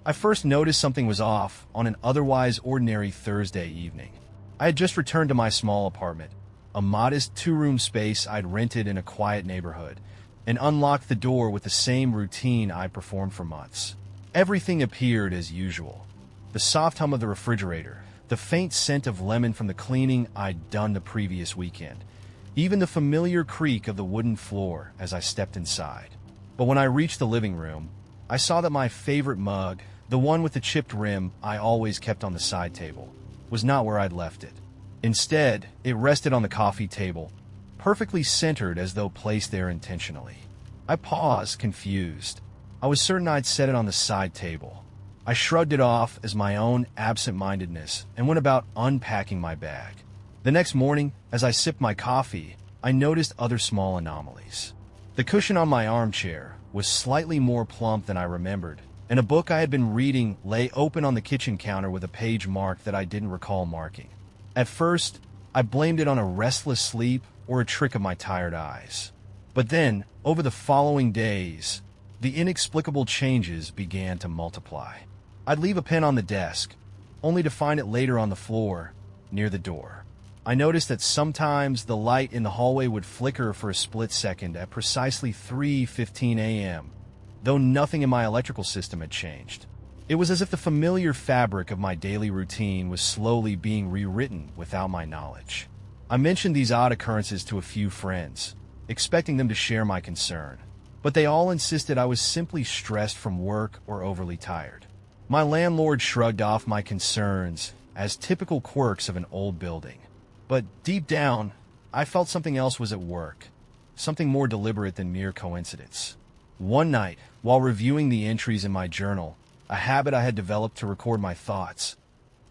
I first noticed something was off on an otherwise ordinary Thursday evening. I had just returned to my small apartment, a modest two-room space I'd rented in a quiet neighborhood, and unlocked the door with the same routine I'd performed for months. Everything appeared as usual. The soft hum of the refrigerator, the faint scent of lemon from the cleaning I'd done the previous weekend, even the familiar creak of the wooden floor as I stepped inside. But when I reached the living room, I saw that my favorite mug, the one with the chipped rim I always kept on the side table, was not where I'd left it. Instead, it rested on the coffee table, perfectly centered as though placed there intentionally. I paused, confused. I was certain I'd set it on the side table. I shrugged it off as my own absent-mindedness and went about unpacking my bag. The next morning, as I sipped my coffee, I noticed other small anomalies. The cushion on my armchair was slightly more plump than I remembered, and a book I had been reading lay open on the kitchen counter with a page marked that I didn't recall marking. At first, I blamed it on a restless sleep or a trick of my tired eyes. But then, over the following days, the inexplicable changes began to multiply. I'd leave a pen on the desk, only to find it later on the floor, near the door. I noticed that sometimes the light in the hallway would flicker for a split second at precisely 3:15 a.m., though nothing in my electrical system had changed. It was as if the familiar fabric of my daily routine was slowly being rewritten without my knowledge. I mentioned these odd occurrences to a few friends, expecting them to share my concern, but they all insisted I was simply stressed from work or overly tired. My landlord shrugged off my concerns as typical quirks of an old building. But deep down, I felt something else was at work, something more deliberate than mere coincidence. One night, while reviewing the entries in my journal, a habit I had developed to record my thoughts,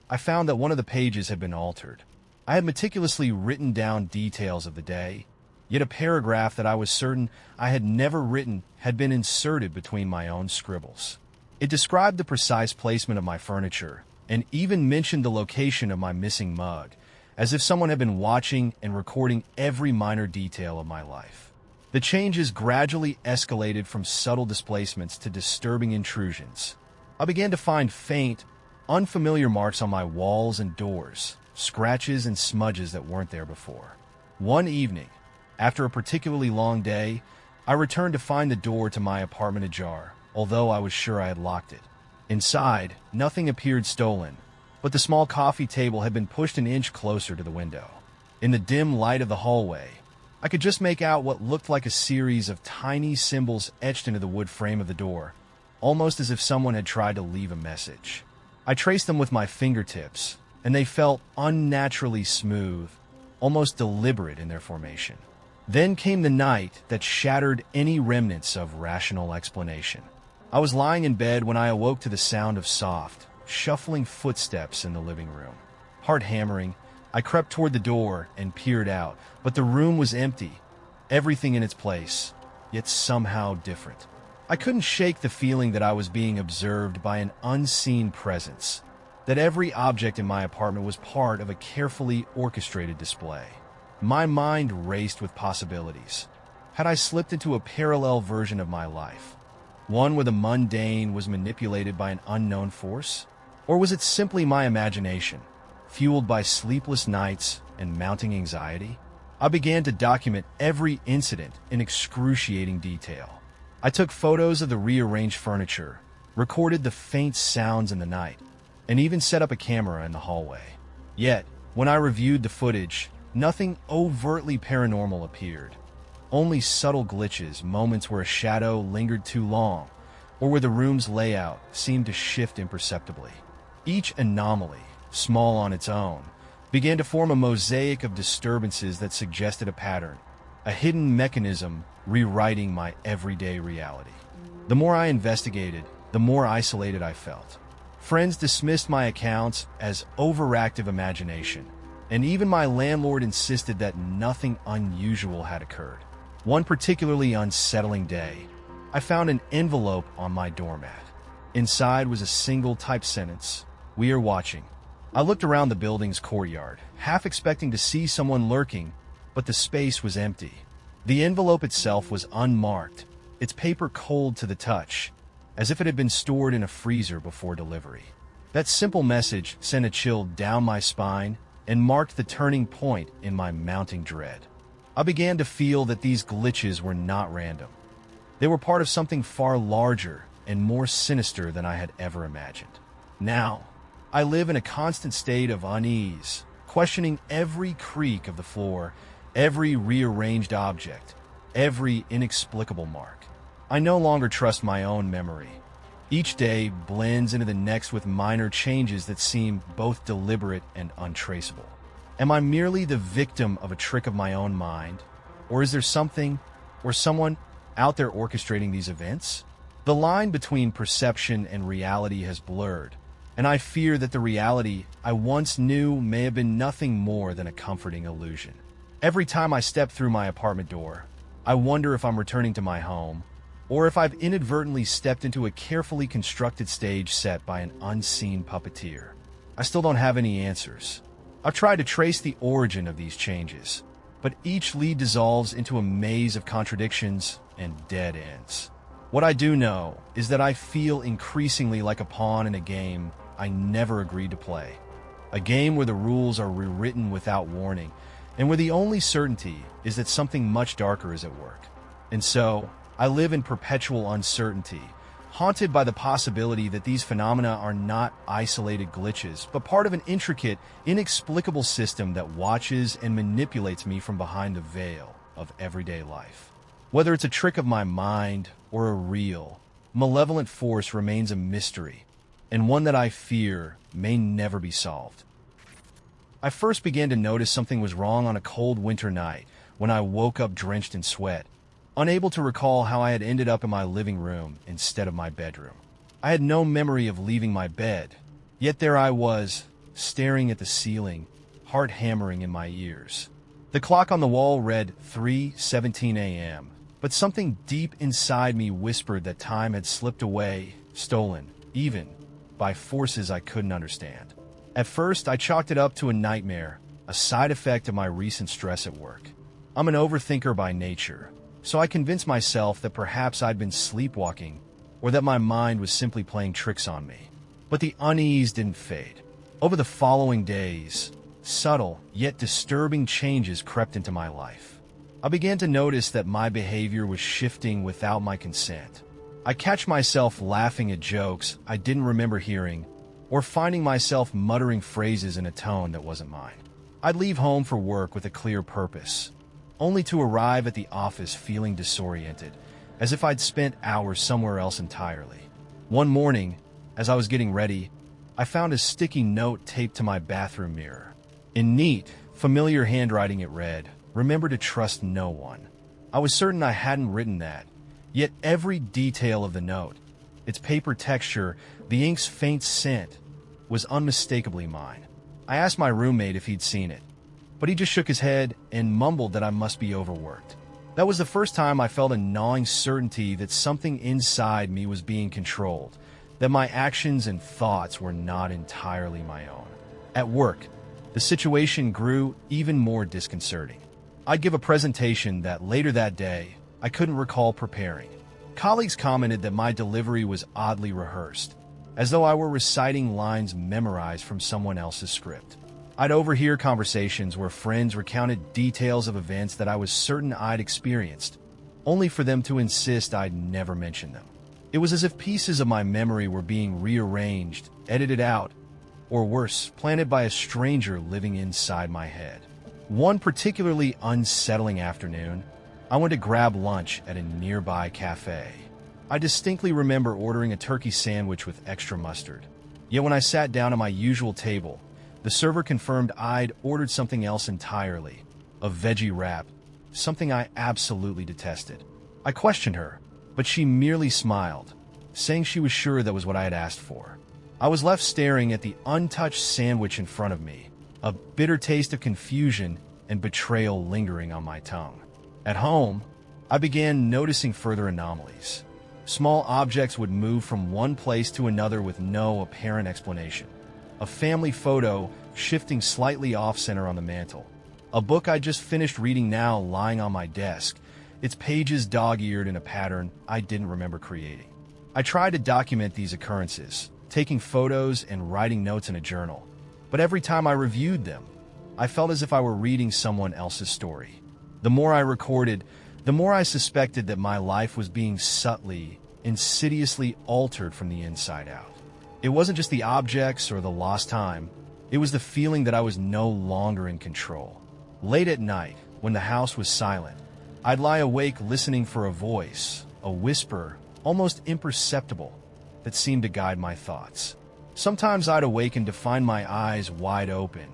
I found that one of the pages had been altered. I had meticulously written down details of the day, yet a paragraph that I was certain I had never written had been inserted between my own scribbles. It described the precise placement of my furniture, and even mentioned the location of my missing mug, as if someone had been watching and recording every minor detail of my life. The changes gradually escalated from subtle displacements to disturbing intrusions. I began to find faint, unfamiliar marks on my walls and doors, scratches and smudges that weren't there before. One evening, after a particularly long day, I returned to find the door to my apartment ajar, although I was sure I had locked it. Inside, nothing appeared stolen, but the small coffee table had been pushed an inch closer to the window. In the dim light of the hallway, I could just make out what looked like a series of tiny symbols etched into the wood frame of the door, almost as if someone had tried to leave a message. I traced them with my fingertips, and they felt unnaturally smooth, almost deliberate in their formation. Then came the night that shattered any remnants of rational explanation. I was lying in bed when I awoke to the sound of soft, shuffling footsteps in the living room. Heart hammering, I crept toward the door and peered out, but the room was empty, everything in its place, yet somehow different. I couldn't shake the feeling that I was being observed by an unseen presence, that every object in my apartment was part of a carefully orchestrated display. My mind raced with possibilities. Had I slipped into a parallel version of my life? One where the mundane was manipulated by an unknown force? Or was it simply my imagination, fueled by sleepless nights and mounting anxiety? I began to document every incident in excruciating detail. I took photos of the rearranged furniture, recorded the faint sounds in the night, and even set up a camera in the hallway. Yet, when I reviewed the footage, nothing overtly paranormal appeared. Only subtle glitches, moments where a shadow lingered too long, or where the room's layout seemed to shift imperceptibly. Each anomaly, small on its own, began to form a mosaic of disturbances that suggested a pattern, a hidden mechanism rewriting my everyday reality. The more I investigated, the more isolated I felt. Friends dismissed my accounts as overactive imagination, and even my landlord insisted that nothing unusual had occurred. One particularly unsettling day, I found an envelope on my doormat. Inside was a single typed sentence, "We are watching." I looked around the building's courtyard, half expecting to see someone lurking, but the space was empty. The envelope itself was unmarked, its paper cold to the touch, as if it had been stored in a freezer before delivery. That simple message sent a chill down my spine and marked the turning point in my mounting dread. I began to feel that these glitches were not random. They were part of something far larger and more sinister than I had ever imagined. Now, I live in a constant state of unease, questioning every creak of the floor, every rearranged object, every inexplicable mark. I no longer trust my own memory. Each day blends into the next with minor changes that seem both deliberate and untraceable. Am I merely the victim of a trick of my own mind? Or is there something or someone out there orchestrating these events? The line between perception and reality has blurred, and I fear that the reality I once knew may have been nothing more than a comforting illusion. Every time I step through my apartment door, I wonder if I'm returning to my home, or if I've inadvertently stepped into a carefully constructed stage set by an unseen puppeteer. I still don't have any answers. I've tried to trace the origin of these changes, but each lead dissolves into a maze of contradictions and dead ends. What I do know is that I feel increasingly like a pawn in a game I never agreed to play. A game where the rules are rewritten without warning, and where the only certainty is that something much darker is at work. And so, I live in perpetual uncertainty, haunted by the possibility that these phenomena are not isolated glitches, but part of an intricate, inexplicable system that watches and manipulates me from behind the veil of everyday life. Whether it's a trick of my mind or a real, malevolent force remains a mystery, and one that I fear may never be solved. I first began to notice something was wrong on a cold winter night when I woke up drenched in sweat, unable to recall how I had ended up in my living room instead of my bedroom. I had no memory of leaving my bed, yet there I was, staring at the ceiling, heart hammering in my ears. The clock on the wall read 3:17 a.m., but something deep inside me whispered that time had slipped away, stolen, even, by forces I couldn't understand. At first, I chalked it up to a nightmare, a side effect of my recent stress at work. I'm an overthinker by nature, so I convinced myself that perhaps I'd been sleepwalking, or that my mind was simply playing tricks on me. But the unease didn't fade. Over the following days, subtle yet disturbing changes crept into my life. I began to notice that my behavior was shifting without my consent. I catch myself laughing at jokes I didn't remember hearing, or finding myself muttering phrases in a tone that wasn't mine. I'd leave home for work with a clear purpose, only to arrive at the office feeling disoriented, as if I'd spent hours somewhere else entirely. One morning, as I was getting ready, I found a sticky note taped to my bathroom mirror. In neat, familiar handwriting it read, "Remember to trust no one." I was certain I hadn't written that, yet every detail of the note, its paper texture, the ink's faint scent, was unmistakably mine. I asked my roommate if he'd seen it, but he just shook his head and mumbled that I must be overworked. That was the first time I felt a gnawing certainty that something inside me was being controlled, that my actions and thoughts were not entirely my own. At work, the situation grew even more disconcerting. I'd give a presentation that later that day I couldn't recall preparing. Colleagues commented that my delivery was oddly rehearsed, as though I were reciting lines memorized from someone else's script. I'd overhear conversations where friends recounted details of events that I was certain I'd experienced, only for them to insist I'd never mention them. It was as if pieces of my memory were being rearranged, edited out, or worse, planted by a stranger living inside my head. One particularly unsettling afternoon, I went to grab lunch at a nearby cafe. I distinctly remember ordering a turkey sandwich with extra mustard. Yet when I sat down at my usual table, the server confirmed I'd ordered something else entirely, a veggie wrap, something I absolutely detested. I questioned her, but she merely smiled, saying she was sure that was what I had asked for. I was left staring at the untouched sandwich in front of me, a bitter taste of confusion and betrayal lingering on my tongue. At home, I began noticing further anomalies. Small objects would move from one place to another with no apparent explanation. A family photo shifting slightly off-center on the mantel. A book I just finished reading now lying on my desk, its pages dog-eared in a pattern I didn't remember creating. I tried to document these occurrences, taking photos and writing notes in a journal. But every time I reviewed them, I felt as if I were reading someone else's story. The more I recorded, the more I suspected that my life was being subtly, insidiously altered from the inside out. It wasn't just the objects or the lost time. It was the feeling that I was no longer in control. Late at night, when the house was silent, I'd lie awake listening for a voice, a whisper, almost imperceptible, that seemed to guide my thoughts. Sometimes I'd awaken to find my eyes wide open,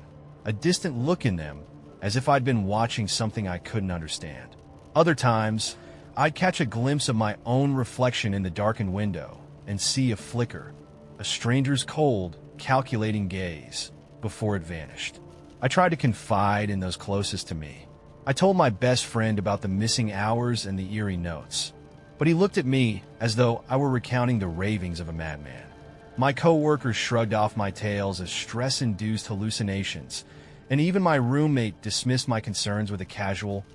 a distant look in them, as if I'd been watching something I couldn't understand. Other times, I'd catch a glimpse of my own reflection in the darkened window and see a flicker, a stranger's cold, calculating gaze, before it vanished. I tried to confide in those closest to me. I told my best friend about the missing hours and the eerie notes, but he looked at me as though I were recounting the ravings of a madman. My coworkers shrugged off my tales as stress-induced hallucinations, and even my roommate dismissed my concerns with a casual,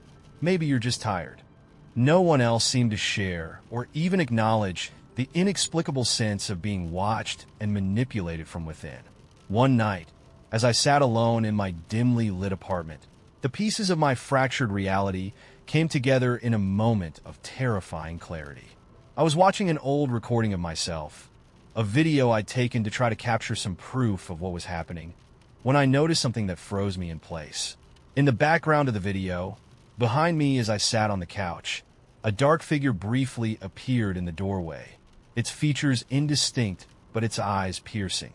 "Maybe you're just tired." No one else seemed to share or even acknowledge the inexplicable sense of being watched and manipulated from within. One night, as I sat alone in my dimly lit apartment, the pieces of my fractured reality came together in a moment of terrifying clarity. I was watching an old recording of myself, a video I'd taken to try to capture some proof of what was happening, when I noticed something that froze me in place. In the background of the video, behind me as I sat on the couch, a dark figure briefly appeared in the doorway, its features indistinct but its eyes piercing.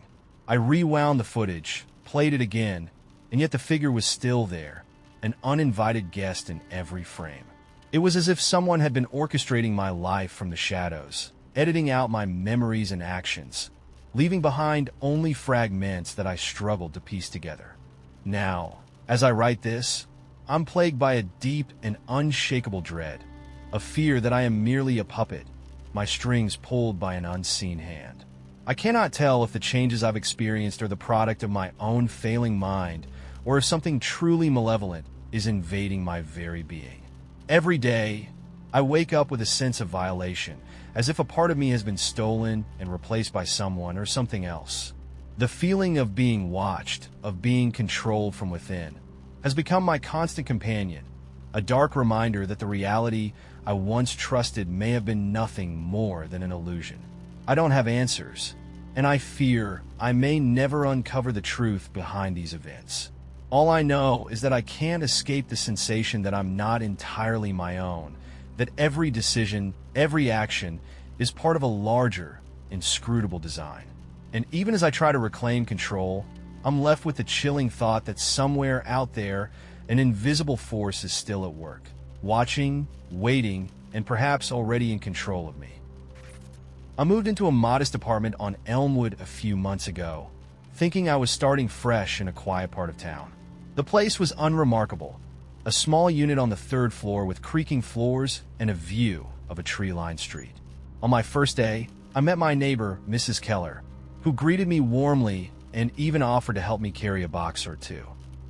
I rewound the footage, played it again, and yet the figure was still there, an uninvited guest in every frame. It was as if someone had been orchestrating my life from the shadows, editing out my memories and actions, leaving behind only fragments that I struggled to piece together. Now, as I write this, I'm plagued by a deep and unshakable dread, a fear that I am merely a puppet, my strings pulled by an unseen hand. I cannot tell if the changes I've experienced are the product of my own failing mind or if something truly malevolent is invading my very being. Every day, I wake up with a sense of violation, as if a part of me has been stolen and replaced by someone or something else. The feeling of being watched, of being controlled from within, has become my constant companion, a dark reminder that the reality I once trusted may have been nothing more than an illusion. I don't have answers, and I fear I may never uncover the truth behind these events. All I know is that I can't escape the sensation that I'm not entirely my own, that every decision, every action is part of a larger, inscrutable design. And even as I try to reclaim control, I'm left with the chilling thought that somewhere out there, an invisible force is still at work, watching, waiting, and perhaps already in control of me. I moved into a modest apartment on Elmwood a few months ago, thinking I was starting fresh in a quiet part of town. The place was unremarkable, a small unit on the third floor with creaking floors and a view of a tree-lined street. On my first day, I met my neighbor, Mrs. Keller, who greeted me warmly and even offered to help me carry a box or two.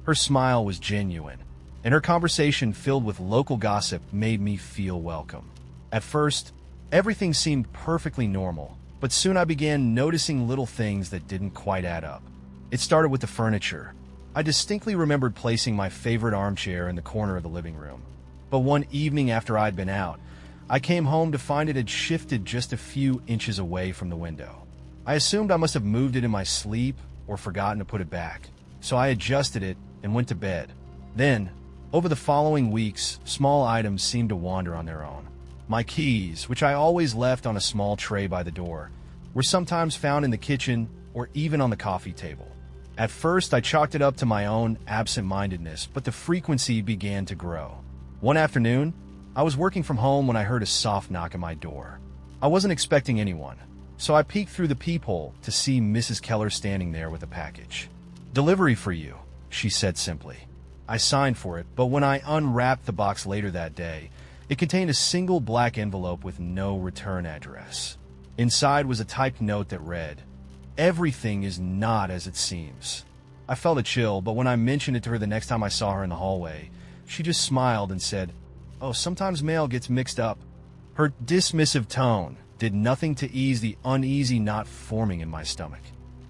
Her smile was genuine, and her conversation filled with local gossip made me feel welcome. At first, everything seemed perfectly normal, but soon I began noticing little things that didn't quite add up. It started with the furniture. I distinctly remembered placing my favorite armchair in the corner of the living room. But one evening after I'd been out, I came home to find it had shifted just a few inches away from the window. I assumed I must have moved it in my sleep or forgotten to put it back, so I adjusted it and went to bed. Then, over the following weeks, small items seemed to wander on their own. My keys, which I always left on a small tray by the door, were sometimes found in the kitchen or even on the coffee table. At first, I chalked it up to my own absent-mindedness, but the frequency began to grow. One afternoon, I was working from home when I heard a soft knock at my door. I wasn't expecting anyone, so I peeked through the peephole to see Mrs. Keller standing there with a package. "Delivery for you," she said simply. I signed for it, but when I unwrapped the box later that day, it contained a single black envelope with no return address. Inside was a typed note that read, "Everything is not as it seems." I felt a chill, but when I mentioned it to her the next time I saw her in the hallway, she just smiled and said, "Oh, sometimes mail gets mixed up." Her dismissive tone, did nothing to ease the uneasy knot forming in my stomach.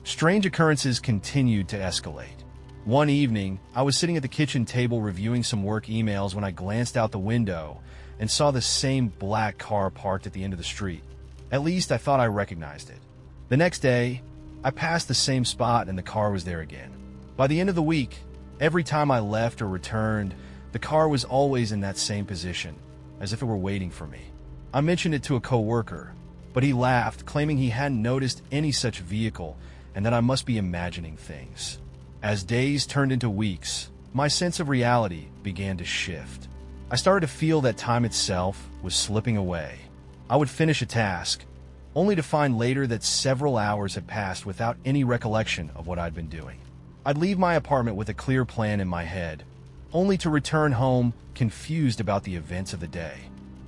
Strange occurrences continued to escalate. One evening, I was sitting at the kitchen table reviewing some work emails when I glanced out the window and saw the same black car parked at the end of the street. At least I thought I recognized it. The next day, I passed the same spot and the car was there again. By the end of the week, every time I left or returned, the car was always in that same position, as if it were waiting for me. I mentioned it to a coworker, but he laughed, claiming he hadn't noticed any such vehicle and that I must be imagining things. As days turned into weeks, my sense of reality began to shift. I started to feel that time itself was slipping away. I would finish a task, only to find later that several hours had passed without any recollection of what I'd been doing. I'd leave my apartment with a clear plan in my head, only to return home confused about the events of the day.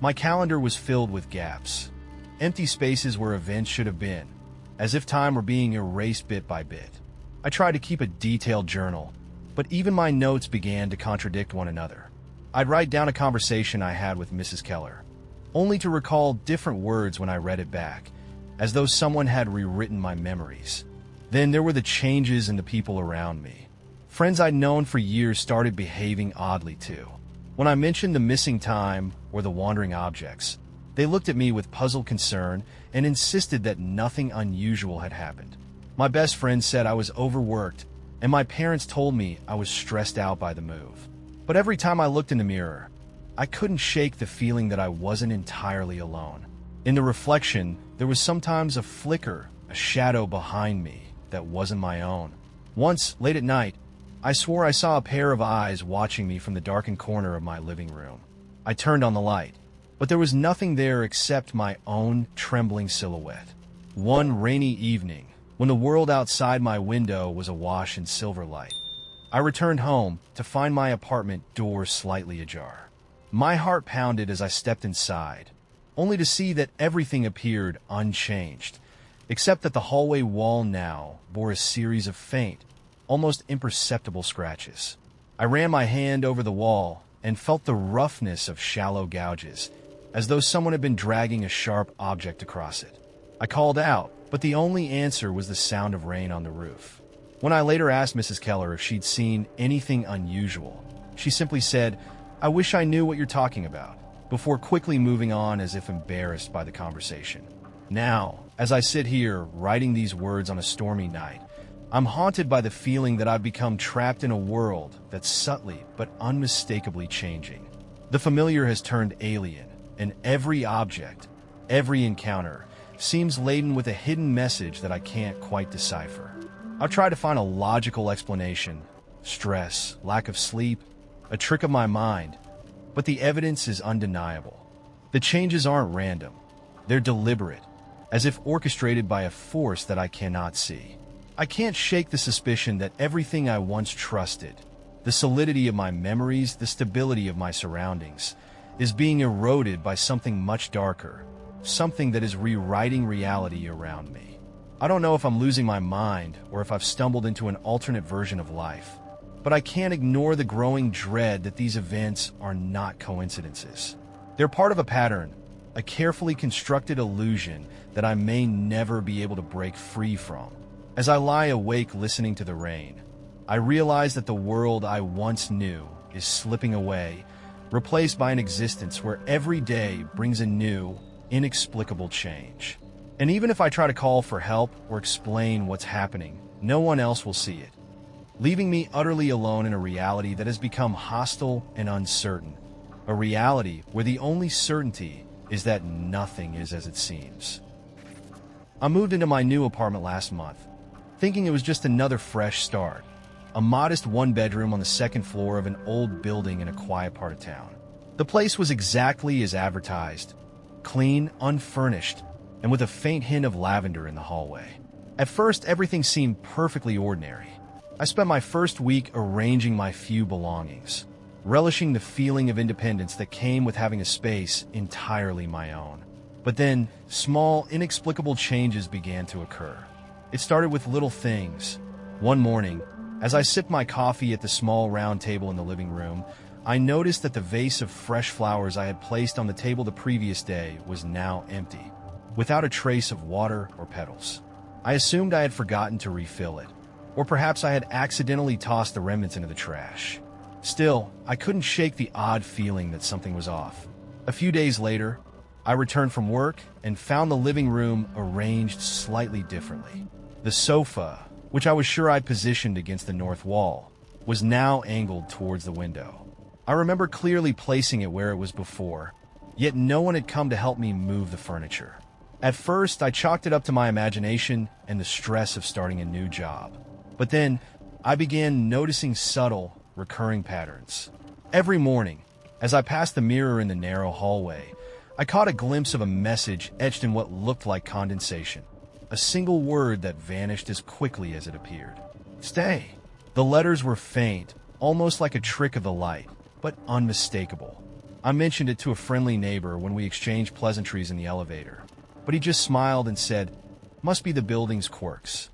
My calendar was filled with gaps, empty spaces where events should have been, as if time were being erased bit by bit. I tried to keep a detailed journal, but even my notes began to contradict one another. I'd write down a conversation I had with Mrs. Keller, only to recall different words when I read it back, as though someone had rewritten my memories. Then there were the changes in the people around me. Friends I'd known for years started behaving oddly too. When I mentioned the missing time or the wandering objects, they looked at me with puzzled concern and insisted that nothing unusual had happened. My best friend said I was overworked, and my parents told me I was stressed out by the move. But every time I looked in the mirror, I couldn't shake the feeling that I wasn't entirely alone. In the reflection, there was sometimes a flicker, a shadow behind me that wasn't my own. Once, late at night, I swore I saw a pair of eyes watching me from the darkened corner of my living room. I turned on the light, but there was nothing there except my own trembling silhouette. One rainy evening, when the world outside my window was awash in silver light, I returned home to find my apartment door slightly ajar. My heart pounded as I stepped inside, only to see that everything appeared unchanged, except that the hallway wall now bore a series of faint, almost imperceptible scratches. I ran my hand over the wall and felt the roughness of shallow gouges, as though someone had been dragging a sharp object across it. I called out, but the only answer was the sound of rain on the roof. When I later asked Mrs. Keller if she'd seen anything unusual, she simply said, "I wish I knew what you're talking about," before quickly moving on as if embarrassed by the conversation. Now, as I sit here writing these words on a stormy night, I'm haunted by the feeling that I've become trapped in a world that's subtly but unmistakably changing. The familiar has turned alien, and every object, every encounter, seems laden with a hidden message that I can't quite decipher. I've tried to find a logical explanation: stress, lack of sleep, a trick of my mind, but the evidence is undeniable. The changes aren't random. They're deliberate, as if orchestrated by a force that I cannot see. I can't shake the suspicion that everything I once trusted, the solidity of my memories, the stability of my surroundings, is being eroded by something much darker, something that is rewriting reality around me. I don't know if I'm losing my mind or if I've stumbled into an alternate version of life, but I can't ignore the growing dread that these events are not coincidences. They're part of a pattern, a carefully constructed illusion that I may never be able to break free from. As I lie awake listening to the rain, I realize that the world I once knew is slipping away, replaced by an existence where every day brings a new, inexplicable change. And even if I try to call for help or explain what's happening, no one else will see it, leaving me utterly alone in a reality that has become hostile and uncertain, a reality where the only certainty is that nothing is as it seems. I moved into my new apartment last month, thinking it was just another fresh start, a modest one-bedroom on the second floor of an old building in a quiet part of town. The place was exactly as advertised, clean, unfurnished, and with a faint hint of lavender in the hallway. At first, everything seemed perfectly ordinary. I spent my first week arranging my few belongings, relishing the feeling of independence that came with having a space entirely my own. But then, small, inexplicable changes began to occur. It started with little things. One morning, as I sipped my coffee at the small round table in the living room, I noticed that the vase of fresh flowers I had placed on the table the previous day was now empty. without a trace of water or petals. I assumed I had forgotten to refill it, or perhaps I had accidentally tossed the remnants into the trash. Still, I couldn't shake the odd feeling that something was off. A few days later, I returned from work and found the living room arranged slightly differently. The sofa, which I was sure I'd positioned against the north wall, was now angled towards the window. I remember clearly placing it where it was before, yet no one had come to help me move the furniture. At first, I chalked it up to my imagination and the stress of starting a new job. But then, I began noticing subtle, recurring patterns. Every morning, as I passed the mirror in the narrow hallway, I caught a glimpse of a message etched in what looked like condensation. A single word that vanished as quickly as it appeared. Stay. The letters were faint, almost like a trick of the light, but unmistakable. I mentioned it to a friendly neighbor when we exchanged pleasantries in the elevator, but he just smiled and said, "Must be the building's quirks."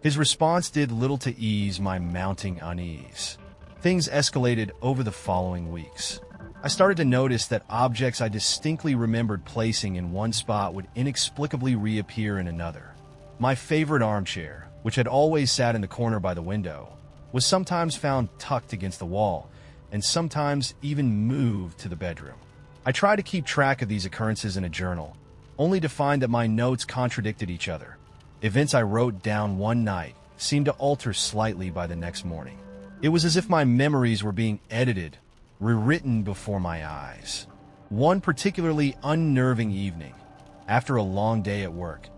His response did little to ease my mounting unease. Things escalated over the following weeks. I started to notice that objects I distinctly remembered placing in one spot would inexplicably reappear in another. My favorite armchair, which had always sat in the corner by the window, was sometimes found tucked against the wall, and sometimes even moved to the bedroom. I tried to keep track of these occurrences in a journal, only to find that my notes contradicted each other. Events I wrote down one night seemed to alter slightly by the next morning. It was as if my memories were being edited, rewritten before my eyes. One particularly unnerving evening, after a long day at work,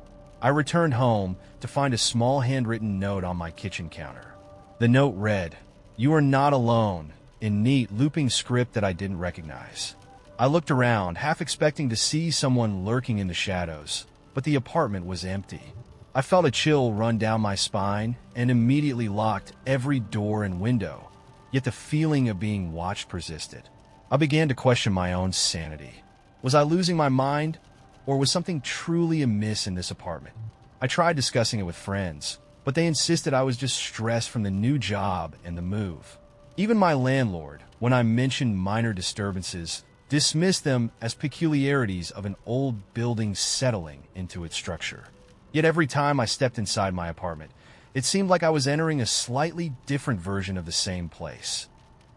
I returned home to find a small handwritten note on my kitchen counter. The note read, "You are not alone," in neat, looping script that I didn't recognize. I looked around, half expecting to see someone lurking in the shadows, but the apartment was empty. I felt a chill run down my spine and immediately locked every door and window, yet the feeling of being watched persisted. I began to question my own sanity. Was I losing my mind, or was something truly amiss in this apartment? I tried discussing it with friends, but they insisted I was just stressed from the new job and the move. Even my landlord, when I mentioned minor disturbances, dismissed them as peculiarities of an old building settling into its structure. Yet every time I stepped inside my apartment, it seemed like I was entering a slightly different version of the same place.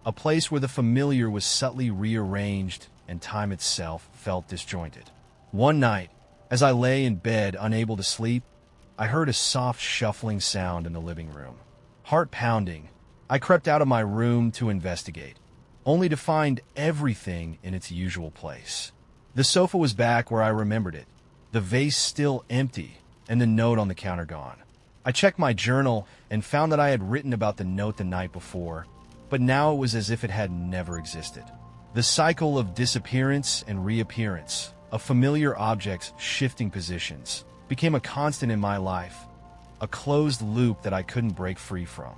A place where the familiar was subtly rearranged and time itself felt disjointed. One night, as I lay in bed unable to sleep, I heard a soft shuffling sound in the living room. Heart pounding, I crept out of my room to investigate, only to find everything in its usual place. The sofa was back where I remembered it, the vase still empty, and the note on the counter gone. I checked my journal and found that I had written about the note the night before, but now it was as if it had never existed. The cycle of disappearance and reappearance, of familiar objects shifting positions, became a constant in my life, a closed loop that I couldn't break free from.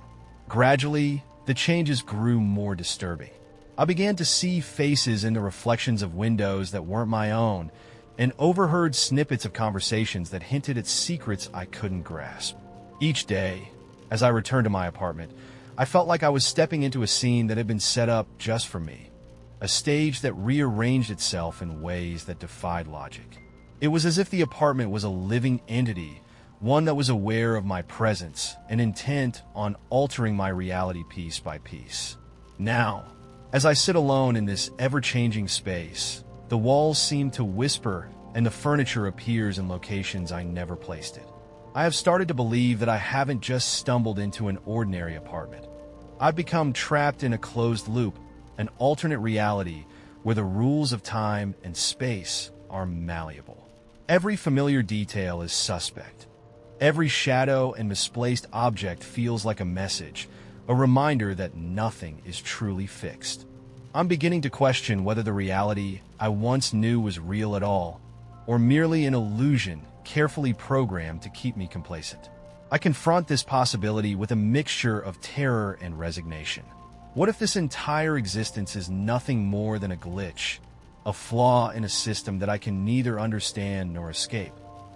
Gradually, the changes grew more disturbing. I began to see faces in the reflections of windows that weren't my own, and overheard snippets of conversations that hinted at secrets I couldn't grasp. Each day, as I returned to my apartment, I felt like I was stepping into a scene that had been set up just for me, a stage that rearranged itself in ways that defied logic. It was as if the apartment was a living entity, one that was aware of my presence and intent on altering my reality piece by piece. Now, as I sit alone in this ever-changing space, the walls seem to whisper and the furniture appears in locations I never placed it. I have started to believe that I haven't just stumbled into an ordinary apartment. I've become trapped in a closed loop, an alternate reality where the rules of time and space are malleable. Every familiar detail is suspect. Every shadow and misplaced object feels like a message, a reminder that nothing is truly fixed. I'm beginning to question whether the reality I once knew was real at all, or merely an illusion carefully programmed to keep me complacent. I confront this possibility with a mixture of terror and resignation. What if this entire existence is nothing more than a glitch, a flaw in a system that I can neither understand nor escape?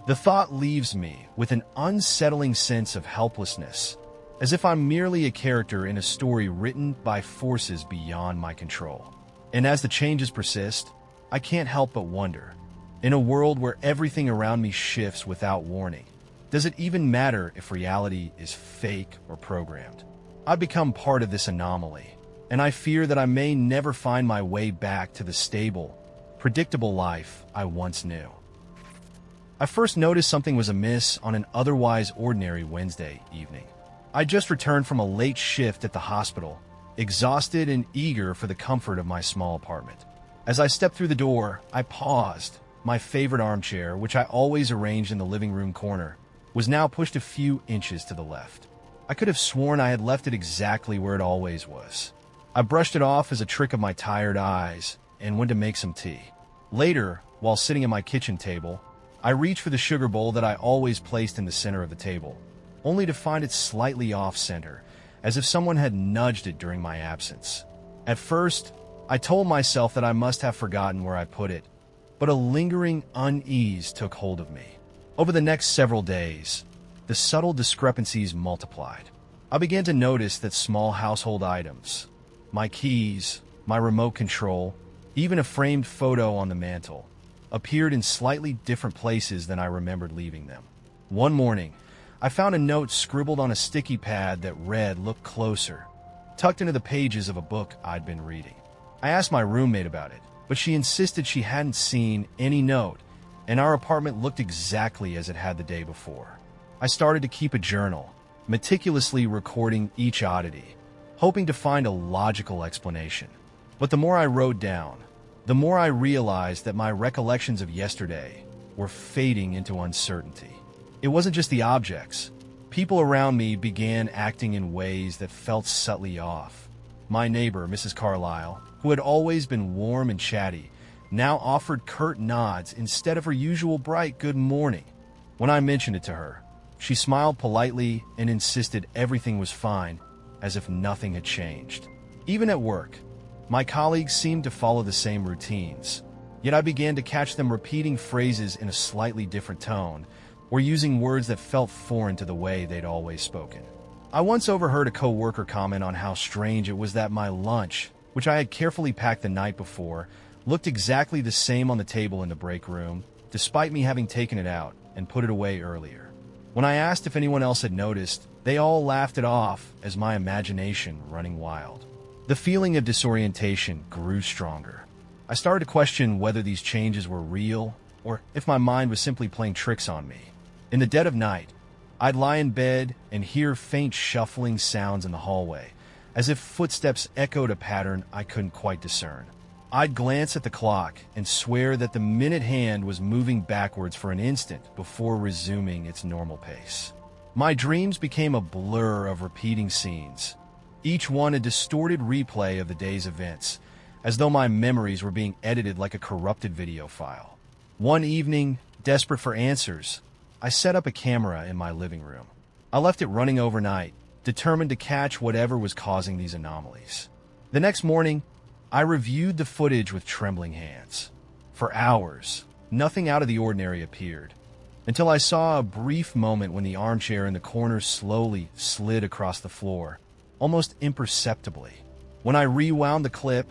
The thought leaves me with an unsettling sense of helplessness, as if I'm merely a character in a story written by forces beyond my control. And as the changes persist, I can't help but wonder, In a world where everything around me shifts without warning, does it even matter if reality is fake or programmed? I've become part of this anomaly, and I fear that I may never find my way back to the stable, predictable life I once knew. I first noticed something was amiss on an otherwise ordinary Wednesday evening. I just returned from a late shift at the hospital, exhausted and eager for the comfort of my small apartment. As I stepped through the door, I paused. My favorite armchair, which I always arranged in the living room corner, was now pushed a few inches to the left. I could have sworn I had left it exactly where it always was. I brushed it off as a trick of my tired eyes and went to make some tea. Later, while sitting at my kitchen table, I reached for the sugar bowl that I always placed in the center of the table, only to find it slightly off-center, as if someone had nudged it during my absence. At first, I told myself that I must have forgotten where I put it, but a lingering unease took hold of me. Over the next several days, the subtle discrepancies multiplied. I began to notice that small household items, my keys, my remote control, even a framed photo on the mantel, appeared in slightly different places than I remembered leaving them. One morning, I found a note scribbled on a sticky pad that read, "Look closer," tucked into the pages of a book I'd been reading. I asked my roommate about it, but she insisted she hadn't seen any note, and our apartment looked exactly as it had the day before. I started to keep a journal, meticulously recording each oddity, hoping to find a logical explanation. But the more I wrote down, the more I realized that my recollections of yesterday were fading into uncertainty. It wasn't just the objects. People around me began acting in ways that felt subtly off. My neighbor, Mrs. Carlyle, who had always been warm and chatty, now offered curt nods instead of her usual bright good morning. When I mentioned it to her, she smiled politely and insisted everything was fine, as if nothing had changed. Even at work, my colleagues seemed to follow the same routines, yet I began to catch them repeating phrases in a slightly different tone, or using words that felt foreign to the way they'd always spoken. I once overheard a coworker comment on how strange it was that my lunch, which I had carefully packed the night before, looked exactly the same on the table in the break room, despite me having taken it out and put it away earlier. When I asked if anyone else had noticed, they all laughed it off as my imagination running wild. The feeling of disorientation grew stronger. I started to question whether these changes were real or if my mind was simply playing tricks on me. In the dead of night, I'd lie in bed and hear faint shuffling sounds in the hallway, as if footsteps echoed a pattern I couldn't quite discern. I'd glance at the clock and swear that the minute hand was moving backwards for an instant before resuming its normal pace. My dreams became a blur of repeating scenes, each one a distorted replay of the day's events, as though my memories were being edited like a corrupted video file. One evening, desperate for answers, I set up a camera in my living room. I left it running overnight, determined to catch whatever was causing these anomalies. The next morning, I reviewed the footage with trembling hands. For hours, nothing out of the ordinary appeared, until I saw a brief moment when the armchair in the corner slowly slid across the floor, almost imperceptibly. When I rewound the clip,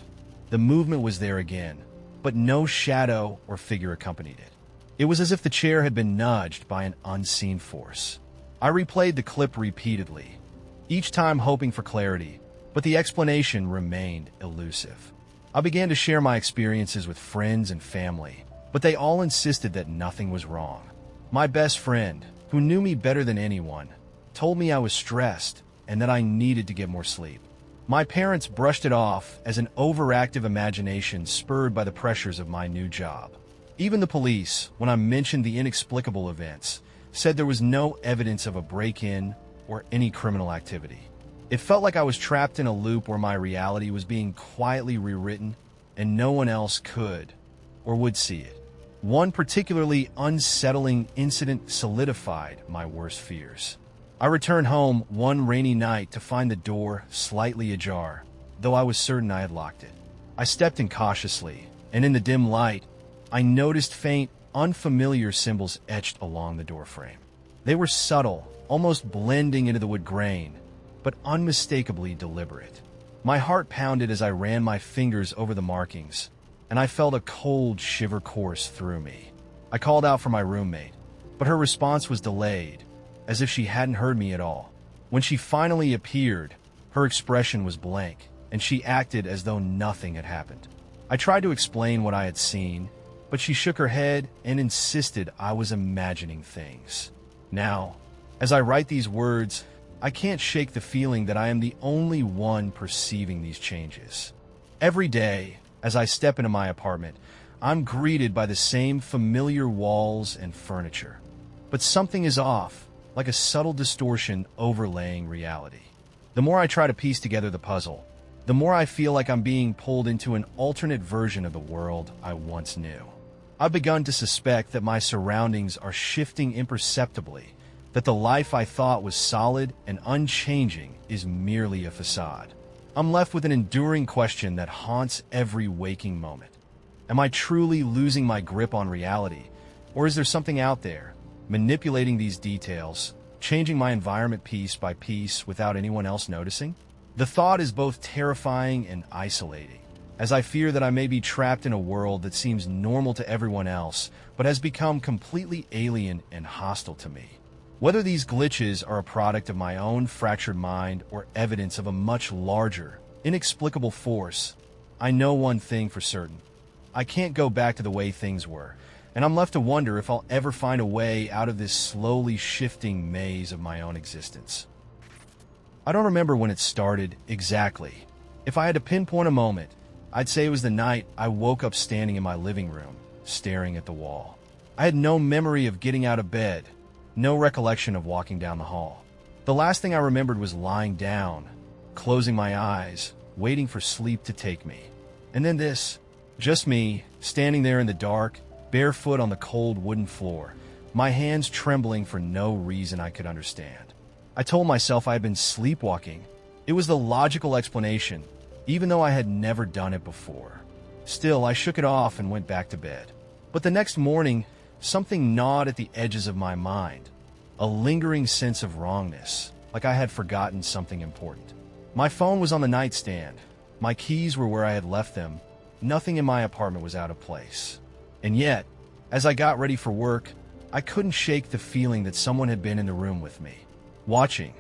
the movement was there again, but no shadow or figure accompanied it. It was as if the chair had been nudged by an unseen force. I replayed the clip repeatedly, each time hoping for clarity, but the explanation remained elusive. I began to share my experiences with friends and family, but they all insisted that nothing was wrong. My best friend, who knew me better than anyone, told me I was stressed and that I needed to get more sleep. My parents brushed it off as an overactive imagination spurred by the pressures of my new job. Even the police, when I mentioned the inexplicable events, said there was no evidence of a break-in or any criminal activity. It felt like I was trapped in a loop where my reality was being quietly rewritten and no one else could or would see it. One particularly unsettling incident solidified my worst fears. I returned home one rainy night to find the door slightly ajar, though I was certain I had locked it. I stepped in cautiously, and in the dim light, I noticed faint, unfamiliar symbols etched along the doorframe. They were subtle, almost blending into the wood grain, but unmistakably deliberate. My heart pounded as I ran my fingers over the markings, and I felt a cold shiver course through me. I called out for my roommate, but her response was delayed, as if she hadn't heard me at all. When she finally appeared, her expression was blank, and she acted as though nothing had happened. I tried to explain what I had seen, but she shook her head and insisted I was imagining things. Now, as I write these words, I can't shake the feeling that I am the only one perceiving these changes. Every day, as I step into my apartment, I'm greeted by the same familiar walls and furniture. But something is off, like a subtle distortion overlaying reality. The more I try to piece together the puzzle, the more I feel like I'm being pulled into an alternate version of the world I once knew. I've begun to suspect that my surroundings are shifting imperceptibly, that the life I thought was solid and unchanging is merely a facade. I'm left with an enduring question that haunts every waking moment. Am I truly losing my grip on reality, or is there something out there, manipulating these details, changing my environment piece by piece without anyone else noticing? The thought is both terrifying and isolating, as I fear that I may be trapped in a world that seems normal to everyone else, but has become completely alien and hostile to me. Whether these glitches are a product of my own fractured mind or evidence of a much larger, inexplicable force, I know one thing for certain. I can't go back to the way things were, and I'm left to wonder if I'll ever find a way out of this slowly shifting maze of my own existence. I don't remember when it started exactly. If I had to pinpoint a moment, I'd say it was the night I woke up standing in my living room, staring at the wall. I had no memory of getting out of bed, no recollection of walking down the hall. The last thing I remembered was lying down, closing my eyes, waiting for sleep to take me. And then this, just me, standing there in the dark, barefoot on the cold wooden floor, my hands trembling for no reason I could understand. I told myself I had been sleepwalking. It was the logical explanation, even though I had never done it before. Still, I shook it off and went back to bed. But the next morning, something gnawed at the edges of my mind, a lingering sense of wrongness, like I had forgotten something important. My phone was on the nightstand. My keys were where I had left them. Nothing in my apartment was out of place. And yet, as I got ready for work, I couldn't shake the feeling that someone had been in the room with me, watching.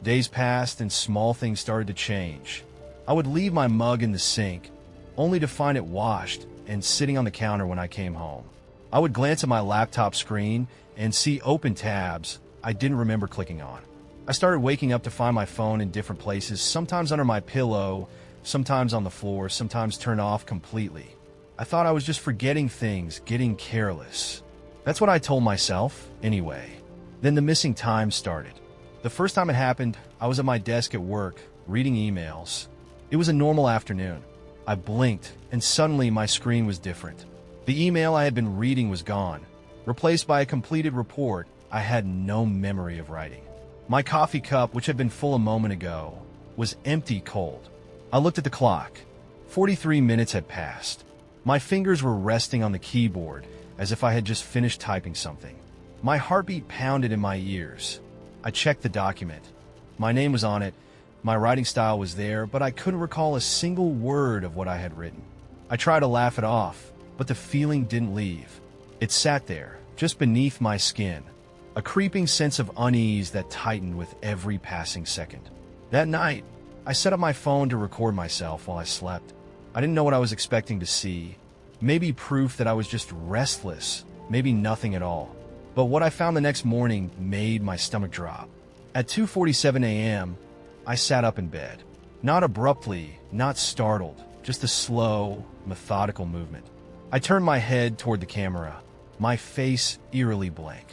Days passed and small things started to change. I would leave my mug in the sink, only to find it washed and sitting on the counter when I came home. I would glance at my laptop screen and see open tabs I didn't remember clicking on. I started waking up to find my phone in different places, sometimes under my pillow, sometimes on the floor, sometimes turned off completely. I thought I was just forgetting things, getting careless. That's what I told myself, anyway. Then the missing time started. The first time it happened, I was at my desk at work, reading emails. It was a normal afternoon. I blinked, and suddenly my screen was different. The email I had been reading was gone, replaced by a completed report I had no memory of writing. My coffee cup, which had been full a moment ago, was empty cold. I looked at the clock. 43 minutes had passed. My fingers were resting on the keyboard as if I had just finished typing something. My heartbeat pounded in my ears. I checked the document. My name was on it. My writing style was there, but I couldn't recall a single word of what I had written. I tried to laugh it off, but the feeling didn't leave. It sat there, just beneath my skin, a creeping sense of unease that tightened with every passing second. That night, I set up my phone to record myself while I slept. I didn't know what I was expecting to see. Maybe proof that I was just restless, maybe nothing at all. But what I found the next morning made my stomach drop. At 2:47 a.m., I sat up in bed. Not abruptly, not startled, just a slow, methodical movement. I turned my head toward the camera, my face eerily blank.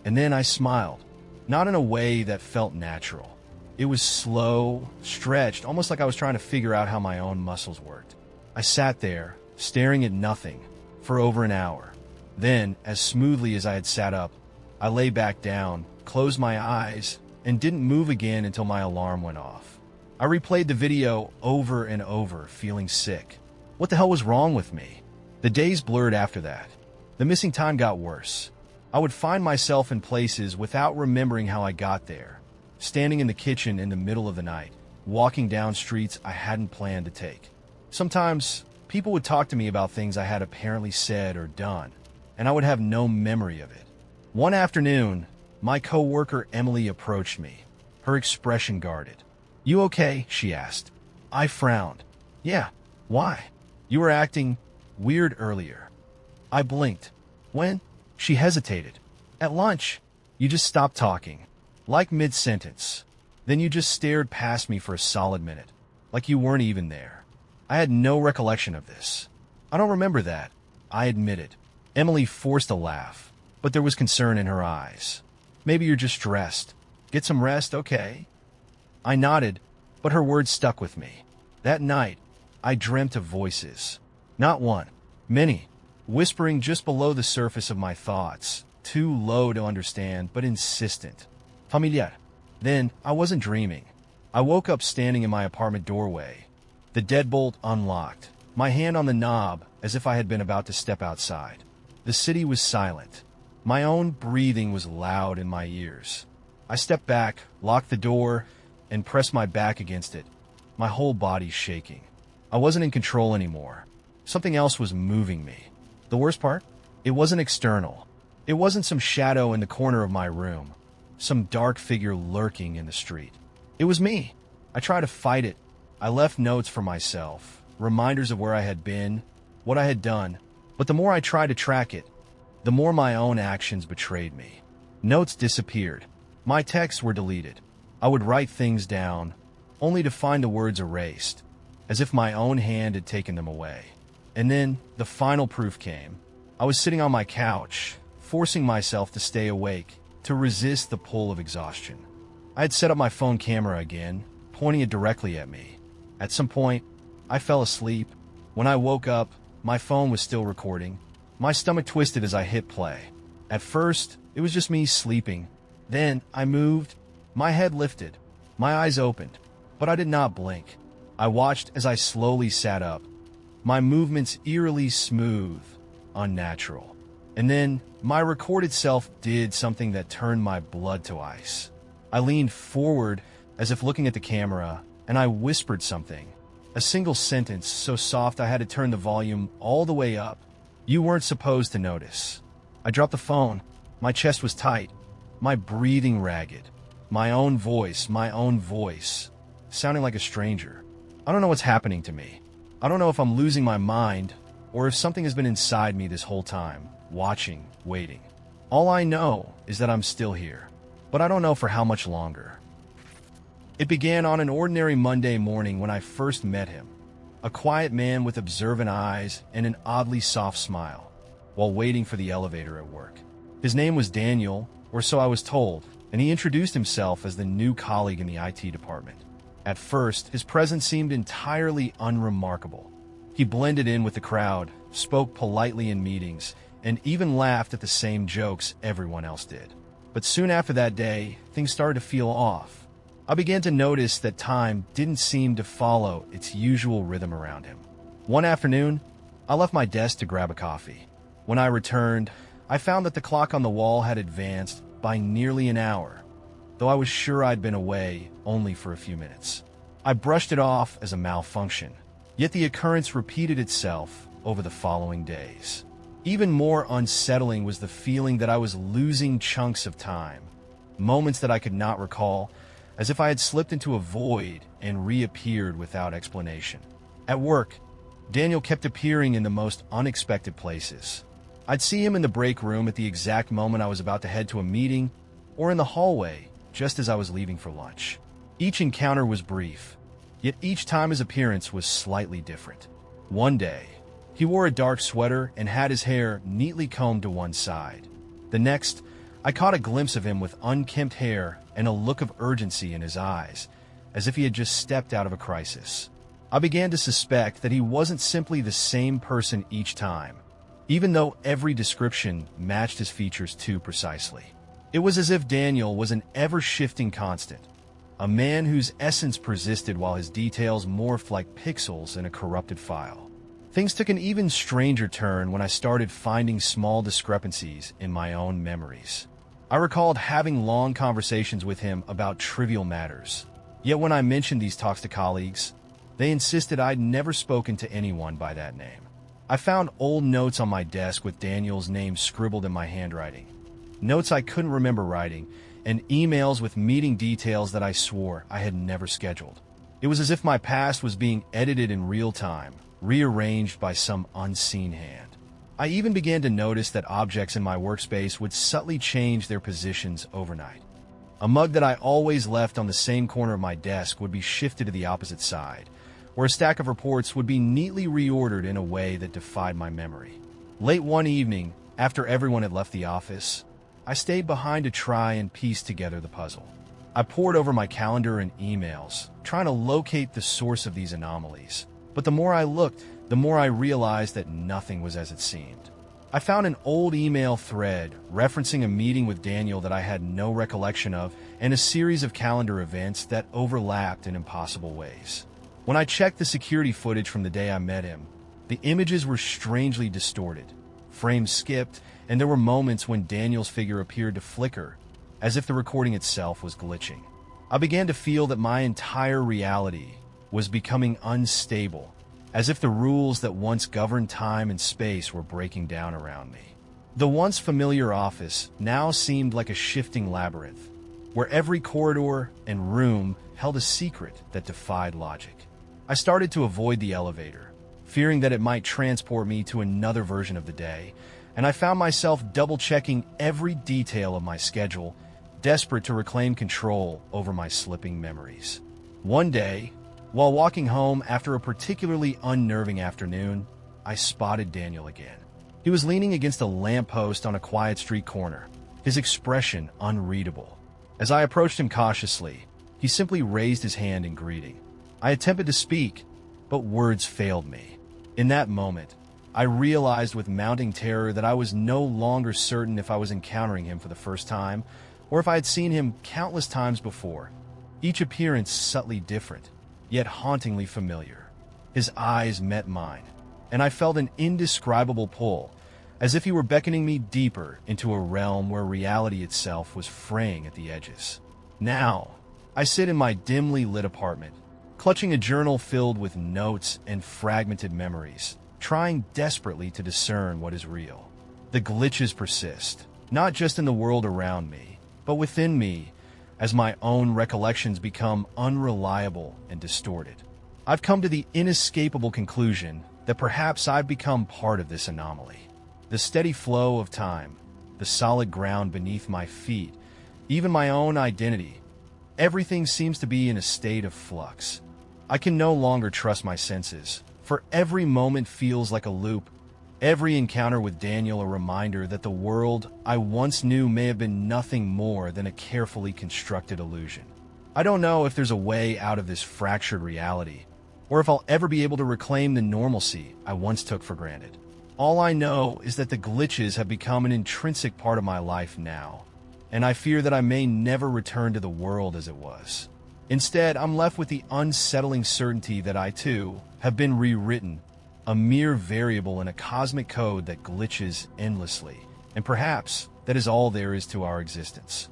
And then I smiled, not in a way that felt natural. It was slow, stretched, almost like I was trying to figure out how my own muscles worked. I sat there, staring at nothing, for over an hour. Then, as smoothly as I had sat up, I lay back down, closed my eyes, and didn't move again until my alarm went off. I replayed the video over and over, feeling sick. What the hell was wrong with me? The days blurred after that. The missing time got worse. I would find myself in places without remembering how I got there, standing in the kitchen in the middle of the night, walking down streets I hadn't planned to take. Sometimes, people would talk to me about things I had apparently said or done, and I would have no memory of it. One afternoon, my coworker Emily approached me, her expression guarded. "You okay?" she asked. I frowned. "Yeah, why? You were acting weird earlier." I blinked. "When?" She hesitated. "At lunch. You just stopped talking. Like mid-sentence. Then you just stared past me for a solid minute. Like you weren't even there." I had no recollection of this. "I don't remember that," I admitted. Emily forced a laugh, but there was concern in her eyes. "Maybe you're just stressed. Get some rest, okay?" I nodded, but her words stuck with me. That night, I dreamt of voices. Not one, many, whispering just below the surface of my thoughts, too low to understand, but insistent. Familiar. Then, I wasn't dreaming. I woke up standing in my apartment doorway, the deadbolt unlocked, my hand on the knob as if I had been about to step outside. The city was silent. My own breathing was loud in my ears. I stepped back, locked the door, and pressed my back against it, my whole body shaking. I wasn't in control anymore. Something else was moving me. The worst part? It wasn't external. It wasn't some shadow in the corner of my room, some dark figure lurking in the street. It was me. I tried to fight it. I left notes for myself, reminders of where I had been, what I had done, but the more I tried to track it, the more my own actions betrayed me. Notes disappeared. My texts were deleted. I would write things down, only to find the words erased, as if my own hand had taken them away. And then the final proof came. I was sitting on my couch, forcing myself to stay awake, to resist the pull of exhaustion. I had set up my phone camera again, pointing it directly at me. At some point, I fell asleep. When I woke up, my phone was still recording. My stomach twisted as I hit play. At first, it was just me sleeping. Then I moved. My head lifted. My eyes opened. But I did not blink. I watched as I slowly sat up. My movements eerily smooth, unnatural. And then my recorded self did something that turned my blood to ice. I leaned forward as if looking at the camera, and I whispered something. A single sentence so soft I had to turn the volume all the way up. "You weren't supposed to notice." I dropped the phone. My chest was tight, my breathing ragged. My own voice, sounding like a stranger. I don't know what's happening to me. I don't know if I'm losing my mind, or if something has been inside me this whole time, watching, waiting. All I know is that I'm still here, but I don't know for how much longer. It began on an ordinary Monday morning when I first met him. A quiet man with observant eyes and an oddly soft smile, while waiting for the elevator at work. His name was Daniel, or so I was told, and he introduced himself as the new colleague in the IT department. At first, his presence seemed entirely unremarkable. He blended in with the crowd, spoke politely in meetings, and even laughed at the same jokes everyone else did. But soon after that day, things started to feel off. I began to notice that time didn't seem to follow its usual rhythm around him. One afternoon, I left my desk to grab a coffee. When I returned, I found that the clock on the wall had advanced by nearly an hour, though I was sure I'd been away only for a few minutes. I brushed it off as a malfunction, yet the occurrence repeated itself over the following days. Even more unsettling was the feeling that I was losing chunks of time, moments that I could not recall, as if I had slipped into a void and reappeared without explanation. At work, Daniel kept appearing in the most unexpected places. I'd see him in the break room at the exact moment I was about to head to a meeting, or in the hallway just as I was leaving for lunch. Each encounter was brief, yet each time his appearance was slightly different. One day, he wore a dark sweater and had his hair neatly combed to one side. The next, I caught a glimpse of him with unkempt hair and a look of urgency in his eyes, as if he had just stepped out of a crisis. I began to suspect that he wasn't simply the same person each time, even though every description matched his features too precisely. It was as if Daniel was an ever-shifting constant, a man whose essence persisted while his details morphed like pixels in a corrupted file. Things took an even stranger turn when I started finding small discrepancies in my own memories. I recalled having long conversations with him about trivial matters. Yet when I mentioned these talks to colleagues, they insisted I'd never spoken to anyone by that name. I found old notes on my desk with Daniel's name scribbled in my handwriting. Notes I couldn't remember writing, and emails with meeting details that I swore I had never scheduled. It was as if my past was being edited in real time, rearranged by some unseen hand. I even began to notice that objects in my workspace would subtly change their positions overnight. A mug that I always left on the same corner of my desk would be shifted to the opposite side, where a stack of reports would be neatly reordered in a way that defied my memory. Late one evening, after everyone had left the office, I stayed behind to try and piece together the puzzle. I pored over my calendar and emails, trying to locate the source of these anomalies. But the more I looked, the more I realized that nothing was as it seemed. I found an old email thread referencing a meeting with Daniel that I had no recollection of and a series of calendar events that overlapped in impossible ways. When I checked the security footage from the day I met him, the images were strangely distorted. Frames skipped, and there were moments when Daniel's figure appeared to flicker, as if the recording itself was glitching. I began to feel that my entire reality was becoming unstable, as if the rules that once governed time and space were breaking down around me. The once familiar office now seemed like a shifting labyrinth, where every corridor and room held a secret that defied logic. I started to avoid the elevator, fearing that it might transport me to another version of the day, and I found myself double-checking every detail of my schedule, desperate to reclaim control over my slipping memories. One day, while walking home after a particularly unnerving afternoon, I spotted Daniel again. He was leaning against a lamppost on a quiet street corner, his expression unreadable. As I approached him cautiously, he simply raised his hand in greeting. I attempted to speak, but words failed me. In that moment, I realized with mounting terror that I was no longer certain if I was encountering him for the first time, or if I had seen him countless times before, each appearance subtly different, yet hauntingly familiar. His eyes met mine, and I felt an indescribable pull, as if he were beckoning me deeper into a realm where reality itself was fraying at the edges. Now, I sit in my dimly lit apartment, clutching a journal filled with notes and fragmented memories, trying desperately to discern what is real. The glitches persist, not just in the world around me, but within me, as my own recollections become unreliable and distorted. I've come to the inescapable conclusion that perhaps I've become part of this anomaly. The steady flow of time, the solid ground beneath my feet, even my own identity, everything seems to be in a state of flux. I can no longer trust my senses, for every moment feels like a loop, every encounter with Daniel a reminder that the world I once knew may have been nothing more than a carefully constructed illusion. I don't know if there's a way out of this fractured reality, or if I'll ever be able to reclaim the normalcy I once took for granted. All I know is that the glitches have become an intrinsic part of my life now, and I fear that I may never return to the world as it was. Instead, I'm left with the unsettling certainty that I, too, have been rewritten, a mere variable in a cosmic code that glitches endlessly, and perhaps that is all there is to our existence.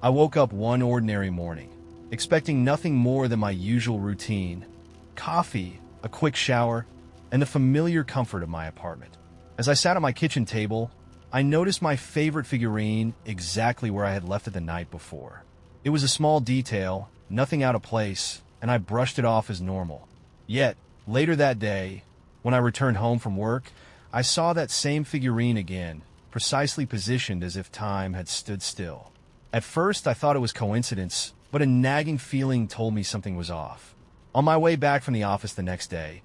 I woke up one ordinary morning, expecting nothing more than my usual routine: coffee, a quick shower, and the familiar comfort of my apartment. As I sat at my kitchen table, I noticed my favorite figurine exactly where I had left it the night before. It was a small detail, nothing out of place, and I brushed it off as normal. Yet, later that day, when I returned home from work, I saw that same figurine again, precisely positioned as if time had stood still. At first, I thought it was coincidence, but a nagging feeling told me something was off. On my way back from the office the next day,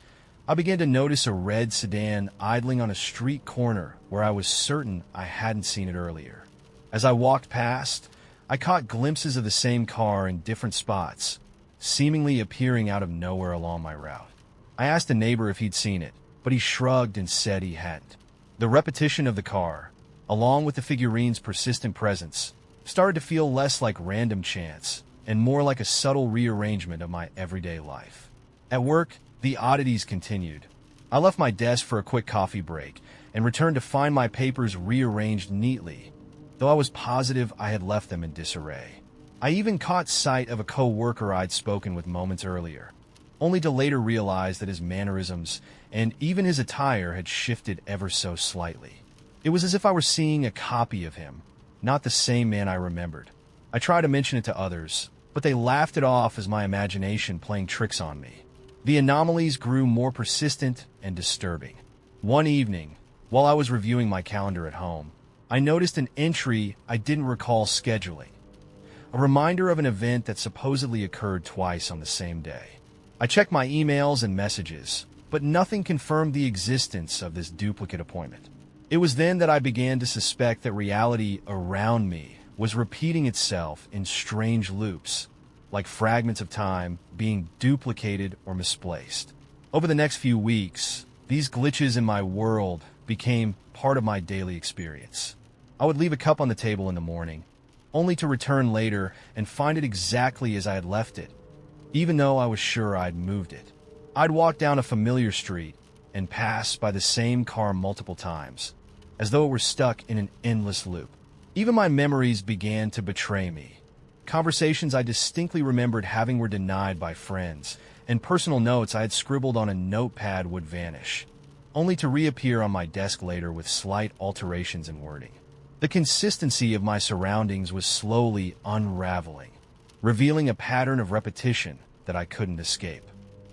I began to notice a red sedan idling on a street corner where I was certain I hadn't seen it earlier. As I walked past, I caught glimpses of the same car in different spots, seemingly appearing out of nowhere along my route. I asked a neighbor if he'd seen it, but he shrugged and said he hadn't. The repetition of the car, along with the figurine's persistent presence, started to feel less like random chance and more like a subtle rearrangement of my everyday life. At work, the oddities continued. I left my desk for a quick coffee break and returned to find my papers rearranged neatly, though I was positive I had left them in disarray. I even caught sight of a co-worker I'd spoken with moments earlier. only to later realize that his mannerisms and even his attire had shifted ever so slightly. It was as if I were seeing a copy of him, not the same man I remembered. I tried to mention it to others, but they laughed it off as my imagination playing tricks on me. The anomalies grew more persistent and disturbing. One evening, while I was reviewing my calendar at home, I noticed an entry I didn't recall scheduling, a reminder of an event that supposedly occurred twice on the same day. I checked my emails and messages, but nothing confirmed the existence of this duplicate appointment. It was then that I began to suspect that reality around me was repeating itself in strange loops, like fragments of time being duplicated or misplaced. Over the next few weeks, these glitches in my world became part of my daily experience. I would leave a cup on the table in the morning, only to return later and find it exactly as I had left it, even though I was sure I'd moved it. I'd walk down a familiar street and pass by the same car multiple times, as though it were stuck in an endless loop. Even my memories began to betray me. Conversations I distinctly remembered having were denied by friends, and personal notes I had scribbled on a notepad would vanish, only to reappear on my desk later with slight alterations in wording. The consistency of my surroundings was slowly unraveling, revealing a pattern of repetition that I couldn't escape.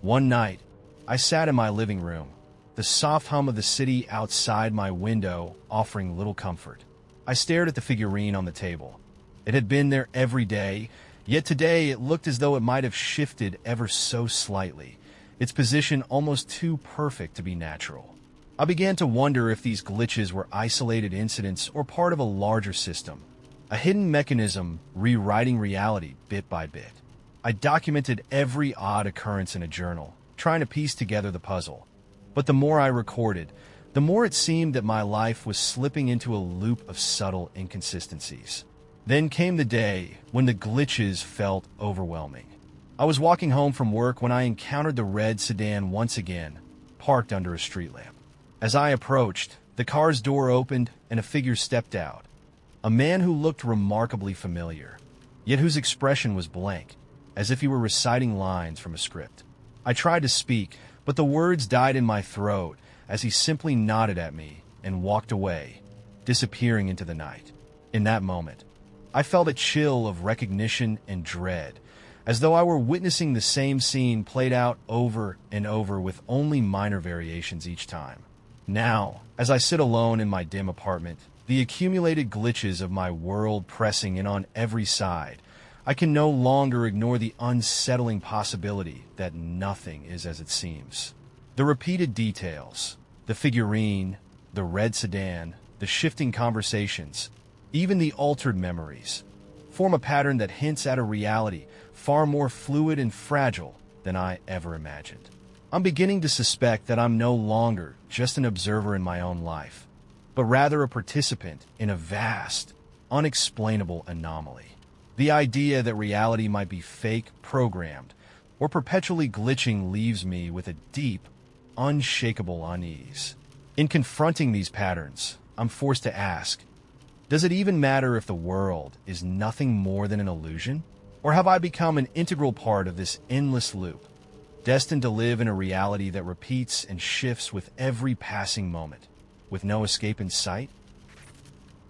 One night, I sat in my living room, the soft hum of the city outside my window offering little comfort. I stared at the figurine on the table. It had been there every day, yet today it looked as though it might have shifted ever so slightly, its position almost too perfect to be natural. I began to wonder if these glitches were isolated incidents or part of a larger system, a hidden mechanism rewriting reality bit by bit. I documented every odd occurrence in a journal, trying to piece together the puzzle. But the more I recorded, the more it seemed that my life was slipping into a loop of subtle inconsistencies. Then came the day when the glitches felt overwhelming. I was walking home from work when I encountered the red sedan once again, parked under a street lamp. As I approached, the car's door opened and a figure stepped out. A man who looked remarkably familiar, yet whose expression was blank, as if he were reciting lines from a script. I tried to speak, but the words died in my throat as he simply nodded at me and walked away, disappearing into the night. In that moment, I felt a chill of recognition and dread, as though I were witnessing the same scene played out over and over with only minor variations each time. Now, as I sit alone in my dim apartment, the accumulated glitches of my world pressing in on every side, I can no longer ignore the unsettling possibility that nothing is as it seems. The repeated details, the figurine, the red sedan, the shifting conversations, even the altered memories, form a pattern that hints at a reality far more fluid and fragile than I ever imagined. I'm beginning to suspect that I'm no longer just an observer in my own life, but rather a participant in a vast, unexplainable anomaly. The idea that reality might be fake, programmed, or perpetually glitching leaves me with a deep, unshakable unease. In confronting these patterns, I'm forced to ask, does it even matter if the world is nothing more than an illusion? Or have I become an integral part of this endless loop, destined to live in a reality that repeats and shifts with every passing moment, with no escape in sight?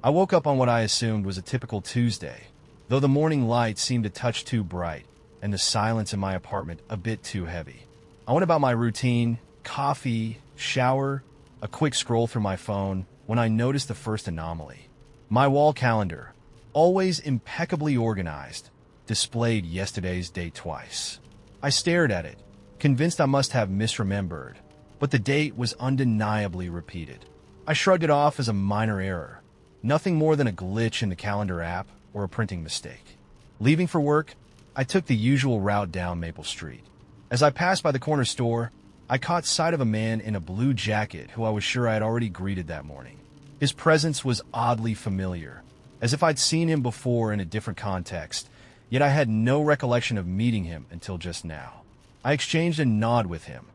I woke up on what I assumed was a typical Tuesday, though the morning light seemed a touch too bright and the silence in my apartment a bit too heavy. I went about my routine, coffee, shower, a quick scroll through my phone, when I noticed the first anomaly. My wall calendar, always impeccably organized, displayed yesterday's date twice. I stared at it, convinced I must have misremembered, but the date was undeniably repeated. I shrugged it off as a minor error, nothing more than a glitch in the calendar app or a printing mistake. Leaving for work, I took the usual route down Maple Street. As I passed by the corner store, I caught sight of a man in a blue jacket who I was sure I had already greeted that morning. His presence was oddly familiar, as if I'd seen him before in a different context, yet I had no recollection of meeting him until just now. I exchanged a nod with him,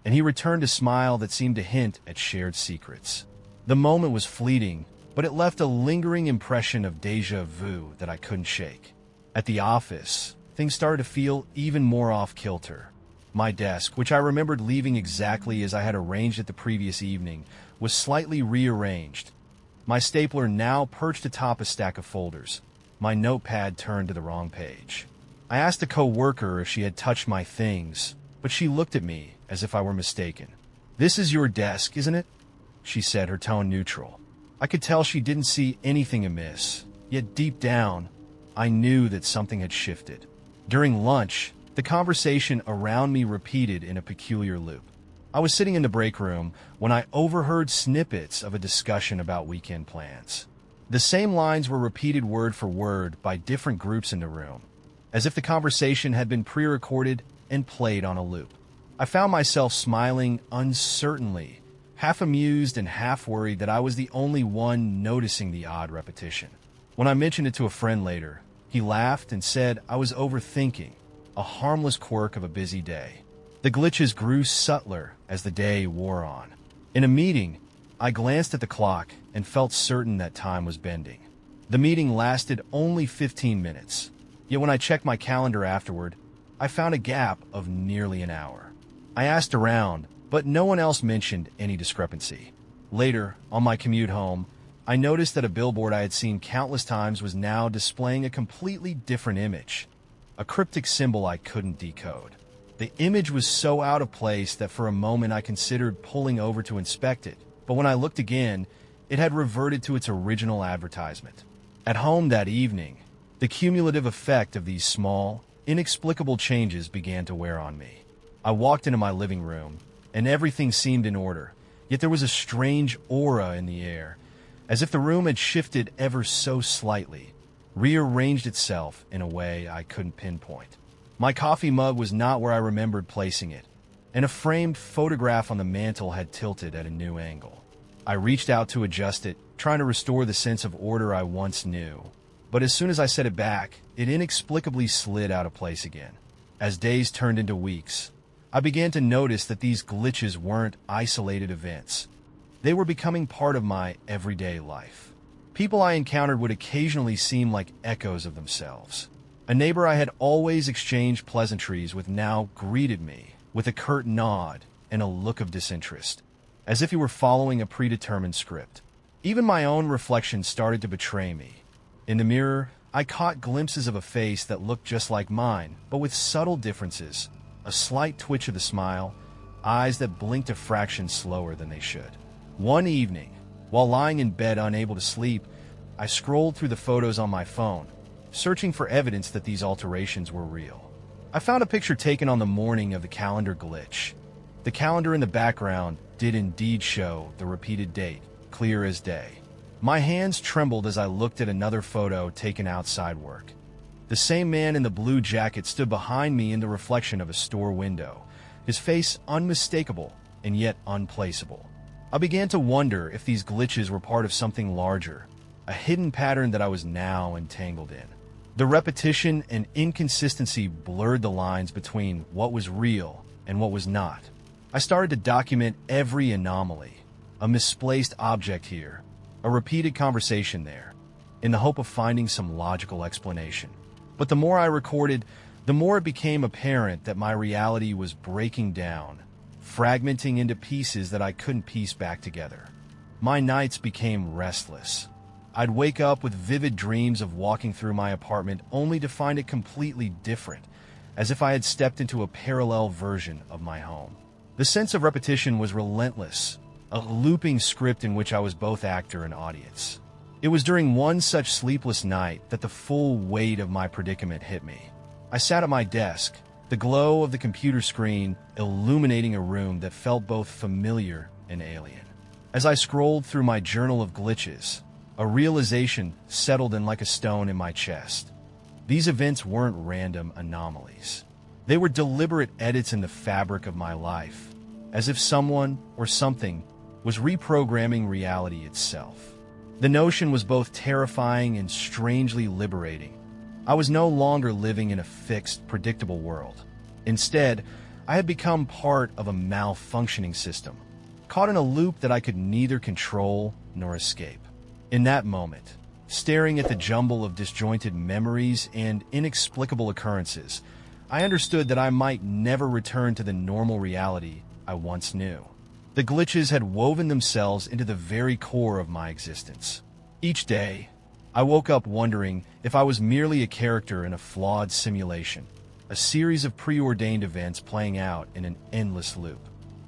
and he returned a smile that seemed to hint at shared secrets. The moment was fleeting, but it left a lingering impression of déjà vu that I couldn't shake. At the office, things started to feel even more off-kilter. My desk, which I remembered leaving exactly as I had arranged it the previous evening, was slightly rearranged. My stapler now perched atop a stack of folders. My notepad turned to the wrong page. I asked a co-worker if she had touched my things, but she looked at me as if I were mistaken. "This is your desk, isn't it?" she said, her tone neutral. I could tell she didn't see anything amiss, yet deep down, I knew that something had shifted. During lunch, the conversation around me repeated in a peculiar loop. I was sitting in the break room when I overheard snippets of a discussion about weekend plans. The same lines were repeated word for word by different groups in the room, as if the conversation had been pre-recorded and played on a loop. I found myself smiling uncertainly, half amused and half worried that I was the only one noticing the odd repetition. When I mentioned it to a friend later, he laughed and said I was overthinking, a harmless quirk of a busy day. The glitches grew subtler as the day wore on. In a meeting, I glanced at the clock and felt certain that time was bending. The meeting lasted only 15 minutes, yet when I checked my calendar afterward, I found a gap of nearly an hour. I asked around, but no one else mentioned any discrepancy. Later, on my commute home, I noticed that a billboard I had seen countless times was now displaying a completely different image, a cryptic symbol I couldn't decode. The image was so out of place that for a moment I considered pulling over to inspect it, but when I looked again, it had reverted to its original advertisement. At home that evening, the cumulative effect of these small, inexplicable changes began to wear on me. I walked into my living room, and everything seemed in order, yet there was a strange aura in the air, as if the room had shifted ever so slightly, rearranged itself in a way I couldn't pinpoint. My coffee mug was not where I remembered placing it, and a framed photograph on the mantel had tilted at a new angle. I reached out to adjust it, trying to restore the sense of order I once knew, but as soon as I set it back, it inexplicably slid out of place again. As days turned into weeks, I began to notice that these glitches weren't isolated events. They were becoming part of my everyday life. People I encountered would occasionally seem like echoes of themselves. A neighbor I had always exchanged pleasantries with now greeted me with a curt nod and a look of disinterest, as if he were following a predetermined script. Even my own reflection started to betray me. In the mirror, I caught glimpses of a face that looked just like mine, but with subtle differences, a slight twitch of the smile, eyes that blinked a fraction slower than they should. One evening, while lying in bed unable to sleep, I scrolled through the photos on my phone, searching for evidence that these alterations were real. I found a picture taken on the morning of the calendar glitch. The calendar in the background did indeed show the repeated date, clear as day. My hands trembled as I looked at another photo taken outside work. The same man in the blue jacket stood behind me in the reflection of a store window, his face unmistakable and yet unplaceable. I began to wonder if these glitches were part of something larger, a hidden pattern that I was now entangled in. The repetition and inconsistency blurred the lines between what was real and what was not. I started to document every anomaly, a misplaced object here, a repeated conversation there, in the hope of finding some logical explanation. But the more I recorded, the more it became apparent that my reality was breaking down, fragmenting into pieces that I couldn't piece back together. My nights became restless. I'd wake up with vivid dreams of walking through my apartment only to find it completely different, as if I had stepped into a parallel version of my home. The sense of repetition was relentless, a looping script in which I was both actor and audience. It was during one such sleepless night that the full weight of my predicament hit me. I sat at my desk, the glow of the computer screen illuminating a room that felt both familiar and alien. As I scrolled through my journal of glitches, a realization settled in like a stone in my chest. These events weren't random anomalies. They were deliberate edits in the fabric of my life, as if someone or something was reprogramming reality itself. The notion was both terrifying and strangely liberating. I was no longer living in a fixed, predictable world. Instead, I had become part of a malfunctioning system, caught in a loop that I could neither control nor escape. In that moment, staring at the jumble of disjointed memories and inexplicable occurrences, I understood that I might never return to the normal reality I once knew. The glitches had woven themselves into the very core of my existence. Each day, I woke up wondering if I was merely a character in a flawed simulation, a series of preordained events playing out in an endless loop.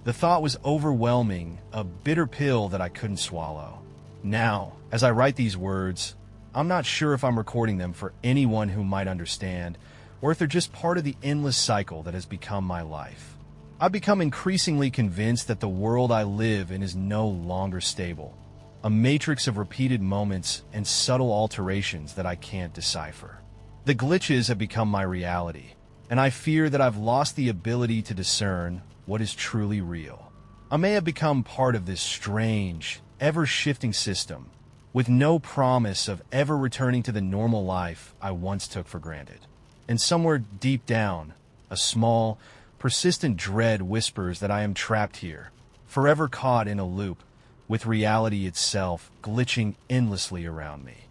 The thought was overwhelming, a bitter pill that I couldn't swallow. Now, as I write these words, I'm not sure if I'm recording them for anyone who might understand, or if they're just part of the endless cycle that has become my life. I've become increasingly convinced that the world I live in is no longer stable, a matrix of repeated moments and subtle alterations that I can't decipher. The glitches have become my reality, and I fear that I've lost the ability to discern what is truly real. I may have become part of this strange, ever-shifting system, with no promise of ever returning to the normal life I once took for granted. And somewhere deep down, a small, persistent dread whispers that I am trapped here, forever caught in a loop, with reality itself glitching endlessly around me.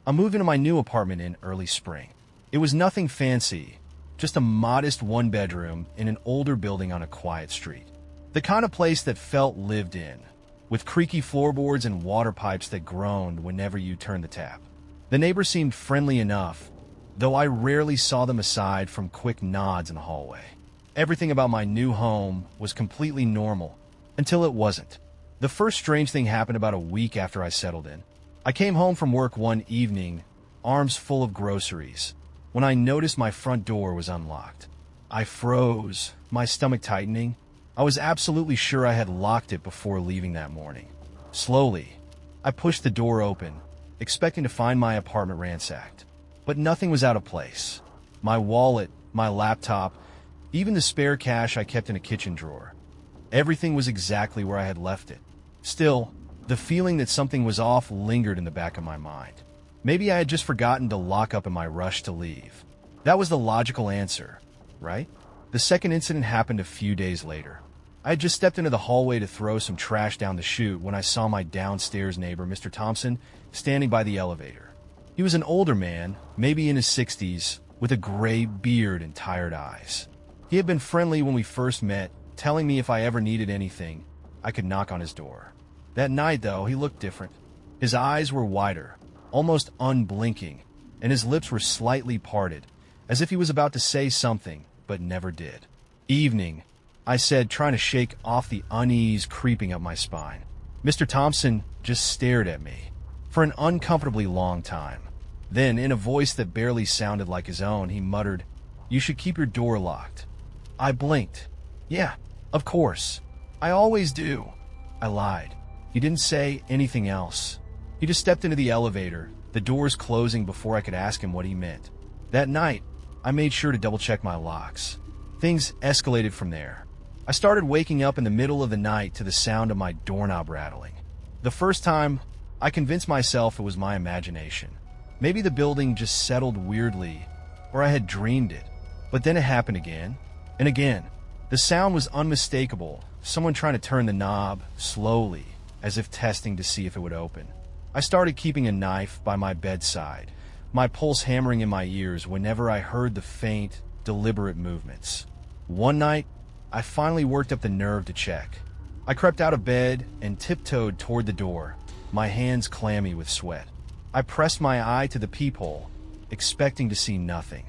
I moved into my new apartment in early spring. It was nothing fancy, just a modest one-bedroom in an older building on a quiet street. The kind of place that felt lived in, with creaky floorboards and water pipes that groaned whenever you turned the tap. The neighbors seemed friendly enough, though I rarely saw them aside from quick nods in the hallway. Everything about my new home was completely normal, until it wasn't. The first strange thing happened about a week after I settled in. I came home from work one evening, arms full of groceries, when I noticed my front door was unlocked. I froze, my stomach tightening. I was absolutely sure I had locked it before leaving that morning. Slowly, I pushed the door open, expecting to find my apartment ransacked. But nothing was out of place. My wallet, my laptop, even the spare cash I kept in a kitchen drawer. Everything was exactly where I had left it. Still, the feeling that something was off lingered in the back of my mind. Maybe I had just forgotten to lock up in my rush to leave. That was the logical answer, right? The second incident happened a few days later. I had just stepped into the hallway to throw some trash down the chute when I saw my downstairs neighbor, Mr. Thompson, standing by the elevator. He was an older man, maybe in his 60s, with a gray beard and tired eyes. He had been friendly when we first met, telling me if I ever needed anything, I could knock on his door. That night, though, he looked different. His eyes were wider, almost unblinking, and his lips were slightly parted, as if he was about to say something, but never did. "Evening," I said, trying to shake off the unease creeping up my spine. Mr. Thompson just stared at me for an uncomfortably long time. Then, in a voice that barely sounded like his own, he muttered, "You should keep your door locked." I blinked. "Yeah, of course. I always do." I lied. He didn't say anything else. He just stepped into the elevator, the doors closing before I could ask him what he meant. That night, I made sure to double-check my locks. Things escalated from there. I started waking up in the middle of the night to the sound of my doorknob rattling. The first time, I convinced myself it was my imagination. Maybe the building just settled weirdly, or I had dreamed it. But then it happened again, and again. The sound was unmistakable, someone trying to turn the knob, slowly, as if testing to see if it would open. I started keeping a knife by my bedside, my pulse hammering in my ears whenever I heard the faint, deliberate movements. One night, I finally worked up the nerve to check. I crept out of bed and tiptoed toward the door, my hands clammy with sweat. I pressed my eye to the peephole, expecting to see nothing.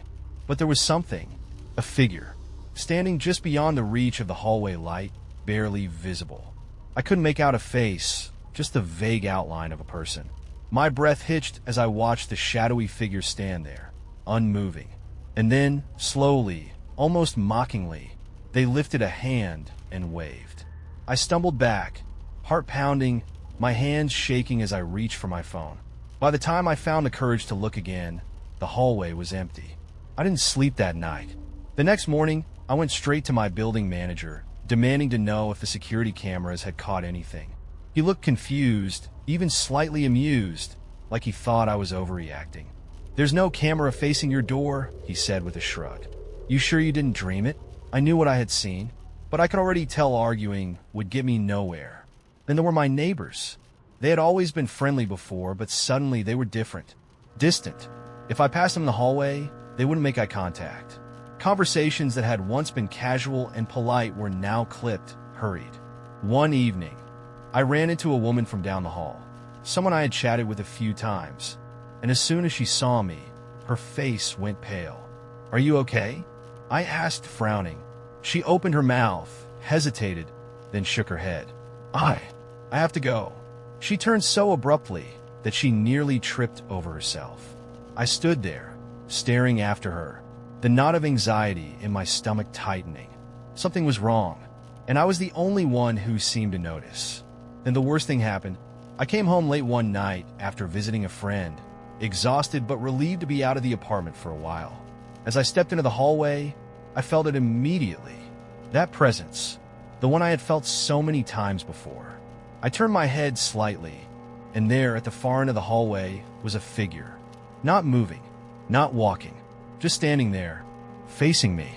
But there was something, a figure, standing just beyond the reach of the hallway light, barely visible. I couldn't make out a face, just the vague outline of a person. My breath hitched as I watched the shadowy figure stand there, unmoving. And then, slowly, almost mockingly, they lifted a hand and waved. I stumbled back, heart pounding, my hands shaking as I reached for my phone. By the time I found the courage to look again, the hallway was empty. I didn't sleep that night. The next morning, I went straight to my building manager, demanding to know if the security cameras had caught anything. He looked confused, even slightly amused, like he thought I was overreacting. "There's no camera facing your door," he said with a shrug. "You sure you didn't dream it?" I knew what I had seen, but I could already tell arguing would get me nowhere. Then there were my neighbors. They had always been friendly before, but suddenly they were different. Distant. If I passed them in the hallway, they wouldn't make eye contact. Conversations that had once been casual and polite were now clipped, hurried. One evening, I ran into a woman from down the hall, someone I had chatted with a few times, and as soon as she saw me, her face went pale. "Are you okay?" I asked, frowning. She opened her mouth, hesitated, then shook her head. I have to go." She turned so abruptly that she nearly tripped over herself. I stood there, staring after her, the knot of anxiety in my stomach tightening. Something was wrong, and I was the only one who seemed to notice. Then the worst thing happened. I came home late one night after visiting a friend, exhausted but relieved to be out of the apartment for a while. As I stepped into the hallway, I felt it immediately. That presence, the one I had felt so many times before. I turned my head slightly, and there at the far end of the hallway was a figure. Not moving, not walking, just standing there, facing me.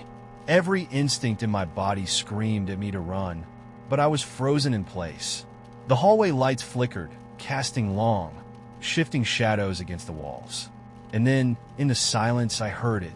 Every instinct in my body screamed at me to run, but I was frozen in place. The hallway lights flickered, casting long, shifting shadows against the walls. And then, in the silence, I heard it.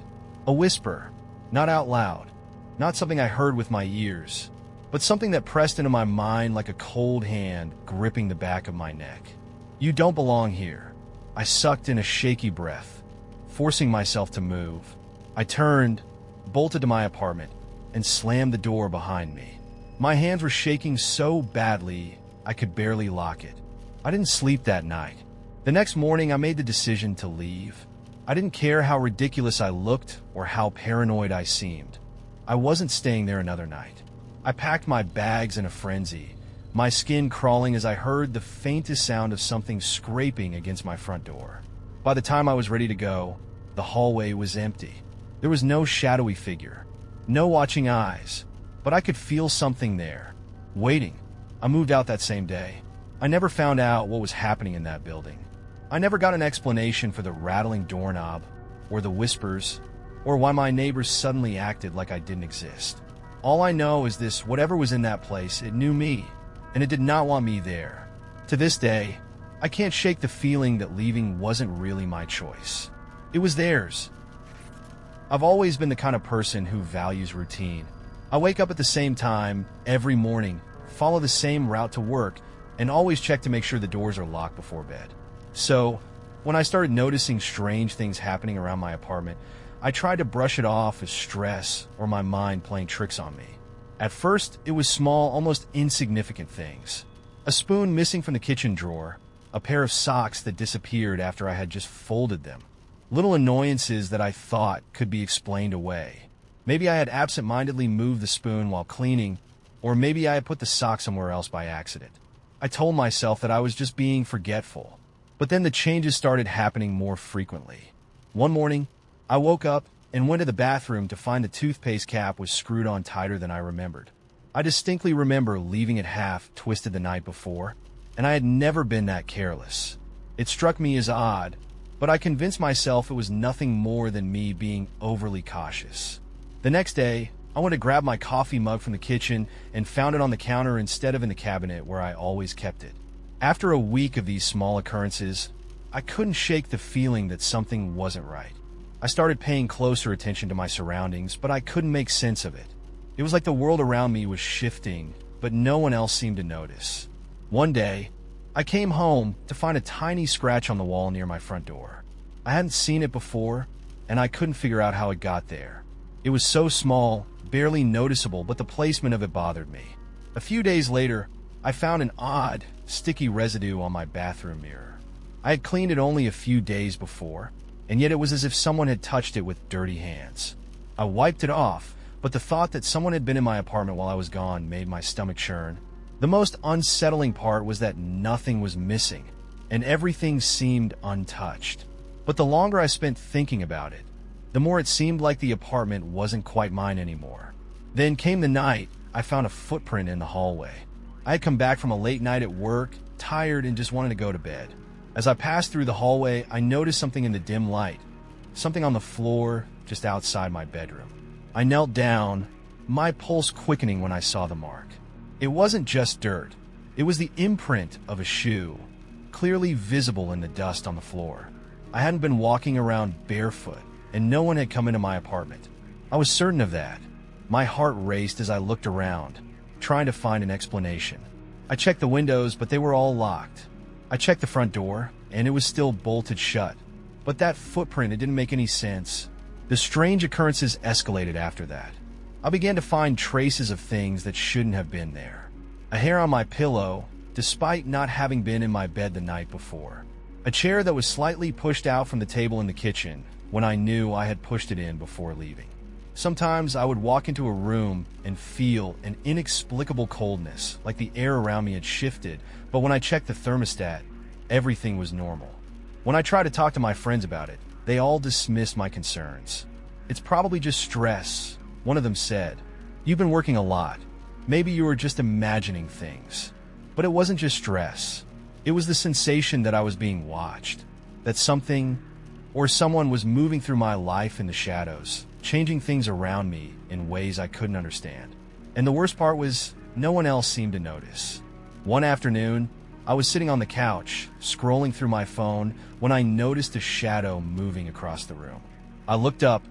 A whisper, not out loud, not something I heard with my ears, but something that pressed into my mind like a cold hand gripping the back of my neck. "You don't belong here." I sucked in a shaky breath, forcing myself to move. I turned, bolted to my apartment, and slammed the door behind me. My hands were shaking so badly I could barely lock it. I didn't sleep that night. The next morning, I made the decision to leave. I didn't care how ridiculous I looked or how paranoid I seemed. I wasn't staying there another night. I packed my bags in a frenzy, my skin crawling as I heard the faintest sound of something scraping against my front door. By the time I was ready to go, the hallway was empty. There was no shadowy figure, no watching eyes, but I could feel something there, waiting. I moved out that same day. I never found out what was happening in that building. I never got an explanation for the rattling doorknob, or the whispers, or why my neighbors suddenly acted like I didn't exist. All I know is this: whatever was in that place, it knew me, and it did not want me there. To this day, I can't shake the feeling that leaving wasn't really my choice. It was theirs. I've always been the kind of person who values routine. I wake up at the same time every morning, follow the same route to work, and always check to make sure the doors are locked before bed. So, when I started noticing strange things happening around my apartment, I tried to brush it off as stress or my mind playing tricks on me. At first, it was small, almost insignificant things. A spoon missing from the kitchen drawer, a pair of socks that disappeared after I had just folded them. Little annoyances that I thought could be explained away. Maybe I had absent-mindedly moved the spoon while cleaning, or maybe I had put the sock somewhere else by accident. I told myself that I was just being forgetful. But then the changes started happening more frequently. One morning, I woke up and went to the bathroom to find the toothpaste cap was screwed on tighter than I remembered. I distinctly remember leaving it half twisted the night before, and I had never been that careless. It struck me as odd, but I convinced myself it was nothing more than me being overly cautious. The next day, I went to grab my coffee mug from the kitchen and found it on the counter instead of in the cabinet where I always kept it. After a week of these small occurrences, I couldn't shake the feeling that something wasn't right. I started paying closer attention to my surroundings, but I couldn't make sense of it. It was like the world around me was shifting, but no one else seemed to notice. One day, I came home to find a tiny scratch on the wall near my front door. I hadn't seen it before, and I couldn't figure out how it got there. It was so small, barely noticeable, but the placement of it bothered me. A few days later, I found an odd, sticky residue on my bathroom mirror. I had cleaned it only a few days before, and yet it was as if someone had touched it with dirty hands. I wiped it off, but the thought that someone had been in my apartment while I was gone made my stomach churn. The most unsettling part was that nothing was missing, and everything seemed untouched. But the longer I spent thinking about it, the more it seemed like the apartment wasn't quite mine anymore. Then came the night I found a footprint in the hallway. I had come back from a late night at work, tired and just wanted to go to bed. As I passed through the hallway, I noticed something in the dim light, something on the floor just outside my bedroom. I knelt down, my pulse quickening when I saw the mark. It wasn't just dirt. It was the imprint of a shoe, clearly visible in the dust on the floor. I hadn't been walking around barefoot, and no one had come into my apartment. I was certain of that. My heart raced as I looked around, trying to find an explanation. I checked the windows, but they were all locked. I checked the front door, and it was still bolted shut. But that footprint, it didn't make any sense. The strange occurrences escalated after that. I began to find traces of things that shouldn't have been there. A hair on my pillow, despite not having been in my bed the night before. A chair that was slightly pushed out from the table in the kitchen when I knew I had pushed it in before leaving. Sometimes I would walk into a room and feel an inexplicable coldness, like the air around me had shifted, but when I checked the thermostat, everything was normal. When I tried to talk to my friends about it, they all dismissed my concerns. "It's probably just stress," one of them said. "You've been working a lot. Maybe you were just imagining things." But it wasn't just stress. It was the sensation that I was being watched, that something or someone was moving through my life in the shadows, changing things around me in ways I couldn't understand. And the worst part was, no one else seemed to notice. One afternoon, I was sitting on the couch, scrolling through my phone, when I noticed a shadow moving across the room. I looked up,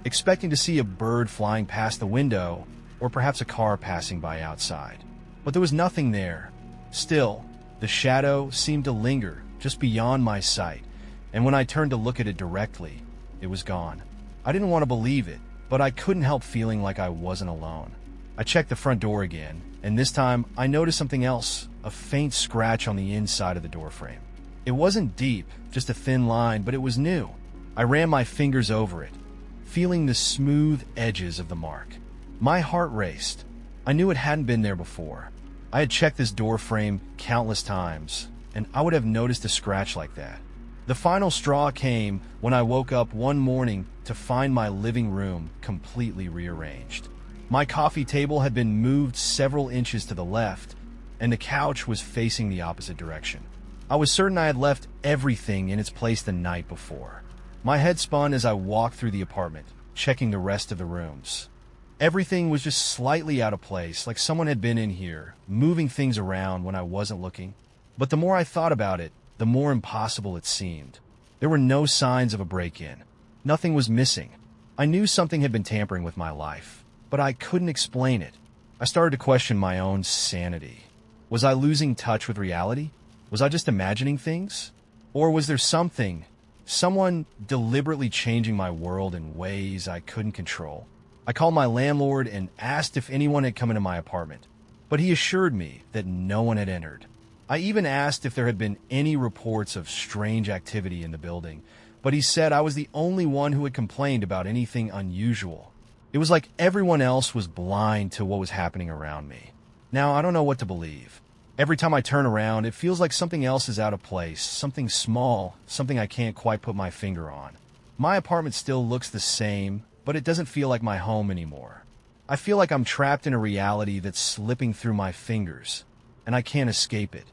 expecting to see a bird flying past the window, or perhaps a car passing by outside. But there was nothing there. Still, the shadow seemed to linger just beyond my sight, and when I turned to look at it directly, it was gone. I didn't want to believe it, but I couldn't help feeling like I wasn't alone. I checked the front door again, and this time I noticed something else, a faint scratch on the inside of the doorframe. It wasn't deep, just a thin line, but it was new. I ran my fingers over it, feeling the smooth edges of the mark. My heart raced. I knew it hadn't been there before. I had checked this door frame countless times, and I would have noticed a scratch like that. The final straw came when I woke up one morning to find my living room completely rearranged. My coffee table had been moved several inches to the left, and the couch was facing the opposite direction. I was certain I had left everything in its place the night before. My head spun as I walked through the apartment, checking the rest of the rooms. Everything was just slightly out of place, like someone had been in here, moving things around when I wasn't looking. But the more I thought about it, the more impossible it seemed. There were no signs of a break-in. Nothing was missing. I knew something had been tampering with my life, but I couldn't explain it. I started to question my own sanity. Was I losing touch with reality? Was I just imagining things? Or was there someone deliberately changing my world in ways I couldn't control? I called my landlord and asked if anyone had come into my apartment, but he assured me that no one had entered. I even asked if there had been any reports of strange activity in the building, but he said I was the only one who had complained about anything unusual. It was like everyone else was blind to what was happening around me. Now, I don't know what to believe. Every time I turn around, it feels like something else is out of place, something small, something I can't quite put my finger on. My apartment still looks the same, but it doesn't feel like my home anymore. I feel like I'm trapped in a reality that's slipping through my fingers, and I can't escape it.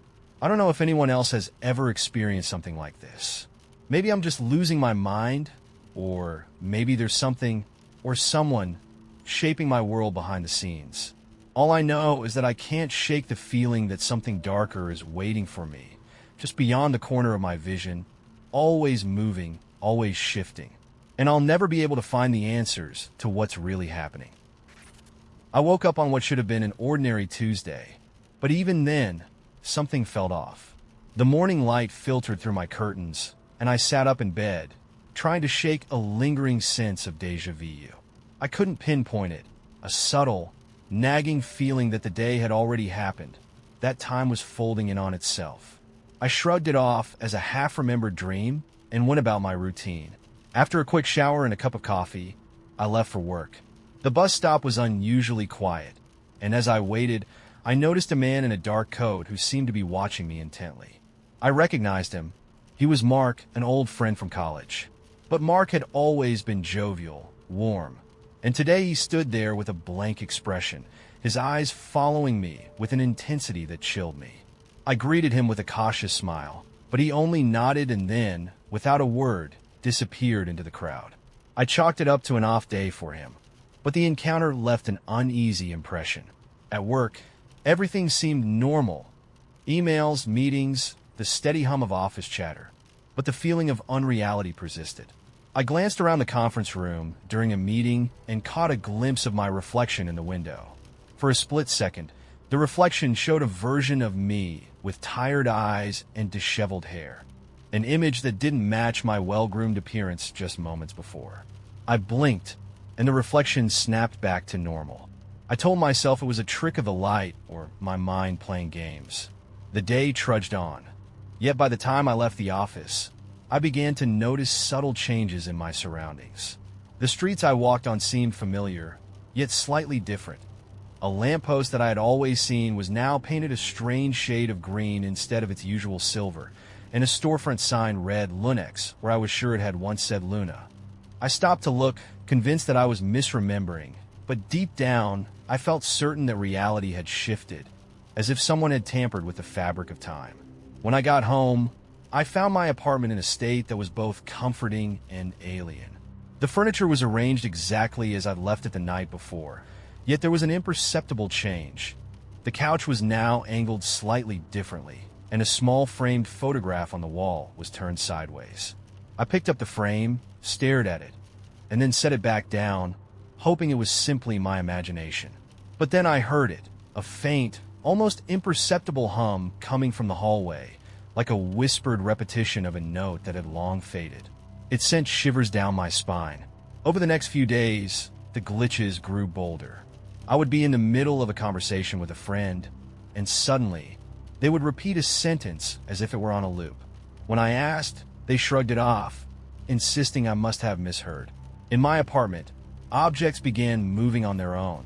I don't know if anyone else has ever experienced something like this. Maybe I'm just losing my mind, or maybe there's something or someone shaping my world behind the scenes. All I know is that I can't shake the feeling that something darker is waiting for me, just beyond the corner of my vision, always moving, always shifting. And I'll never be able to find the answers to what's really happening. I woke up on what should have been an ordinary Tuesday, but even then, something felt off. The morning light filtered through my curtains, and I sat up in bed, trying to shake a lingering sense of déjà vu. I couldn't pinpoint it, a subtle, nagging feeling that the day had already happened. That time was folding in on itself. I shrugged it off as a half-remembered dream and went about my routine. After a quick shower and a cup of coffee, I left for work. The bus stop was unusually quiet, and as I waited, I noticed a man in a dark coat who seemed to be watching me intently. I recognized him. He was Mark, an old friend from college. But Mark had always been jovial, warm, and today he stood there with a blank expression, his eyes following me with an intensity that chilled me. I greeted him with a cautious smile, but he only nodded and then, without a word, disappeared into the crowd. I chalked it up to an off day for him, but the encounter left an uneasy impression. At work, everything seemed normal. Emails, meetings, the steady hum of office chatter, but the feeling of unreality persisted. I glanced around the conference room during a meeting and caught a glimpse of my reflection in the window. For a split second, the reflection showed a version of me with tired eyes and disheveled hair, an image that didn't match my well-groomed appearance just moments before. I blinked, and the reflection snapped back to normal. I told myself it was a trick of the light or my mind playing games. The day trudged on. Yet by the time I left the office, I began to notice subtle changes in my surroundings. The streets I walked on seemed familiar, yet slightly different. A lamppost that I had always seen was now painted a strange shade of green instead of its usual silver, and a storefront sign read Lunex, where I was sure it had once said Luna. I stopped to look, convinced that I was misremembering, but deep down, I felt certain that reality had shifted, as if someone had tampered with the fabric of time. When I got home, I found my apartment in a state that was both comforting and alien. The furniture was arranged exactly as I'd left it the night before, yet there was an imperceptible change. The couch was now angled slightly differently, and a small framed photograph on the wall was turned sideways. I picked up the frame, stared at it, and then set it back down, hoping it was simply my imagination. But then I heard it, a faint, almost imperceptible hum coming from the hallway, like a whispered repetition of a note that had long faded. It sent shivers down my spine. Over the next few days, the glitches grew bolder. I would be in the middle of a conversation with a friend, and suddenly, they would repeat a sentence as if it were on a loop. When I asked, they shrugged it off, insisting I must have misheard. In my apartment, objects began moving on their own.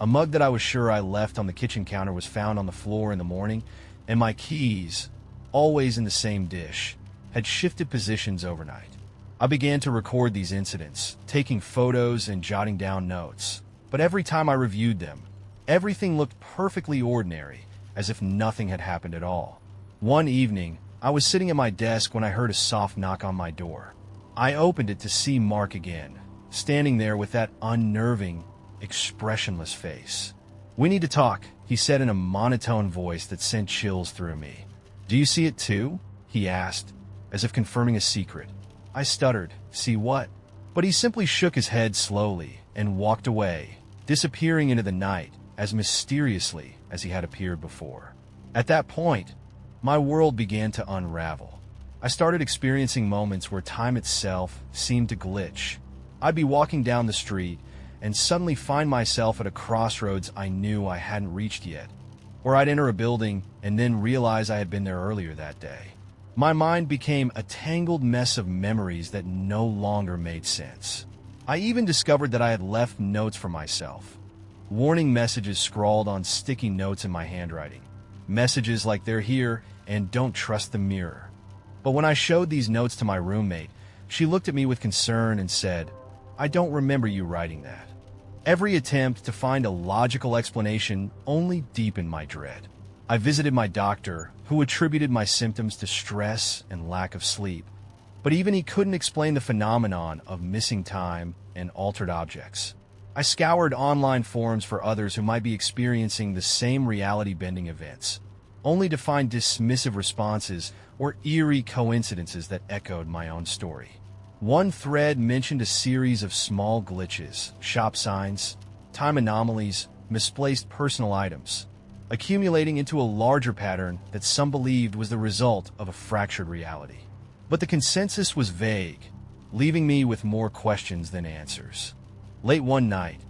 A mug that I was sure I left on the kitchen counter was found on the floor in the morning, and my keys, always in the same dish, had shifted positions overnight. I began to record these incidents, taking photos and jotting down notes. But every time I reviewed them, everything looked perfectly ordinary, as if nothing had happened at all. One evening, I was sitting at my desk when I heard a soft knock on my door. I opened it to see Mark again, standing there with that unnerving, expressionless face. "We need to talk," he said in a monotone voice that sent chills through me. "Do you see it too?" he asked, as if confirming a secret. I stuttered, "See what?" But he simply shook his head slowly and walked away, disappearing into the night as mysteriously as he had appeared before. At that point, my world began to unravel. I started experiencing moments where time itself seemed to glitch. I'd be walking down the street and suddenly find myself at a crossroads I knew I hadn't reached yet, or I'd enter a building and then realize I had been there earlier that day. My mind became a tangled mess of memories that no longer made sense. I even discovered that I had left notes for myself, warning messages scrawled on sticky notes in my handwriting. Messages like "they're here" and "don't trust the mirror." But when I showed these notes to my roommate, she looked at me with concern and said, "I don't remember you writing that." Every attempt to find a logical explanation only deepened my dread. I visited my doctor, who attributed my symptoms to stress and lack of sleep, but even he couldn't explain the phenomenon of missing time and altered objects. I scoured online forums for others who might be experiencing the same reality-bending events, only to find dismissive responses or eerie coincidences that echoed my own story. One thread mentioned a series of small glitches, shop signs, time anomalies, misplaced personal items, accumulating into a larger pattern that some believed was the result of a fractured reality. But the consensus was vague, leaving me with more questions than answers. Late one night,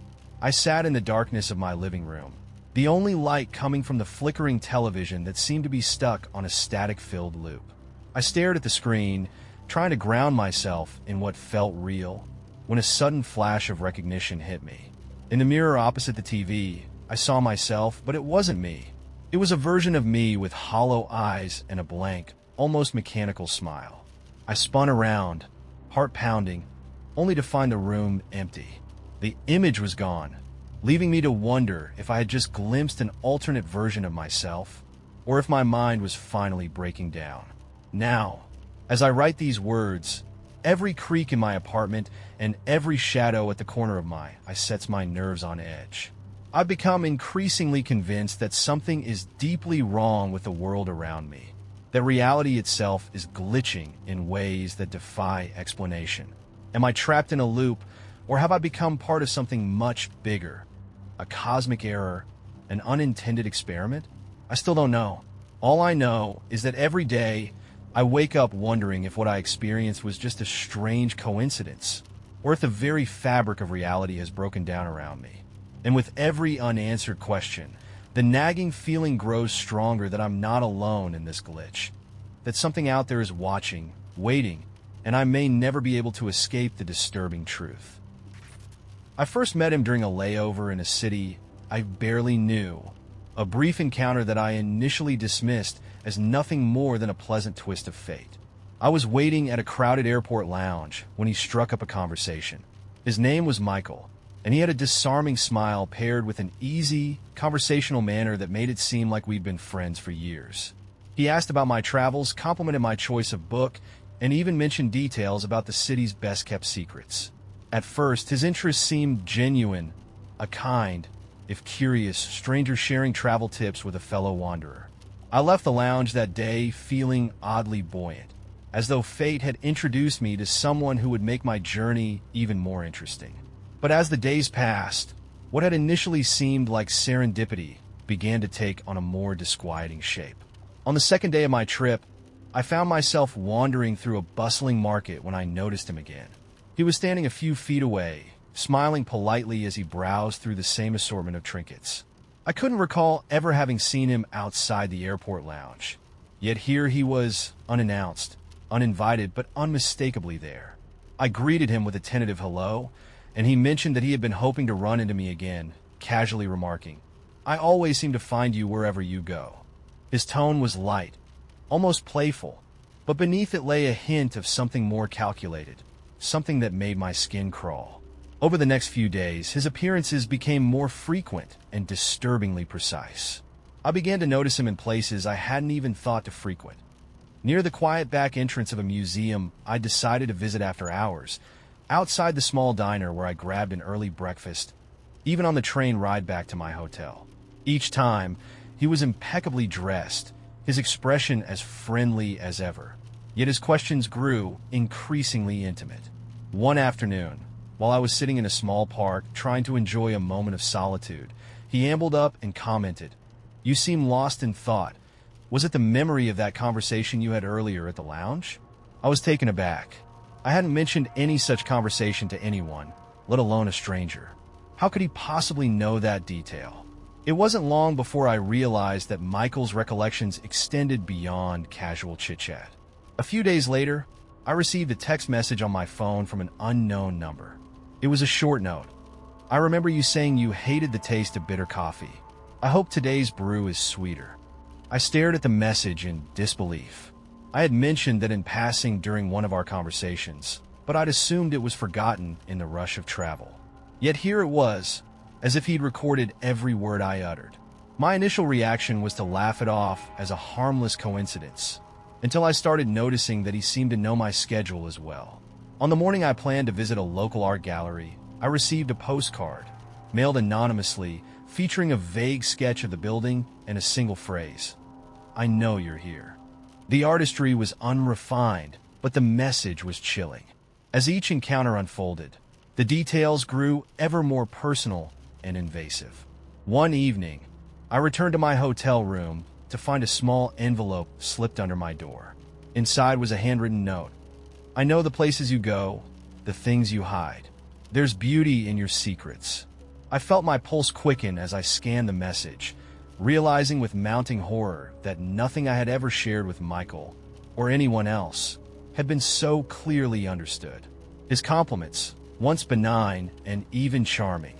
I sat in the darkness of my living room, the only light coming from the flickering television that seemed to be stuck on a static-filled loop. I stared at the screen, trying to ground myself in what felt real, when a sudden flash of recognition hit me. In the mirror opposite the TV, I saw myself, but it wasn't me. It was a version of me with hollow eyes and a blank, almost mechanical smile. I spun around, heart pounding, only to find the room empty. The image was gone, leaving me to wonder if I had just glimpsed an alternate version of myself, or if my mind was finally breaking down. Now, as I write these words, every creak in my apartment and every shadow at the corner of my eye sets my nerves on edge. I've become increasingly convinced that something is deeply wrong with the world around me, that reality itself is glitching in ways that defy explanation. Am I trapped in a loop, or have I become part of something much bigger? A cosmic error? An unintended experiment? I still don't know. All I know is that every day I wake up wondering if what I experienced was just a strange coincidence, or if the very fabric of reality has broken down around me. And with every unanswered question, the nagging feeling grows stronger that I'm not alone in this glitch, that something out there is watching, waiting, and I may never be able to escape the disturbing truth. I first met him during a layover in a city I barely knew, a brief encounter that I initially dismissed as nothing more than a pleasant twist of fate. I was waiting at a crowded airport lounge when he struck up a conversation. His name was Michael, and he had a disarming smile paired with an easy, conversational manner that made it seem like we'd been friends for years. He asked about my travels, complimented my choice of book, and even mentioned details about the city's best-kept secrets. At first, his interest seemed genuine, a kind, if curious, stranger sharing travel tips with a fellow wanderer. I left the lounge that day feeling oddly buoyant, as though fate had introduced me to someone who would make my journey even more interesting. But as the days passed, what had initially seemed like serendipity began to take on a more disquieting shape. On the second day of my trip, I found myself wandering through a bustling market when I noticed him again. He was standing a few feet away, smiling politely as he browsed through the same assortment of trinkets. I couldn't recall ever having seen him outside the airport lounge, yet here he was, unannounced, uninvited, but unmistakably there. I greeted him with a tentative hello, and he mentioned that he had been hoping to run into me again, casually remarking, "I always seem to find you wherever you go." His tone was light, almost playful, but beneath it lay a hint of something more calculated, something that made my skin crawl. Over the next few days, his appearances became more frequent and disturbingly precise. I began to notice him in places I hadn't even thought to frequent. Near the quiet back entrance of a museum I decided to visit after hours, outside the small diner where I grabbed an early breakfast, even on the train ride back to my hotel. Each time, he was impeccably dressed, his expression as friendly as ever. Yet his questions grew increasingly intimate. One afternoon, while I was sitting in a small park trying to enjoy a moment of solitude, he ambled up and commented, "You seem lost in thought. Was it the memory of that conversation you had earlier at the lounge?" I was taken aback. I hadn't mentioned any such conversation to anyone, let alone a stranger. How could he possibly know that detail? It wasn't long before I realized that Michael's recollections extended beyond casual chit-chat. A few days later, I received a text message on my phone from an unknown number. It was a short note. "I remember you saying you hated the taste of bitter coffee. I hope today's brew is sweeter." I stared at the message in disbelief. I had mentioned that in passing during one of our conversations, but I'd assumed it was forgotten in the rush of travel. Yet here it was, as if he'd recorded every word I uttered. My initial reaction was to laugh it off as a harmless coincidence, until I started noticing that he seemed to know my schedule as well. On the morning I planned to visit a local art gallery, I received a postcard, mailed anonymously, featuring a vague sketch of the building and a single phrase, "I know you're here." The artistry was unrefined, but the message was chilling. As each encounter unfolded, the details grew ever more personal and invasive. One evening, I returned to my hotel room to find a small envelope slipped under my door. Inside was a handwritten note. "I know the places you go, the things you hide. There's beauty in your secrets." I felt my pulse quicken as I scanned the message, realizing with mounting horror that nothing I had ever shared with Michael, or anyone else, had been so clearly understood. His compliments, once benign and even charming,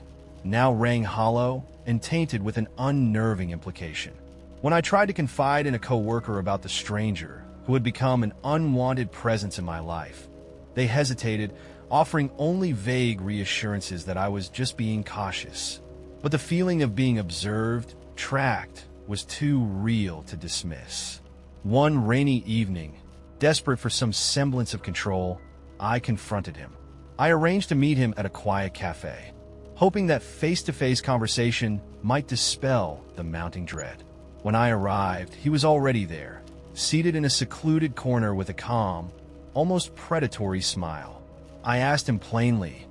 now rang hollow and tainted with an unnerving implication. When I tried to confide in a coworker about the stranger who had become an unwanted presence in my life, they hesitated, offering only vague reassurances that I was just being cautious. But the feeling of being observed, tracked, was too real to dismiss. One rainy evening, desperate for some semblance of control, I confronted him. I arranged to meet him at a quiet cafe, hoping that face-to-face conversation might dispel the mounting dread. When I arrived, he was already there, seated in a secluded corner with a calm, almost predatory smile. I asked him plainly,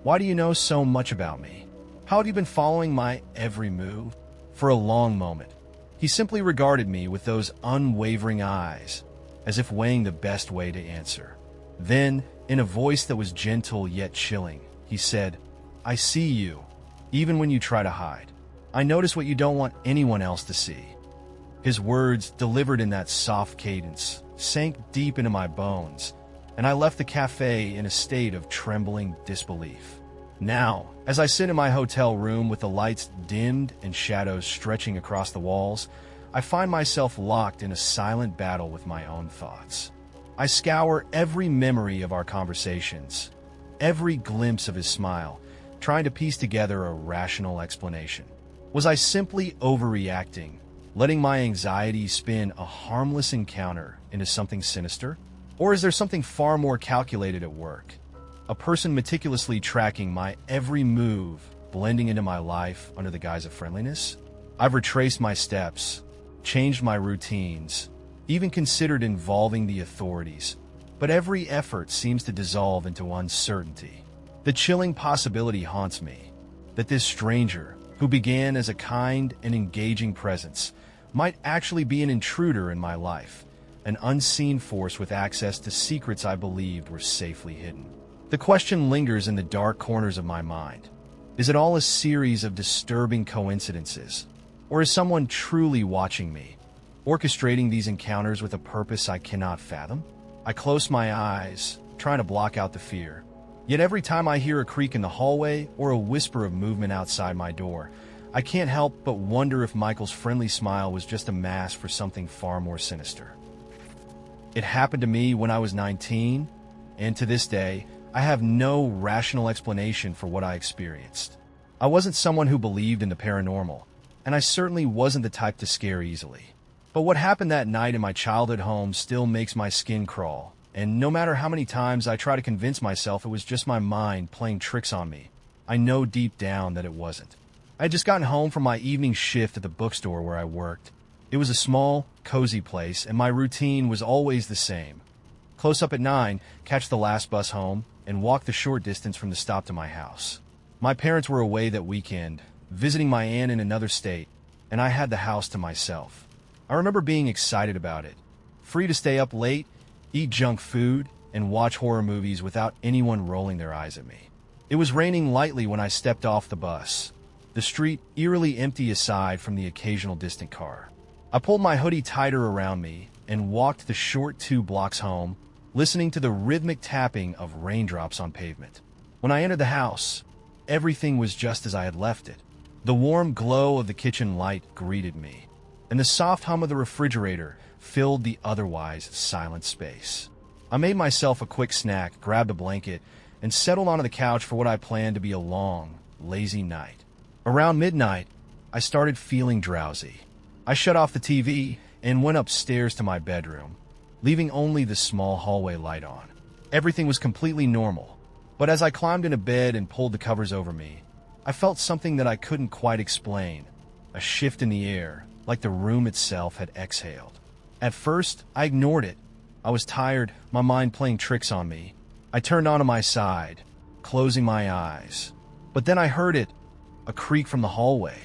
"Why do you know so much about me? How have you been following my every move?" For a long moment, he simply regarded me with those unwavering eyes, as if weighing the best way to answer. Then, in a voice that was gentle yet chilling, he said, "I see you, even when you try to hide. I notice what you don't want anyone else to see." His words, delivered in that soft cadence, sank deep into my bones, and I left the cafe in a state of trembling disbelief. Now, as I sit in my hotel room with the lights dimmed and shadows stretching across the walls, I find myself locked in a silent battle with my own thoughts. I scour every memory of our conversations, every glimpse of his smile, trying to piece together a rational explanation. Was I simply overreacting, letting my anxiety spin a harmless encounter into something sinister? Or is there something far more calculated at work? A person meticulously tracking my every move, blending into my life under the guise of friendliness? I've retraced my steps, changed my routines, even considered involving the authorities, but every effort seems to dissolve into uncertainty. The chilling possibility haunts me that this stranger, who began as a kind and engaging presence, might actually be an intruder in my life, an unseen force with access to secrets I believed were safely hidden. The question lingers in the dark corners of my mind. Is it all a series of disturbing coincidences? Or is someone truly watching me, orchestrating these encounters with a purpose I cannot fathom? I close my eyes, trying to block out the fear. Yet every time I hear a creak in the hallway or a whisper of movement outside my door, I can't help but wonder if Michael's friendly smile was just a mask for something far more sinister. It happened to me when I was 19, and to this day, I have no rational explanation for what I experienced. I wasn't someone who believed in the paranormal, and I certainly wasn't the type to scare easily. But what happened that night in my childhood home still makes my skin crawl, and no matter how many times I try to convince myself it was just my mind playing tricks on me, I know deep down that it wasn't. I had just gotten home from my evening shift at the bookstore where I worked. It was a small, cozy place, and my routine was always the same. Close up at 9, catch the last bus home, and walk the short distance from the stop to my house. My parents were away that weekend, visiting my aunt in another state, and I had the house to myself. I remember being excited about it, free to stay up late, eat junk food, and watch horror movies without anyone rolling their eyes at me. It was raining lightly when I stepped off the bus, the street eerily empty aside from the occasional distant car. I pulled my hoodie tighter around me and walked the short 2 blocks home, listening to the rhythmic tapping of raindrops on pavement. When I entered the house, everything was just as I had left it. The warm glow of the kitchen light greeted me, and the soft hum of the refrigerator filled the otherwise silent space. I made myself a quick snack, grabbed a blanket, and settled onto the couch for what I planned to be a long, lazy night. Around midnight, I started feeling drowsy. I shut off the TV and went upstairs to my bedroom, leaving only the small hallway light on. Everything was completely normal, but as I climbed into bed and pulled the covers over me, I felt something that I couldn't quite explain, a shift in the air, like the room itself had exhaled. At first, I ignored it. I was tired, my mind playing tricks on me. I turned onto my side, closing my eyes. But then I heard it, a creak from the hallway.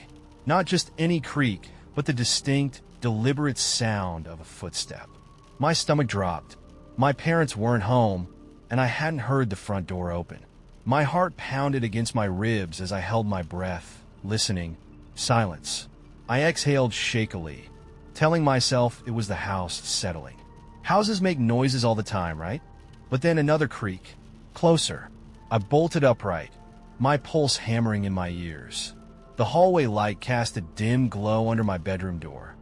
Not just any creak, but the distinct, deliberate sound of a footstep. My stomach dropped. My parents weren't home, and I hadn't heard the front door open. My heart pounded against my ribs as I held my breath, listening. Silence. I exhaled shakily, telling myself it was the house settling. Houses make noises all the time, right? But then another creak. Closer. I bolted upright, my pulse hammering in my ears. The hallway light cast a dim glow under my bedroom door,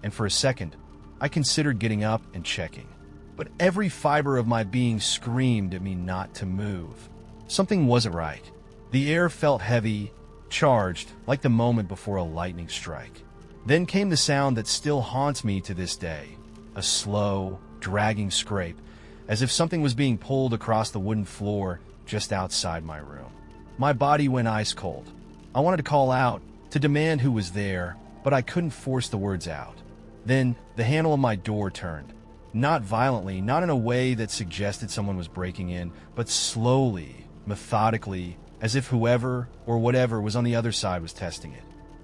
and for a second, I considered getting up and checking. But every fiber of my being screamed at me not to move. Something wasn't right. The air felt heavy, charged, like the moment before a lightning strike. Then came the sound that still haunts me to this day, a slow, dragging scrape, as if something was being pulled across the wooden floor just outside my room. My body went ice cold. I wanted to call out, to demand who was there, but I couldn't force the words out. Then, the handle of my door turned, Not violently, not in a way that suggested someone was breaking in, but slowly, methodically, as if whoever or whatever was on the other side was testing it.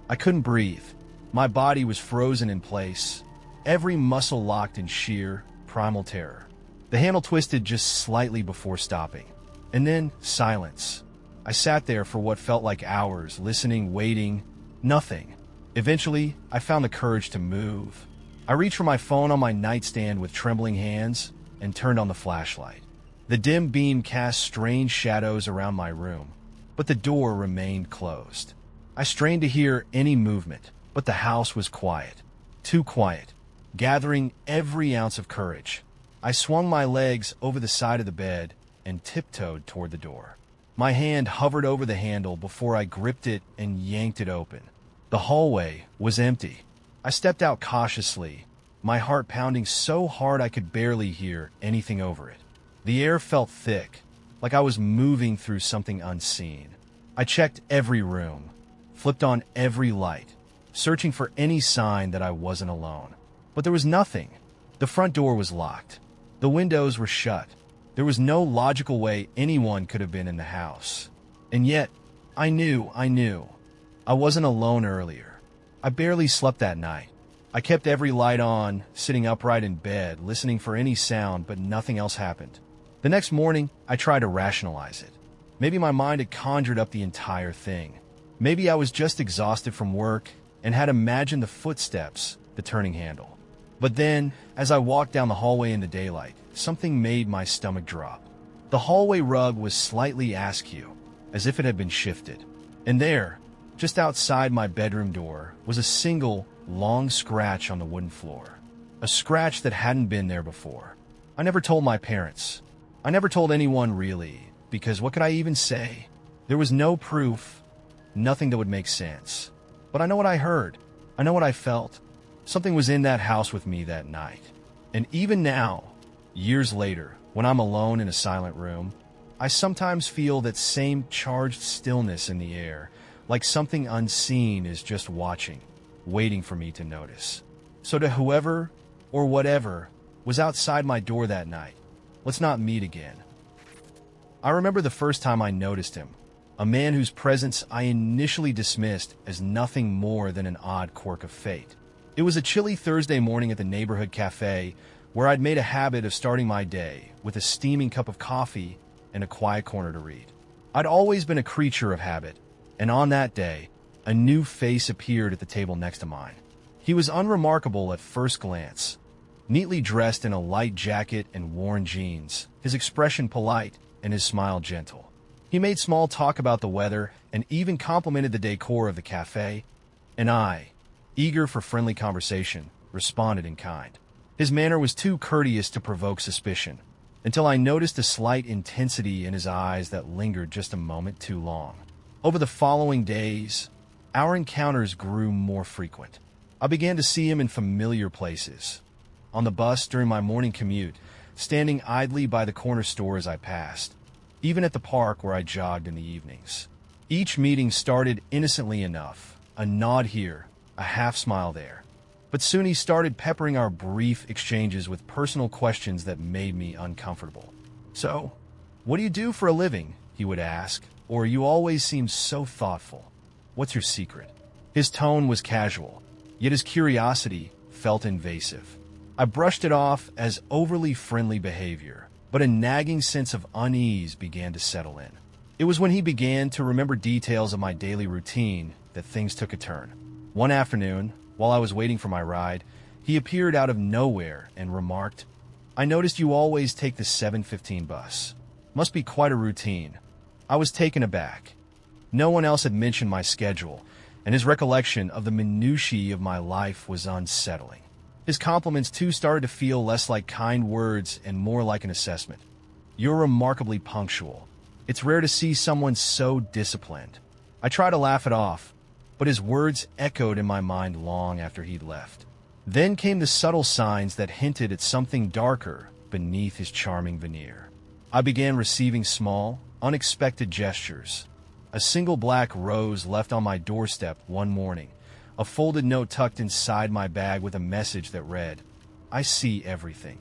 I couldn't breathe. My body was frozen in place, every muscle locked in sheer, primal terror. The handle twisted just slightly before stopping. And then, silence. I sat there for what felt like hours, listening, waiting, nothing. Eventually, I found the courage to move. I reached for my phone on my nightstand with trembling hands and turned on the flashlight. The dim beam cast strange shadows around my room, but the door remained closed. I strained to hear any movement, but the house was quiet. Too quiet. Gathering every ounce of courage, I swung my legs over the side of the bed and tiptoed toward the door. My hand hovered over the handle before I gripped it and yanked it open. The hallway was empty. I stepped out cautiously, my heart pounding so hard I could barely hear anything over it. The air felt thick, like I was moving through something unseen. I checked every room, flipped on every light, searching for any sign that I wasn't alone. But there was nothing. The front door was locked. The windows were shut. There was no logical way anyone could have been in the house. And yet, I knew. I wasn't alone earlier. I barely slept that night. I kept every light on, sitting upright in bed, listening for any sound, but nothing else happened. The next morning, I tried to rationalize it. Maybe my mind had conjured up the entire thing. Maybe I was just exhausted from work and had imagined the footsteps, the turning handle. But then, as I walked down the hallway in the daylight, something made my stomach drop. The hallway rug was slightly askew, as if it had been shifted. And there, just outside my bedroom door, was a single, long scratch on the wooden floor. A scratch that hadn't been there before. I never told my parents. I never told anyone really, because what could I even say? There was no proof, nothing that would make sense. But I know what I heard. I know what I felt. Something was in that house with me that night. And even now, years later, when I'm alone in a silent room, I sometimes feel that same charged stillness in the air, like something unseen is just watching, waiting for me to notice. So to whoever or whatever was outside my door that night, let's not meet again. I remember the first time I noticed him, a man whose presence I initially dismissed as nothing more than an odd quirk of fate. It was a chilly Thursday morning at the neighborhood cafe where I'd made a habit of starting my day with a steaming cup of coffee and a quiet corner to read. I'd always been a creature of habit, and on that day, a new face appeared at the table next to mine. He was unremarkable at first glance, neatly dressed in a light jacket and worn jeans, his expression polite and his smile gentle. He made small talk about the weather and even complimented the decor of the cafe, and I, eager for friendly conversation, responded in kind. His manner was too courteous to provoke suspicion, until I noticed a slight intensity in his eyes that lingered just a moment too long. Over the following days, our encounters grew more frequent. I began to see him in familiar places. On the bus during my morning commute, standing idly by the corner store as I passed, even at the park where I jogged in the evenings. Each meeting started innocently enough, a nod here, a half smile there. But soon he started peppering our brief exchanges with personal questions that made me uncomfortable. "So, what do you do for a living?" he would ask. Or, "You always seem so thoughtful. What's your secret?" His tone was casual, yet his curiosity felt invasive. I brushed it off as overly friendly behavior, but a nagging sense of unease began to settle in. It was when he began to remember details of my daily routine that things took a turn. One afternoon, while I was waiting for my ride, he appeared out of nowhere and remarked, "I noticed you always take the 7:15 bus. Must be quite a routine." I was taken aback. No one else had mentioned my schedule, and his recollection of the minutiae of my life was unsettling. His compliments, too, started to feel less like kind words and more like an assessment. "You're remarkably punctual. It's rare to see someone so disciplined." I tried to laugh it off, but his words echoed in my mind long after he'd left. Then came the subtle signs that hinted at something darker beneath his charming veneer. I began receiving small, unexpected gestures. A single black rose left on my doorstep one morning, a folded note tucked inside my bag with a message that read, "I see everything."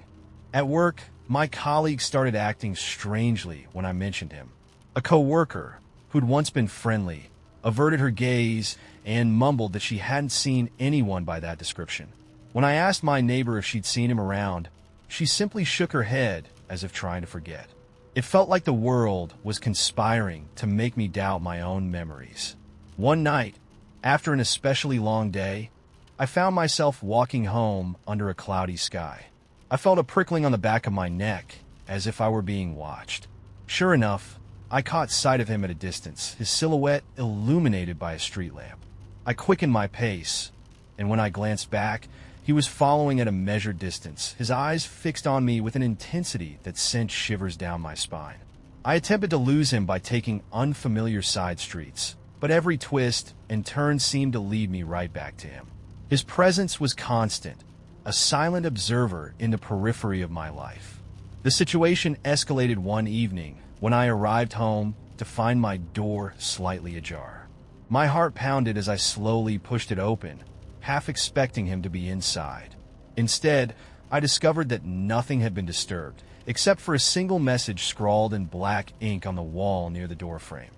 At work, my colleagues started acting strangely when I mentioned him. A coworker, who'd once been friendly, averted her gaze and mumbled that she hadn't seen anyone by that description. When I asked my neighbor if she'd seen him around, she simply shook her head as if trying to forget. It felt like the world was conspiring to make me doubt my own memories. One night, after an especially long day, I found myself walking home under a cloudy sky. I felt a prickling on the back of my neck, as if I were being watched. Sure enough, I caught sight of him at a distance, his silhouette illuminated by a street lamp. I quickened my pace, and when I glanced back, he was following at a measured distance, his eyes fixed on me with an intensity that sent shivers down my spine. I attempted to lose him by taking unfamiliar side streets, but every twist and turn seemed to lead me right back to him. His presence was constant, a silent observer in the periphery of my life. The situation escalated one evening when I arrived home to find my door slightly ajar. My heart pounded as I slowly pushed it open, half expecting him to be inside. Instead, I discovered that nothing had been disturbed, except for a single message scrawled in black ink on the wall near the doorframe.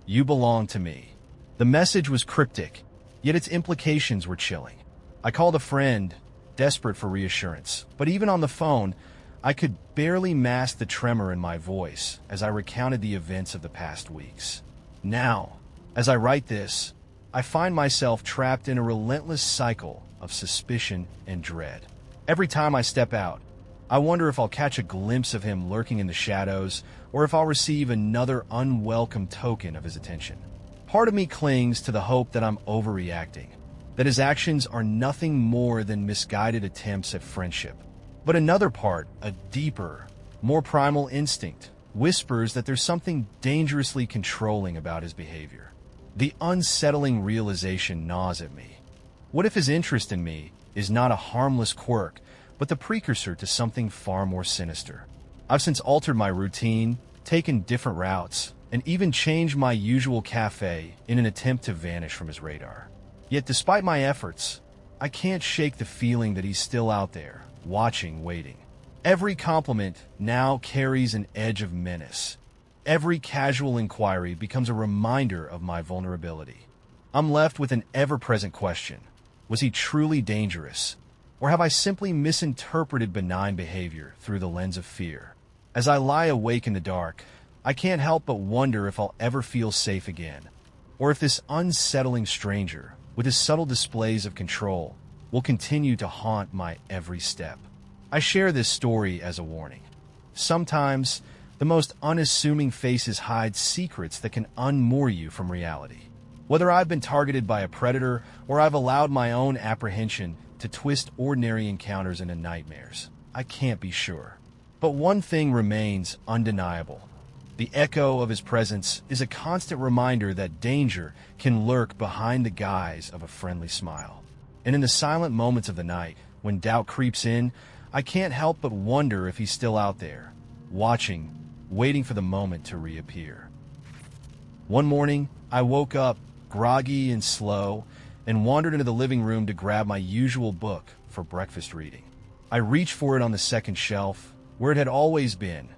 "You belong to me." The message was cryptic, yet its implications were chilling. I called a friend, desperate for reassurance, but even on the phone, I could barely mask the tremor in my voice as I recounted the events of the past weeks. Now, as I write this, I find myself trapped in a relentless cycle of suspicion and dread. Every time I step out, I wonder if I'll catch a glimpse of him lurking in the shadows, or if I'll receive another unwelcome token of his attention. Part of me clings to the hope that I'm overreacting, that his actions are nothing more than misguided attempts at friendship. But another part, a deeper, more primal instinct, whispers that there's something dangerously controlling about his behavior. The unsettling realization gnaws at me. What if his interest in me is not a harmless quirk, but the precursor to something far more sinister? I've since altered my routine, taken different routes, and even changed my usual cafe in an attempt to vanish from his radar. Yet despite my efforts, I can't shake the feeling that he's still out there, watching, waiting. Every compliment now carries an edge of menace. Every casual inquiry becomes a reminder of my vulnerability. I'm left with an ever-present question. Was he truly dangerous? Or have I simply misinterpreted benign behavior through the lens of fear? As I lie awake in the dark, I can't help but wonder if I'll ever feel safe again, or if this unsettling stranger, with his subtle displays of control, will continue to haunt my every step. I share this story as a warning. Sometimes, the most unassuming faces hide secrets that can unmoor you from reality. Whether I've been targeted by a predator or I've allowed my own apprehension to twist ordinary encounters into nightmares, I can't be sure. But one thing remains undeniable. The echo of his presence is a constant reminder that danger can lurk behind the guise of a friendly smile. And in the silent moments of the night, when doubt creeps in, I can't help but wonder if he's still out there, watching, waiting for the moment to reappear. One morning, I woke up, groggy and slow, and wandered into the living room to grab my usual book for breakfast reading. I reached for it on the second shelf, where it had always been,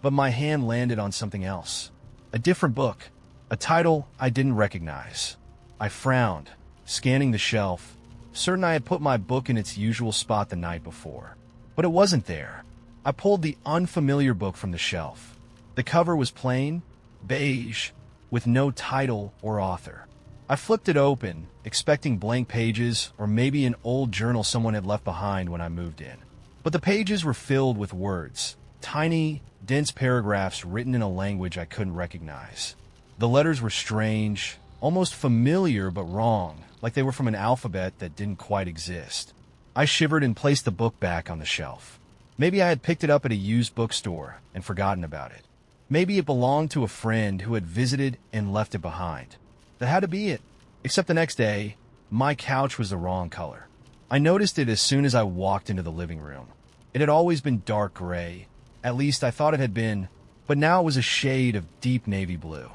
but my hand landed on something else. A different book, a title I didn't recognize. I frowned, scanning the shelf, certain I had put my book in its usual spot the night before. But it wasn't there. I pulled the unfamiliar book from the shelf. The cover was plain, beige, with no title or author. I flipped it open, expecting blank pages or maybe an old journal someone had left behind when I moved in. But the pages were filled with words, tiny, dense paragraphs written in a language I couldn't recognize. The letters were strange, almost familiar but wrong, like they were from an alphabet that didn't quite exist. I shivered and placed the book back on the shelf. Maybe I had picked it up at a used bookstore and forgotten about it. Maybe it belonged to a friend who had visited and left it behind. That had to be it. Except the next day, my couch was the wrong color. I noticed it as soon as I walked into the living room. It had always been dark gray. At least I thought it had been, but now it was a shade of deep navy blue.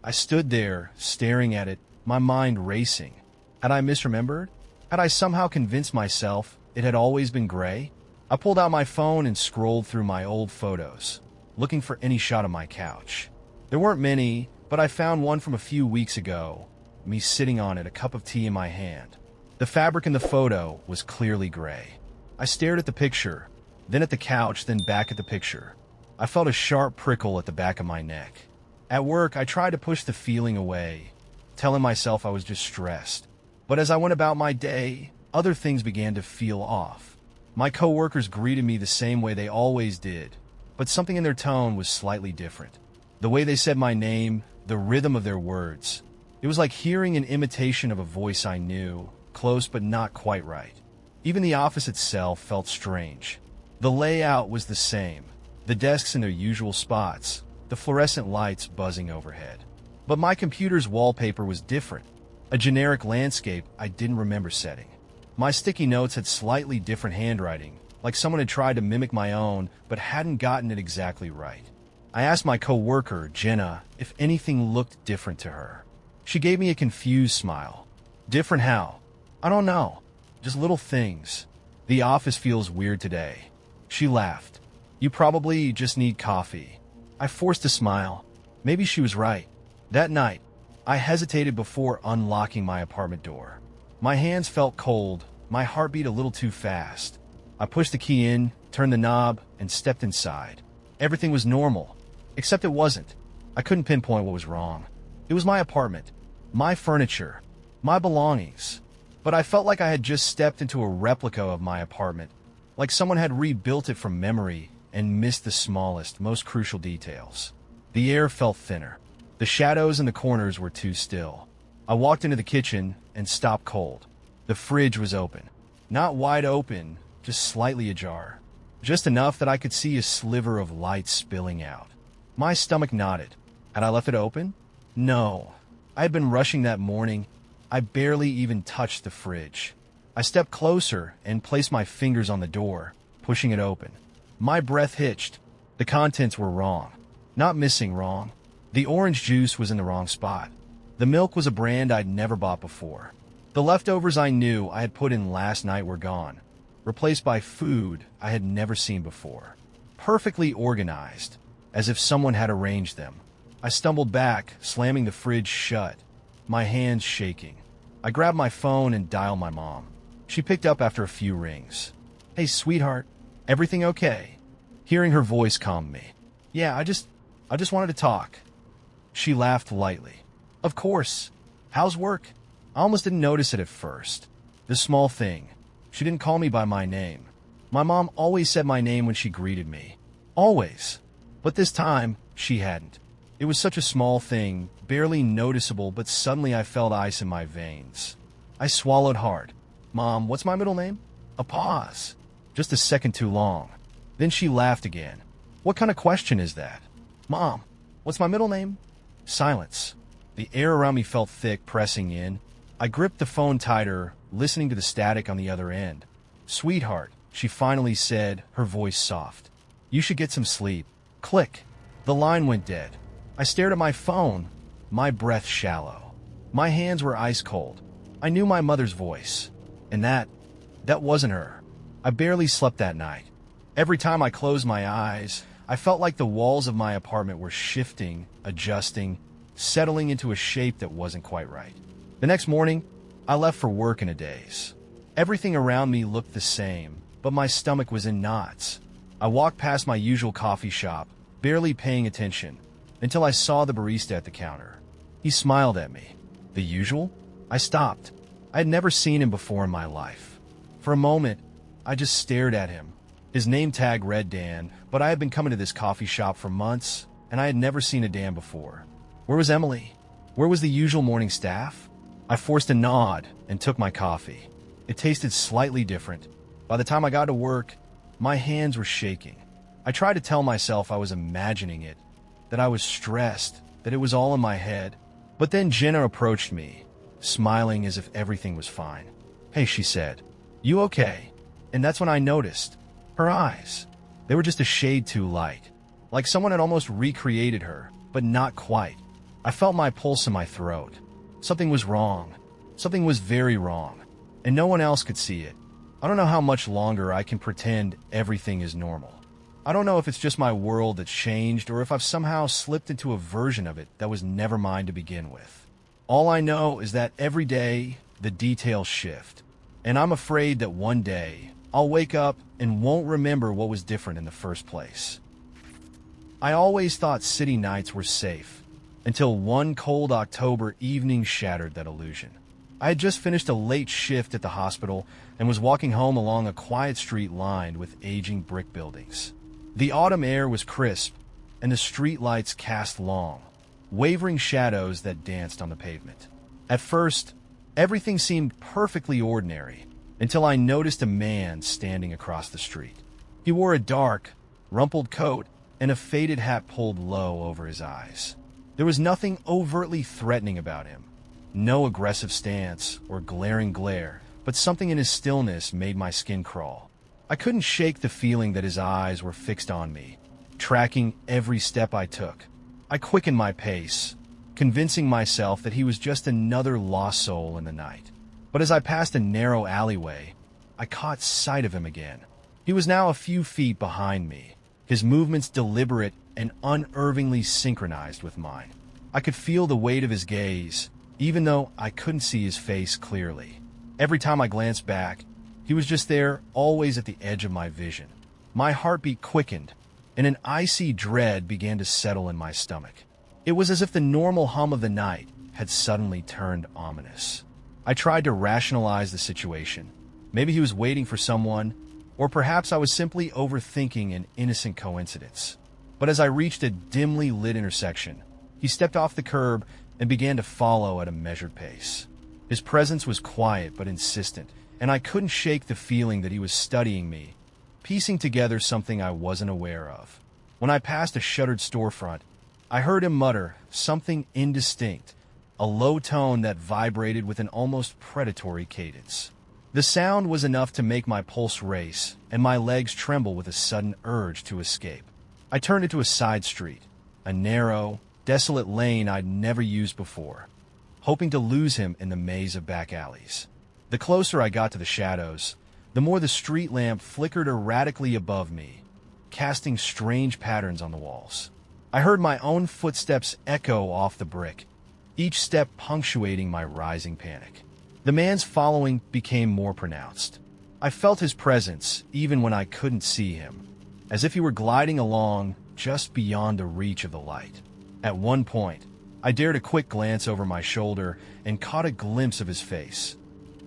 I stood there, staring at it, my mind racing. Had I misremembered? Had I somehow convinced myself it had always been gray? I pulled out my phone and scrolled through my old photos, looking for any shot of my couch. There weren't many, but I found one from a few weeks ago, me sitting on it, a cup of tea in my hand. The fabric in the photo was clearly gray. I stared at the picture, then at the couch, then back at the picture. I felt a sharp prickle at the back of my neck. At work, I tried to push the feeling away, telling myself I was just stressed. But as I went about my day, other things began to feel off. My coworkers greeted me the same way they always did, but something in their tone was slightly different. The way they said my name, the rhythm of their words. It was like hearing an imitation of a voice I knew, close but not quite right. Even the office itself felt strange. The layout was the same, the desks in their usual spots, the fluorescent lights buzzing overhead. But my computer's wallpaper was different, a generic landscape I didn't remember setting. My sticky notes had slightly different handwriting, like someone had tried to mimic my own but hadn't gotten it exactly right. I asked my coworker, Jenna, if anything looked different to her. She gave me a confused smile. Different how? I don't know. Just little things. The office feels weird today. She laughed. You probably just need coffee. I forced a smile. Maybe she was right. That night, I hesitated before unlocking my apartment door. My hands felt cold, my heart beat a little too fast. I pushed the key in, turned the knob, and stepped inside. Everything was normal, except it wasn't. I couldn't pinpoint what was wrong. It was my apartment, my furniture, my belongings. But I felt like I had just stepped into a replica of my apartment, like someone had rebuilt it from memory and missed the smallest, most crucial details. The air felt thinner. The shadows in the corners were too still. I walked into the kitchen and stopped cold. The fridge was open. Not wide open, just slightly ajar. Just enough that I could see a sliver of light spilling out. My stomach knotted. Had I left it open? No. I had been rushing that morning. I barely even touched the fridge. I stepped closer and placed my fingers on the door, pushing it open. My breath hitched. The contents were wrong. Not missing wrong. The orange juice was in the wrong spot. The milk was a brand I'd never bought before. The leftovers I knew I had put in last night were gone, replaced by food I had never seen before. Perfectly organized, as if someone had arranged them. I stumbled back, slamming the fridge shut, my hands shaking. I grabbed my phone and dialed my mom. She picked up after a few rings. Hey, sweetheart, everything okay? Hearing her voice calmed me. Yeah, I just wanted to talk. She laughed lightly. Of course. How's work? I almost didn't notice it at first. This small thing. She didn't call me by my name. My mom always said my name when she greeted me. Always. But this time, she hadn't. It was such a small thing, barely noticeable, but suddenly I felt ice in my veins. I swallowed hard. Mom, what's my middle name? A pause. Just a second too long. Then she laughed again. What kind of question is that? Mom, what's my middle name? Silence. The air around me felt thick, pressing in. I gripped the phone tighter, listening to the static on the other end. Sweetheart, she finally said, her voice soft. You should get some sleep. Click. The line went dead. I stared at my phone, my breath shallow. My hands were ice cold. I knew my mother's voice. And that wasn't her. I barely slept that night. Every time I closed my eyes, I felt like the walls of my apartment were shifting, adjusting, settling into a shape that wasn't quite right. The next morning, I left for work in a daze. Everything around me looked the same, but my stomach was in knots. I walked past my usual coffee shop, barely paying attention, until I saw the barista at the counter. He smiled at me. The usual? I stopped. I had never seen him before in my life. For a moment, I just stared at him. His name tag read Dan, but I had been coming to this coffee shop for months, and I had never seen a Dan before. Where was Emily? Where was the usual morning staff? I forced a nod and took my coffee. It tasted slightly different. By the time I got to work, my hands were shaking. I tried to tell myself I was imagining it, that I was stressed, that it was all in my head. But then Jenna approached me, smiling as if everything was fine. Hey, she said, you okay? And that's when I noticed. Her eyes. They were just a shade too light. Like someone had almost recreated her, but not quite. I felt my pulse in my throat. Something was wrong. Something was very wrong. And no one else could see it. I don't know how much longer I can pretend everything is normal. I don't know if it's just my world that's changed or if I've somehow slipped into a version of it that was never mine to begin with. All I know is that every day, the details shift, and I'm afraid that one day, I'll wake up and won't remember what was different in the first place. I always thought city nights were safe, until one cold October evening shattered that illusion. I had just finished a late shift at the hospital and was walking home along a quiet street lined with aging brick buildings. The autumn air was crisp, and the street lights cast long, wavering shadows that danced on the pavement. At first, everything seemed perfectly ordinary, until I noticed a man standing across the street. He wore a dark, rumpled coat and a faded hat pulled low over his eyes. There was nothing overtly threatening about him, no aggressive stance or glaring glare, but something in his stillness made my skin crawl. I couldn't shake the feeling that his eyes were fixed on me, tracking every step I took. I quickened my pace, convincing myself that he was just another lost soul in the night. But as I passed a narrow alleyway, I caught sight of him again. He was now a few feet behind me, his movements deliberate and unervingly synchronized with mine. I could feel the weight of his gaze, even though I couldn't see his face clearly. Every time I glanced back, he was just there, always at the edge of my vision. My heartbeat quickened, and an icy dread began to settle in my stomach. It was as if the normal hum of the night had suddenly turned ominous. I tried to rationalize the situation. Maybe he was waiting for someone, or perhaps I was simply overthinking an innocent coincidence. But as I reached a dimly lit intersection, he stepped off the curb and began to follow at a measured pace. His presence was quiet but insistent, and I couldn't shake the feeling that he was studying me, piecing together something I wasn't aware of. When I passed a shuttered storefront, I heard him mutter something indistinct, a low tone that vibrated with an almost predatory cadence. The sound was enough to make my pulse race and my legs tremble with a sudden urge to escape. I turned into a side street, a narrow, desolate lane I'd never used before, hoping to lose him in the maze of back alleys. The closer I got to the shadows, the more the street lamp flickered erratically above me, casting strange patterns on the walls. I heard my own footsteps echo off the brick, each step punctuating my rising panic. The man's following became more pronounced. I felt his presence even when I couldn't see him, as if he were gliding along just beyond the reach of the light. At one point, I dared a quick glance over my shoulder and caught a glimpse of his face.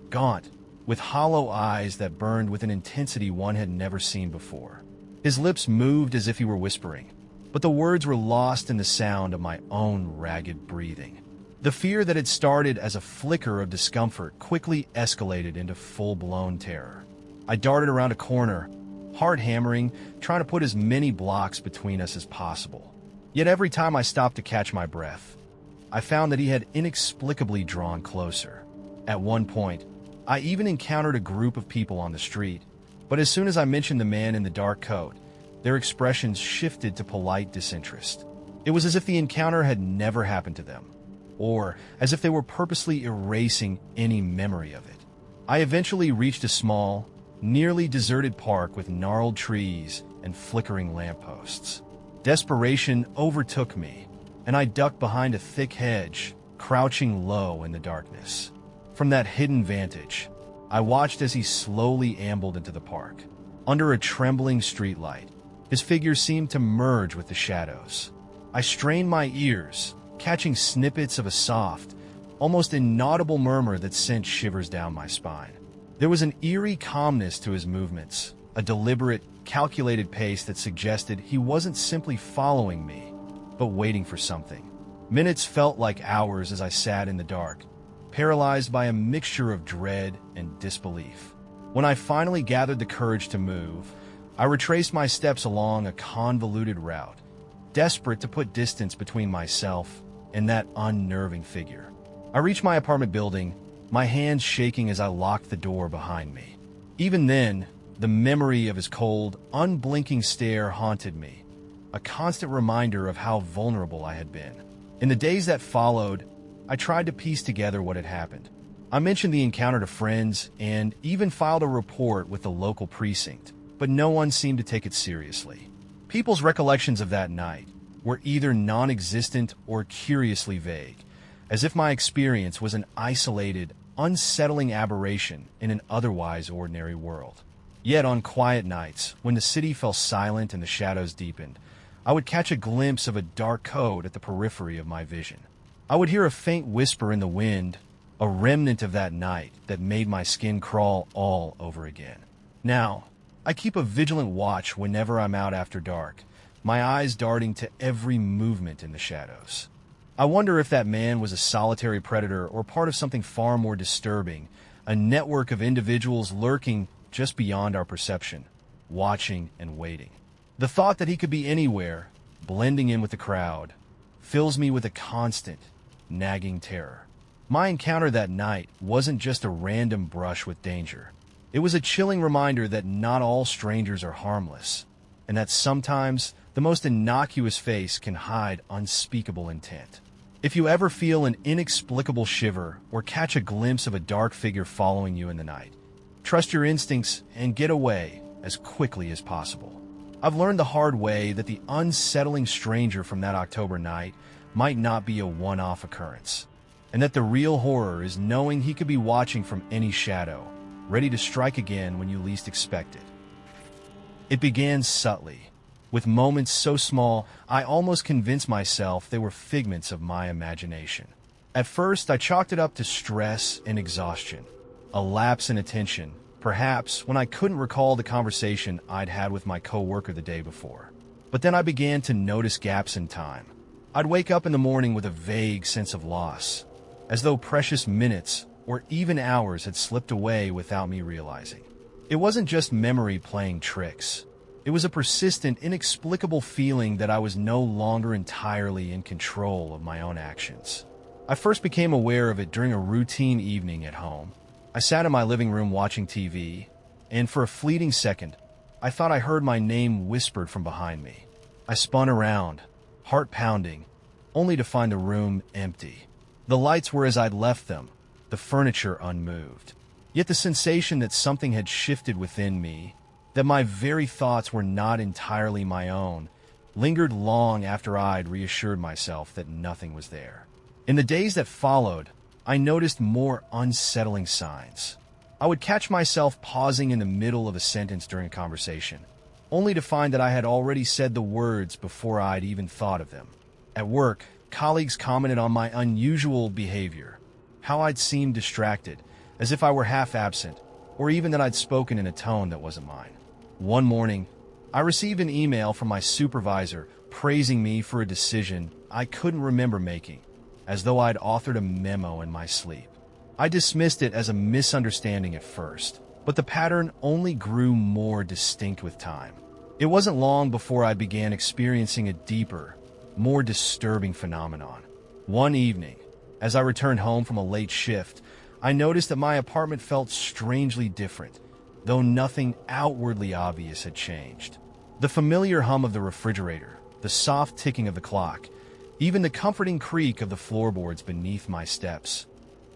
Gaunt, with hollow eyes that burned with an intensity one had never seen before. His lips moved as if he were whispering, but the words were lost in the sound of my own ragged breathing. The fear that had started as a flicker of discomfort quickly escalated into full-blown terror. I darted around a corner, heart hammering, trying to put as many blocks between us as possible. Yet every time I stopped to catch my breath, I found that he had inexplicably drawn closer. At one point, I even encountered a group of people on the street, but as soon as I mentioned the man in the dark coat, their expressions shifted to polite disinterest. It was as if the encounter had never happened to them, or as if they were purposely erasing any memory of it. I eventually reached a small, nearly deserted park with gnarled trees and flickering lampposts. Desperation overtook me, and I ducked behind a thick hedge, crouching low in the darkness. From that hidden vantage, I watched as he slowly ambled into the park. Under a trembling streetlight, his figure seemed to merge with the shadows. I strained my ears, catching snippets of a soft, almost inaudible murmur that sent shivers down my spine. There was an eerie calmness to his movements, a deliberate, calculated pace that suggested he wasn't simply following me, but waiting for something. Minutes felt like hours as I sat in the dark, paralyzed by a mixture of dread and disbelief. When I finally gathered the courage to move, I retraced my steps along a convoluted route, desperate to put distance between myself and that unnerving figure. I reached my apartment building, my hands shaking as I locked the door behind me. Even then, the memory of his cold, unblinking stare haunted me, a constant reminder of how vulnerable I had been. In the days that followed, I tried to piece together what had happened. I mentioned the encounter to friends and even filed a report with the local precinct, but no one seemed to take it seriously. People's recollections of that night were either non-existent or curiously vague, as if my experience was an isolated, unsettling aberration in an otherwise ordinary world. Yet on quiet nights, when the city fell silent and the shadows deepened, I would catch a glimpse of a dark code at the periphery of my vision. I would hear a faint whisper in the wind, a remnant of that night that made my skin crawl all over again. Now, I keep a vigilant watch whenever I'm out after dark, my eyes darting to every movement in the shadows. I wonder if that man was a solitary predator or part of something far more disturbing, a network of individuals lurking just beyond our perception, watching and waiting. The thought that he could be anywhere, blending in with the crowd, fills me with a constant, nagging terror. My encounter that night wasn't just a random brush with danger. It was a chilling reminder that not all strangers are harmless, and that sometimes the most innocuous face can hide unspeakable intent. If you ever feel an inexplicable shiver or catch a glimpse of a dark figure following you in the night, trust your instincts and get away as quickly as possible. I've learned the hard way that the unsettling stranger from that October night might not be a one-off occurrence, and that the real horror is knowing he could be watching from any shadow, ready to strike again when you least expect it. It began subtly, with moments so small I almost convinced myself they were figments of my imagination. At first, I chalked it up to stress and exhaustion, a lapse in attention, perhaps when I couldn't recall the conversation I'd had with my coworker the day before. But then I began to notice gaps in time. I'd wake up in the morning with a vague sense of loss, as though precious minutes or even hours had slipped away without me realizing. It wasn't just memory playing tricks. It was a persistent, inexplicable feeling that I was no longer entirely in control of my own actions. I first became aware of it during a routine evening at home. I sat in my living room watching TV, and for a fleeting second, I thought I heard my name whispered from behind me. I spun around, heart pounding, only to find the room empty. The lights were as I'd left them, the furniture unmoved. Yet the sensation that something had shifted within me, that my very thoughts were not entirely my own, lingered long after I'd reassured myself that nothing was there. In the days that followed, I noticed more unsettling signs. I would catch myself pausing in the middle of a sentence during a conversation, only to find that I had already said the words before I'd even thought of them. At work, colleagues commented on my unusual behavior, how I'd seemed distracted, as if I were half absent, or even that I'd spoken in a tone that wasn't mine. One morning, I received an email from my supervisor praising me for a decision I couldn't remember making, as though I'd authored a memo in my sleep. I dismissed it as a misunderstanding at first, but the pattern only grew more distinct with time. It wasn't long before I began experiencing a deeper, more disturbing phenomenon. One evening, as I returned home from a late shift, I noticed that my apartment felt strangely different, though nothing outwardly obvious had changed. The familiar hum of the refrigerator, the soft ticking of the clock, even the comforting creak of the floorboards beneath my steps,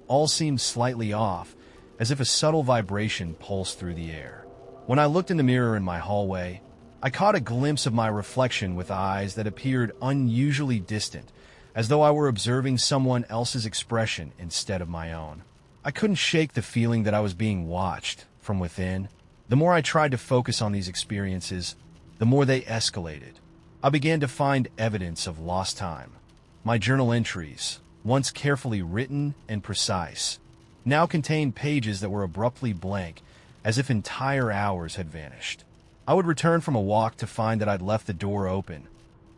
all seemed slightly off, as if a subtle vibration pulsed through the air. When I looked in the mirror in my hallway, I caught a glimpse of my reflection with eyes that appeared unusually distant, as though I were observing someone else's expression instead of my own. I couldn't shake the feeling that I was being watched from within. The more I tried to focus on these experiences, the more they escalated. I began to find evidence of lost time. My journal entries, once carefully written and precise, now contained pages that were abruptly blank, as if entire hours had vanished. I would return from a walk to find that I'd left the door open,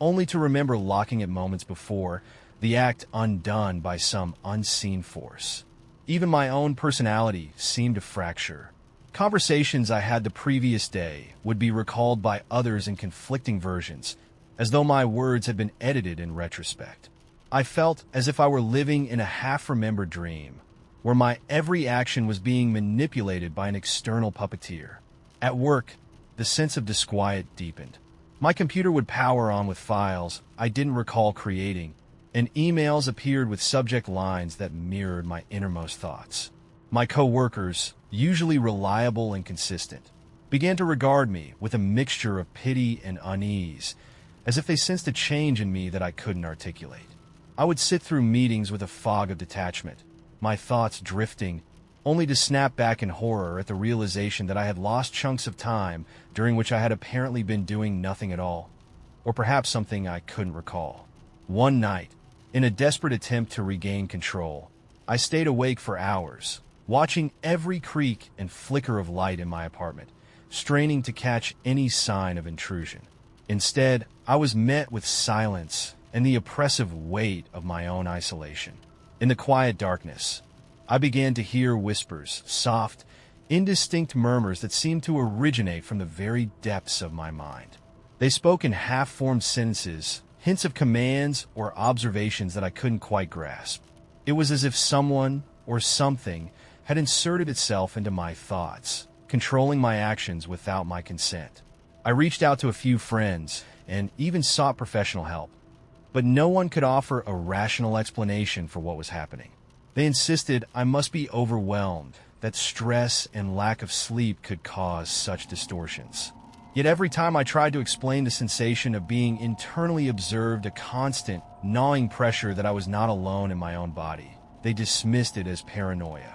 only to remember locking it moments before, the act undone by some unseen force. Even my own personality seemed to fracture. Conversations I had the previous day would be recalled by others in conflicting versions, as though my words had been edited in retrospect. I felt as if I were living in a half-remembered dream, where my every action was being manipulated by an external puppeteer. At work, the sense of disquiet deepened. My computer would power on with files I didn't recall creating, and emails appeared with subject lines that mirrored my innermost thoughts. My co-workers, usually reliable and consistent, began to regard me with a mixture of pity and unease, as if they sensed a change in me that I couldn't articulate. I would sit through meetings with a fog of detachment, my thoughts drifting, only to snap back in horror at the realization that I had lost chunks of time during which I had apparently been doing nothing at all, or perhaps something I couldn't recall. One night, in a desperate attempt to regain control, I stayed awake for hours, watching every creak and flicker of light in my apartment, straining to catch any sign of intrusion. Instead, I was met with silence and the oppressive weight of my own isolation. In the quiet darkness, I began to hear whispers, soft, indistinct murmurs that seemed to originate from the very depths of my mind. They spoke in half-formed sentences, hints of commands or observations that I couldn't quite grasp. It was as if someone or something had inserted itself into my thoughts, controlling my actions without my consent. I reached out to a few friends and even sought professional help, but no one could offer a rational explanation for what was happening. They insisted I must be overwhelmed, that stress and lack of sleep could cause such distortions. Yet every time I tried to explain the sensation of being internally observed, a constant, gnawing pressure that I was not alone in my own body, they dismissed it as paranoia.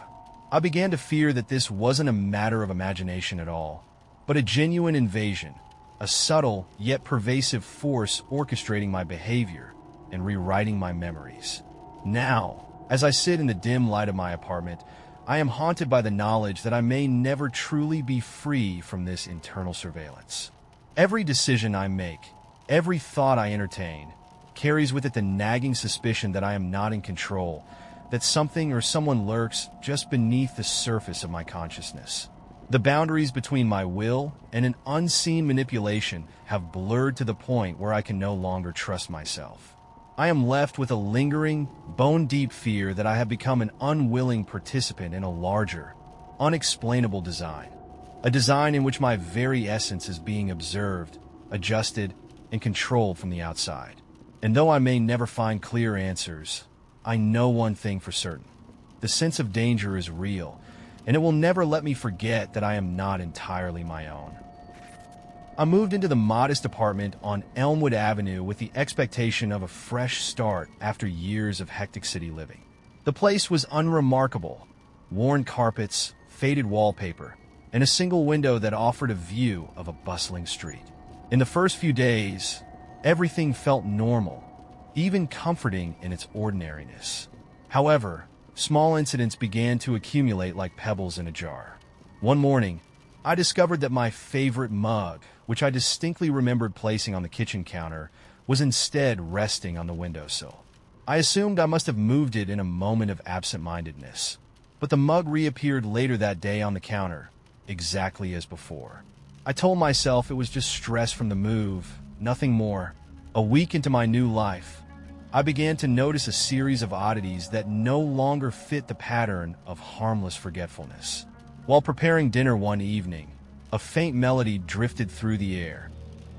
I began to fear that this wasn't a matter of imagination at all, but a genuine invasion, a subtle yet pervasive force orchestrating my behavior and rewriting my memories. Now, as I sit in the dim light of my apartment, I am haunted by the knowledge that I may never truly be free from this internal surveillance. Every decision I make, every thought I entertain, carries with it the nagging suspicion that I am not in control, that something or someone lurks just beneath the surface of my consciousness. The boundaries between my will and an unseen manipulation have blurred to the point where I can no longer trust myself. I am left with a lingering, bone-deep fear that I have become an unwilling participant in a larger, unexplainable design. A design in which my very essence is being observed, adjusted, and controlled from the outside. And though I may never find clear answers, I know one thing for certain. The sense of danger is real, and it will never let me forget that I am not entirely my own. I moved into the modest apartment on Elmwood Avenue with the expectation of a fresh start after years of hectic city living. The place was unremarkable: worn carpets, faded wallpaper, and a single window that offered a view of a bustling street. In the first few days, everything felt normal, even comforting in its ordinariness. However, small incidents began to accumulate like pebbles in a jar. One morning, I discovered that my favorite mug, which I distinctly remembered placing on the kitchen counter, was instead resting on the windowsill. I assumed I must have moved it in a moment of absent-mindedness, but the mug reappeared later that day on the counter, exactly as before. I told myself it was just stress from the move, nothing more. A week into my new life, I began to notice a series of oddities that no longer fit the pattern of harmless forgetfulness. While preparing dinner one evening, a faint melody drifted through the air,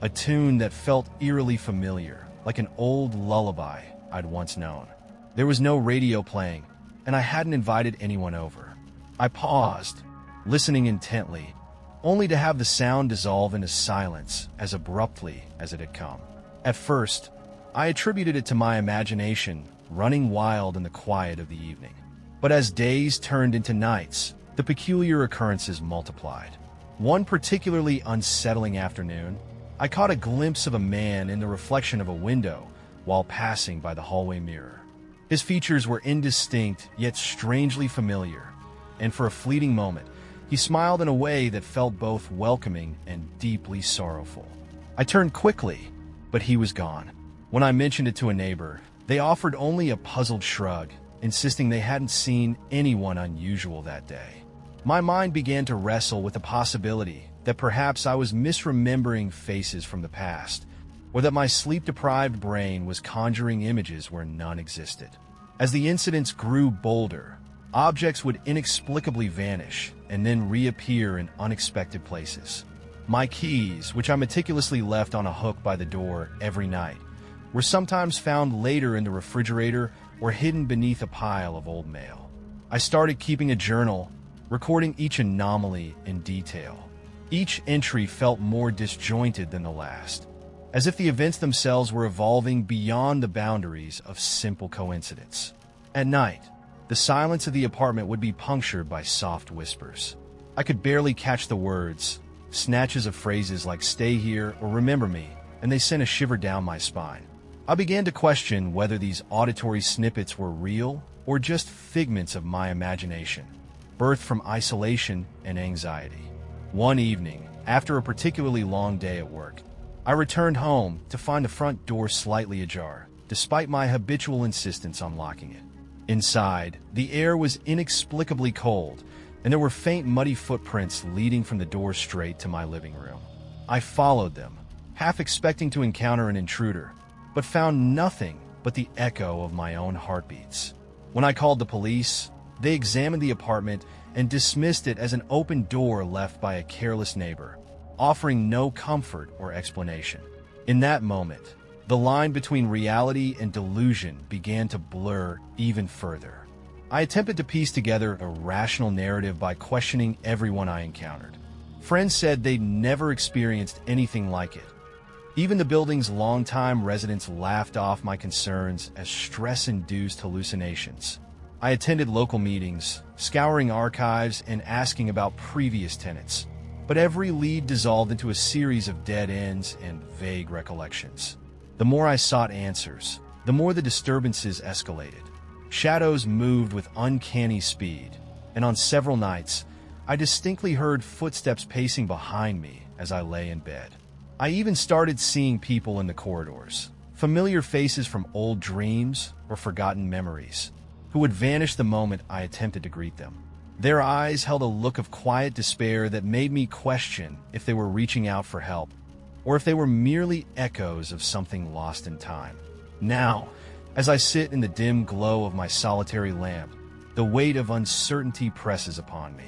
a tune that felt eerily familiar, like an old lullaby I'd once known. There was no radio playing, and I hadn't invited anyone over. I paused, listening intently, only to have the sound dissolve into silence as abruptly as it had come. At first, I attributed it to my imagination running wild in the quiet of the evening. But as days turned into nights, the peculiar occurrences multiplied. One particularly unsettling afternoon, I caught a glimpse of a man in the reflection of a window while passing by the hallway mirror. His features were indistinct yet strangely familiar, and for a fleeting moment, he smiled in a way that felt both welcoming and deeply sorrowful. I turned quickly, but he was gone. When I mentioned it to a neighbor, they offered only a puzzled shrug, insisting they hadn't seen anyone unusual that day. My mind began to wrestle with the possibility that perhaps I was misremembering faces from the past, or that my sleep-deprived brain was conjuring images where none existed. As the incidents grew bolder, objects would inexplicably vanish and then reappear in unexpected places. My keys, which I meticulously left on a hook by the door every night, were sometimes found later in the refrigerator or hidden beneath a pile of old mail. I started keeping a journal, recording each anomaly in detail. Each entry felt more disjointed than the last, as if the events themselves were evolving beyond the boundaries of simple coincidence. At night, the silence of the apartment would be punctured by soft whispers. I could barely catch the words, snatches of phrases like "stay here" or "remember me," and they sent a shiver down my spine. I began to question whether these auditory snippets were real or just figments of my imagination, birthed from isolation and anxiety. One evening, after a particularly long day at work, I returned home to find the front door slightly ajar, despite my habitual insistence on locking it. Inside, the air was inexplicably cold, and there were faint muddy footprints leading from the door straight to my living room. I followed them, half expecting to encounter an intruder, but found nothing but the echo of my own heartbeats. When I called the police, they examined the apartment and dismissed it as an open door left by a careless neighbor, offering no comfort or explanation. In that moment, the line between reality and delusion began to blur even further. I attempted to piece together a rational narrative by questioning everyone I encountered. Friends said they'd never experienced anything like it. Even the building's longtime residents laughed off my concerns as stress-induced hallucinations. I attended local meetings, scouring archives and asking about previous tenants, but every lead dissolved into a series of dead ends and vague recollections. The more I sought answers, the more the disturbances escalated. Shadows moved with uncanny speed, and on several nights, I distinctly heard footsteps pacing behind me as I lay in bed. I even started seeing people in the corridors, familiar faces from old dreams or forgotten memories, who would vanish the moment I attempted to greet them. Their eyes held a look of quiet despair that made me question if they were reaching out for help, or if they were merely echoes of something lost in time. Now, as I sit in the dim glow of my solitary lamp, the weight of uncertainty presses upon me.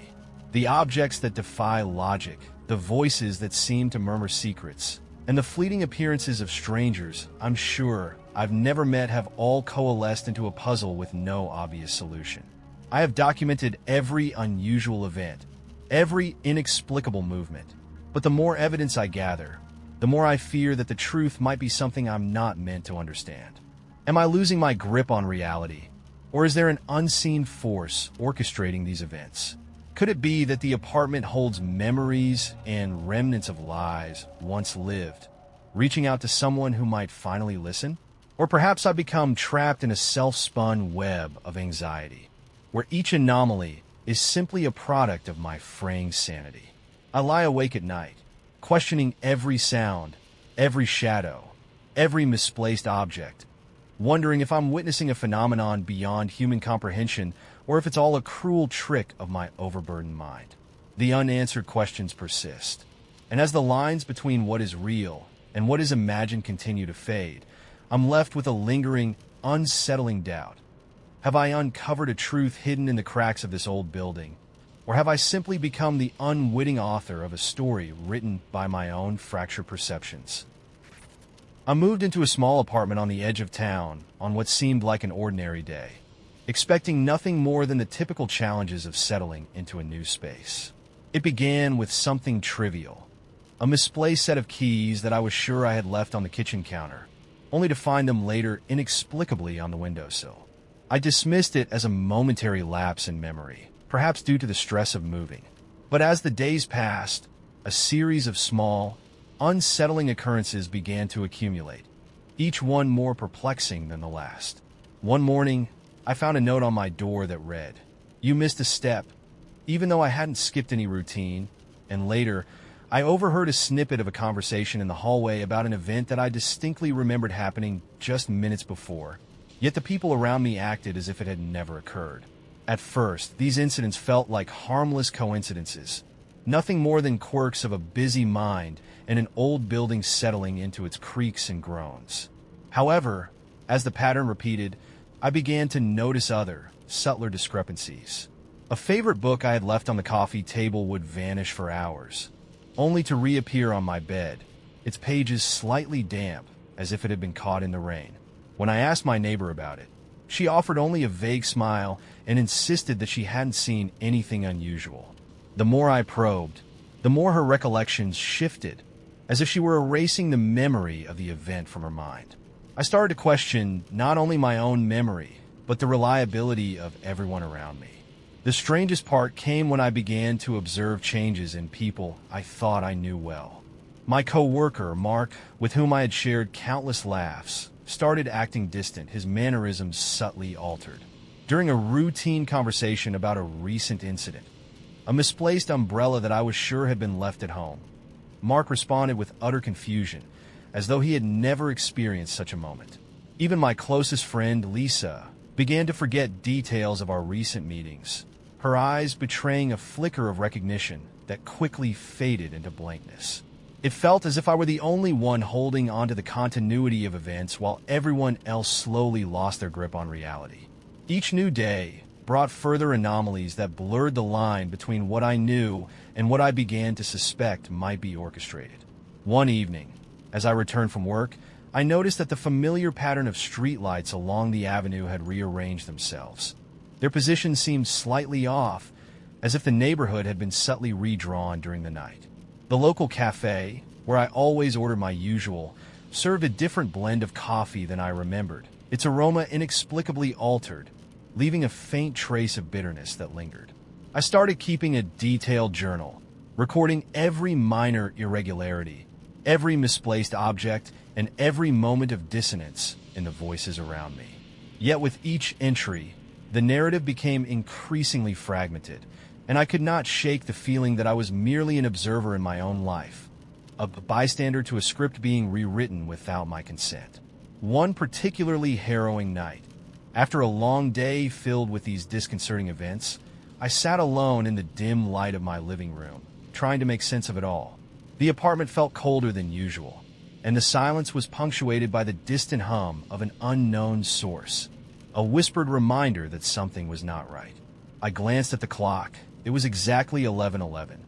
The objects that defy logic, the voices that seem to murmur secrets, and the fleeting appearances of strangers I'm sure I've never met have all coalesced into a puzzle with no obvious solution. I have documented every unusual event, every inexplicable movement, but the more evidence I gather, the more I fear that the truth might be something I'm not meant to understand. Am I losing my grip on reality, or is there an unseen force orchestrating these events? Could it be that the apartment holds memories and remnants of lives once lived, reaching out to someone who might finally listen? Or perhaps I've become trapped in a self-spun web of anxiety, where each anomaly is simply a product of my fraying sanity. I lie awake at night, questioning every sound, every shadow, every misplaced object, wondering if I'm witnessing a phenomenon beyond human comprehension or if it's all a cruel trick of my overburdened mind. The unanswered questions persist, and as the lines between what is real and what is imagined continue to fade, I'm left with a lingering, unsettling doubt. Have I uncovered a truth hidden in the cracks of this old building, or have I simply become the unwitting author of a story written by my own fractured perceptions? I moved into a small apartment on the edge of town on what seemed like an ordinary day, expecting nothing more than the typical challenges of settling into a new space. It began with something trivial, a misplaced set of keys that I was sure I had left on the kitchen counter, only to find them later inexplicably on the windowsill. I dismissed it as a momentary lapse in memory, perhaps due to the stress of moving. But as the days passed, a series of small, unsettling occurrences began to accumulate, each one more perplexing than the last. One morning, I found a note on my door that read, "You missed a step," even though I hadn't skipped any routine, and later, I overheard a snippet of a conversation in the hallway about an event that I distinctly remembered happening just minutes before, yet the people around me acted as if it had never occurred. At first, these incidents felt like harmless coincidences, nothing more than quirks of a busy mind and an old building settling into its creaks and groans. However, as the pattern repeated, I began to notice other, subtler discrepancies. A favorite book I had left on the coffee table would vanish for hours, only to reappear on my bed, its pages slightly damp, as if it had been caught in the rain. When I asked my neighbor about it, She offered only a vague smile and insisted that she hadn't seen anything unusual. The more I probed, the more her recollections shifted, as if she were erasing the memory of the event from her mind. I started to question not only my own memory, but the reliability of everyone around me. The strangest part came when I began to observe changes in people I thought I knew well. My co-worker, Mark, with whom I had shared countless laughs, started acting distant, his mannerisms subtly altered. During a routine conversation about a recent incident, a misplaced umbrella that I was sure had been left at home, Mark responded with utter confusion, as though he had never experienced such a moment. Even my closest friend, Lisa, began to forget details of our recent meetings, her eyes betraying a flicker of recognition that quickly faded into blankness. It felt as if I were the only one holding onto the continuity of events while everyone else slowly lost their grip on reality. Each new day brought further anomalies that blurred the line between what I knew and what I began to suspect might be orchestrated. One evening, as I returned from work, I noticed that the familiar pattern of streetlights along the avenue had rearranged themselves. Their position seemed slightly off, as if the neighborhood had been subtly redrawn during the night. The local cafe, where I always ordered my usual, served a different blend of coffee than I remembered, its aroma inexplicably altered, leaving a faint trace of bitterness that lingered. I started keeping a detailed journal, recording every minor irregularity, every misplaced object, and every moment of dissonance in the voices around me. Yet with each entry, the narrative became increasingly fragmented, and I could not shake the feeling that I was merely an observer in my own life, a bystander to a script being rewritten without my consent. One particularly harrowing night, after a long day filled with these disconcerting events, I sat alone in the dim light of my living room, trying to make sense of it all. The apartment felt colder than usual, and the silence was punctuated by the distant hum of an unknown source, a whispered reminder that something was not right. I glanced at the clock. It was exactly 11:11,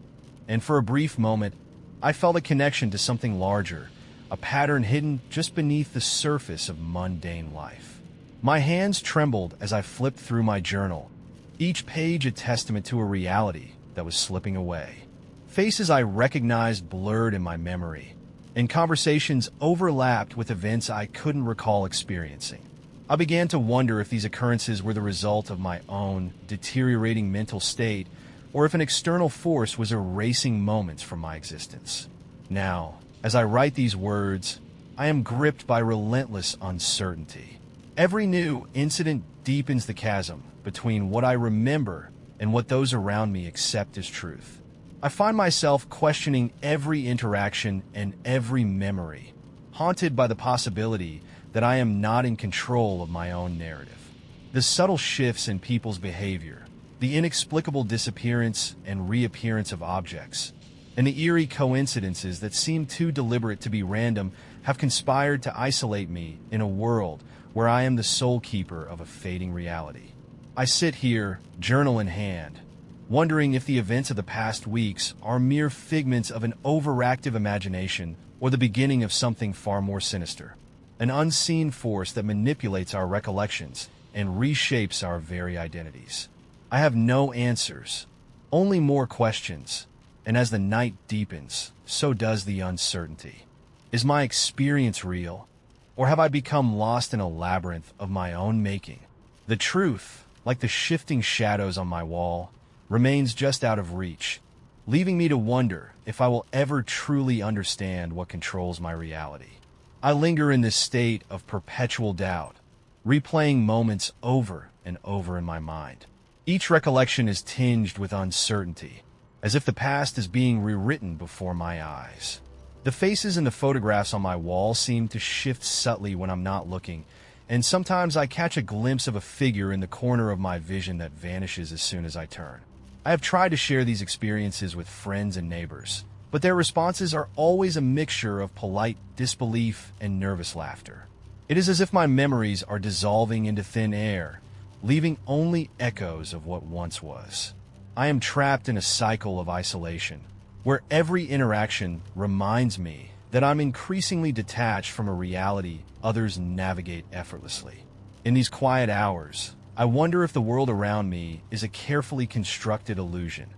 and for a brief moment, I felt a connection to something larger, a pattern hidden just beneath the surface of mundane life. My hands trembled as I flipped through my journal, each page a testament to a reality that was slipping away. Faces I recognized blurred in my memory, and conversations overlapped with events I couldn't recall experiencing. I began to wonder if these occurrences were the result of my own deteriorating mental state, or if an external force was erasing moments from my existence. Now, as I write these words, I am gripped by relentless uncertainty. Every new incident deepens the chasm between what I remember and what those around me accept as truth. I find myself questioning every interaction and every memory, haunted by the possibility that I am not in control of my own narrative. The subtle shifts in people's behavior, the inexplicable disappearance and reappearance of objects, and the eerie coincidences that seem too deliberate to be random have conspired to isolate me in a world where I am the sole keeper of a fading reality. I sit here, journal in hand, wondering if the events of the past weeks are mere figments of an overactive imagination or the beginning of something far more sinister. An unseen force that manipulates our recollections and reshapes our very identities. I have no answers, only more questions, and as the night deepens, so does the uncertainty. Is my experience real, or have I become lost in a labyrinth of my own making? The truth, like the shifting shadows on my wall, remains just out of reach, leaving me to wonder if I will ever truly understand what controls my reality. I linger in this state of perpetual doubt, replaying moments over and over in my mind. Each recollection is tinged with uncertainty, as if the past is being rewritten before my eyes. The faces in the photographs on my wall seem to shift subtly when I'm not looking, and sometimes I catch a glimpse of a figure in the corner of my vision that vanishes as soon as I turn. I have tried to share these experiences with friends and neighbors, but their responses are always a mixture of polite disbelief and nervous laughter. It is as if my memories are dissolving into thin air, leaving only echoes of what once was. I am trapped in a cycle of isolation, where every interaction reminds me that I'm increasingly detached from a reality others navigate effortlessly. In these quiet hours, I wonder if the world around me is a carefully constructed illusion,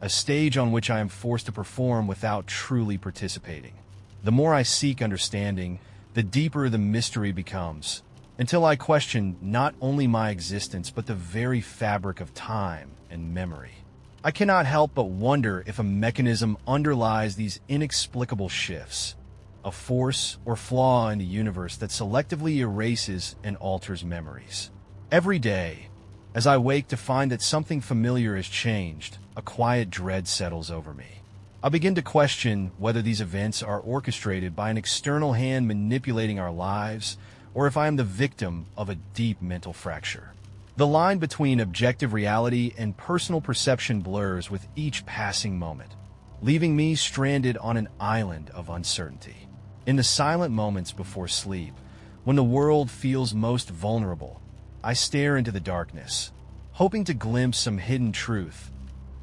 a stage on which I am forced to perform without truly participating. The more I seek understanding, the deeper the mystery becomes, until I question not only my existence but the very fabric of time and memory. I cannot help but wonder if a mechanism underlies these inexplicable shifts, a force or flaw in the universe that selectively erases and alters memories. Every day, as I wake to find that something familiar has changed, a quiet dread settles over me. I begin to question whether these events are orchestrated by an external hand manipulating our lives, or if I am the victim of a deep mental fracture. The line between objective reality and personal perception blurs with each passing moment, leaving me stranded on an island of uncertainty. In the silent moments before sleep, when the world feels most vulnerable, I stare into the darkness, hoping to glimpse some hidden truth,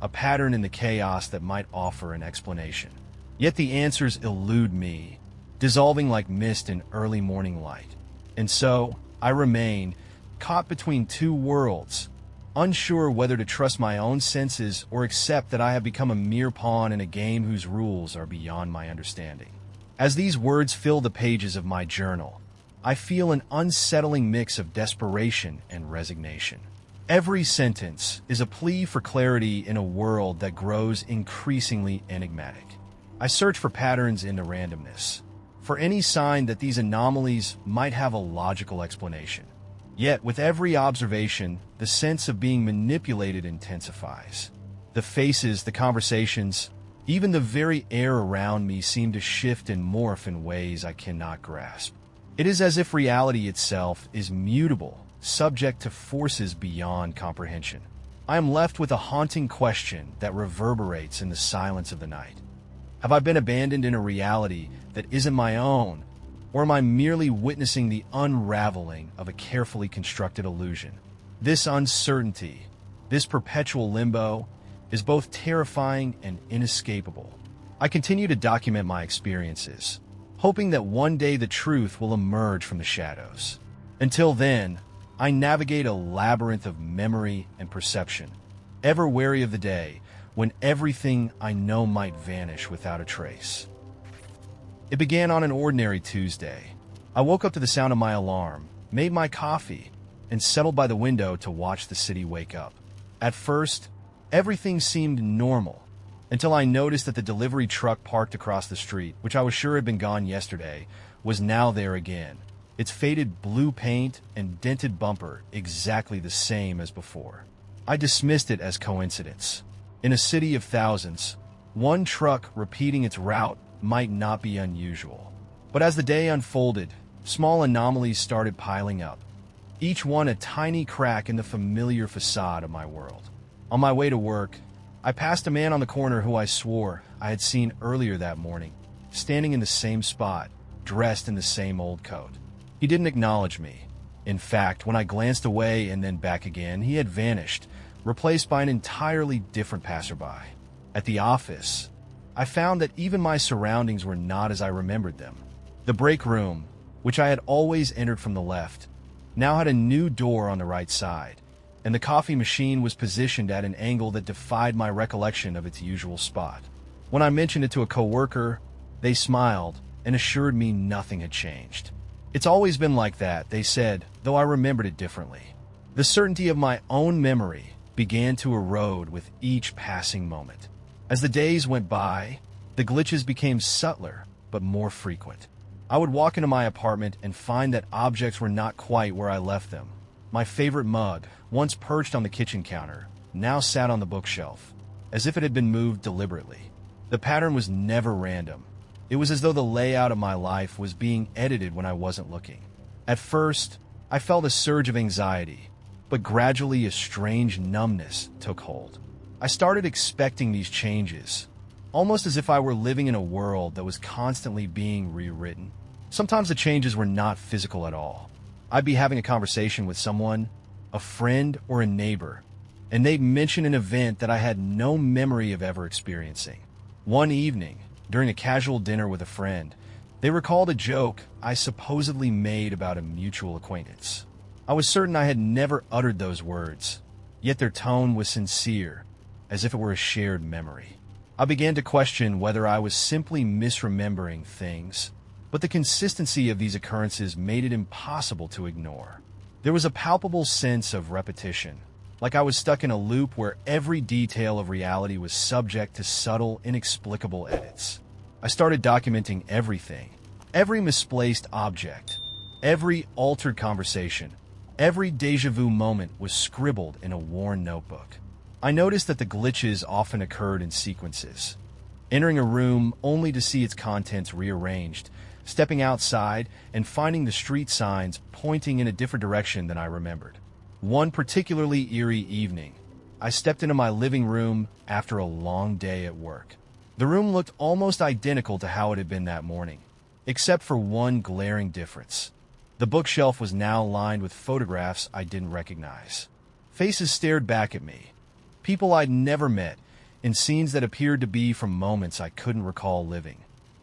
a pattern in the chaos that might offer an explanation. Yet the answers elude me, dissolving like mist in early morning light. And so, I remain, caught between two worlds, unsure whether to trust my own senses or accept that I have become a mere pawn in a game whose rules are beyond my understanding. As these words fill the pages of my journal, I feel an unsettling mix of desperation and resignation. Every sentence is a plea for clarity in a world that grows increasingly enigmatic. I search for patterns in the randomness, for any sign that these anomalies might have a logical explanation. Yet, with every observation, the sense of being manipulated intensifies. The faces, the conversations, even the very air around me seem to shift and morph in ways I cannot grasp. It is as if reality itself is mutable, subject to forces beyond comprehension. I am left with a haunting question that reverberates in the silence of the night. Have I been abandoned in a reality that isn't my own, or am I merely witnessing the unraveling of a carefully constructed illusion? This uncertainty, this perpetual limbo, is both terrifying and inescapable. I continue to document my experiences, hoping that one day the truth will emerge from the shadows. Until then, I navigate a labyrinth of memory and perception, ever wary of the day when everything I know might vanish without a trace. It began on an ordinary Tuesday. I woke up to the sound of my alarm, made my coffee, and settled by the window to watch the city wake up. At first, everything seemed normal, until I noticed that the delivery truck parked across the street, which I was sure had been gone yesterday, was now there again. Its faded blue paint and dented bumper exactly the same as before. I dismissed it as coincidence. In a city of thousands, one truck repeating its route might not be unusual. But as the day unfolded, small anomalies started piling up, each one a tiny crack in the familiar facade of my world. On my way to work, I passed a man on the corner who I swore I had seen earlier that morning, standing in the same spot, dressed in the same old coat. He didn't acknowledge me. In fact, when I glanced away and then back again, he had vanished, replaced by an entirely different passerby. At the office, I found that even my surroundings were not as I remembered them. The break room, which I had always entered from the left, now had a new door on the right side, and the coffee machine was positioned at an angle that defied my recollection of its usual spot. When I mentioned it to a coworker, they smiled and assured me nothing had changed. It's always been like that, they said, though I remembered it differently. The certainty of my own memory began to erode with each passing moment. As the days went by, the glitches became subtler but more frequent. I would walk into my apartment and find that objects were not quite where I left them. My favorite mug, once perched on the kitchen counter, now sat on the bookshelf, as if it had been moved deliberately. The pattern was never random. It was as though the layout of my life was being edited when I wasn't looking. At first, I felt a surge of anxiety, but gradually a strange numbness took hold. I started expecting these changes, almost as if I were living in a world that was constantly being rewritten. Sometimes the changes were not physical at all. I'd be having a conversation with someone, a friend or a neighbor, and they'd mention an event that I had no memory of ever experiencing. One evening, during a casual dinner with a friend, they recalled a joke I supposedly made about a mutual acquaintance. I was certain I had never uttered those words, yet their tone was sincere, as if it were a shared memory. I began to question whether I was simply misremembering things, but the consistency of these occurrences made it impossible to ignore. There was a palpable sense of repetition, like I was stuck in a loop where every detail of reality was subject to subtle, inexplicable edits. I started documenting everything, every misplaced object, every altered conversation, every déjà vu moment was scribbled in a worn notebook. I noticed that the glitches often occurred in sequences. Entering a room only to see its contents rearranged, stepping outside and finding the street signs pointing in a different direction than I remembered. One particularly eerie evening, I stepped into my living room after a long day at work. The room looked almost identical to how it had been that morning, except for one glaring difference. The bookshelf was now lined with photographs I didn't recognize. Faces stared back at me, people I'd never met, in scenes that appeared to be from moments I couldn't recall living.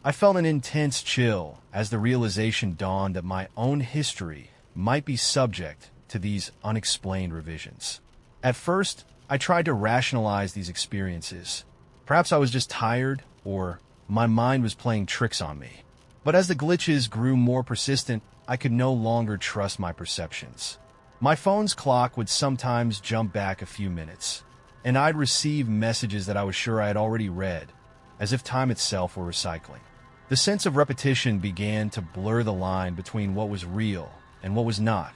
I felt an intense chill as the realization dawned that my own history might be subject to these unexplained revisions. At first, I tried to rationalize these experiences. Perhaps I was just tired, or my mind was playing tricks on me. But as the glitches grew more persistent, I could no longer trust my perceptions. My phone's clock would sometimes jump back a few minutes, and I'd receive messages that I was sure I had already read, as if time itself were recycling. The sense of repetition began to blur the line between what was real and what was not.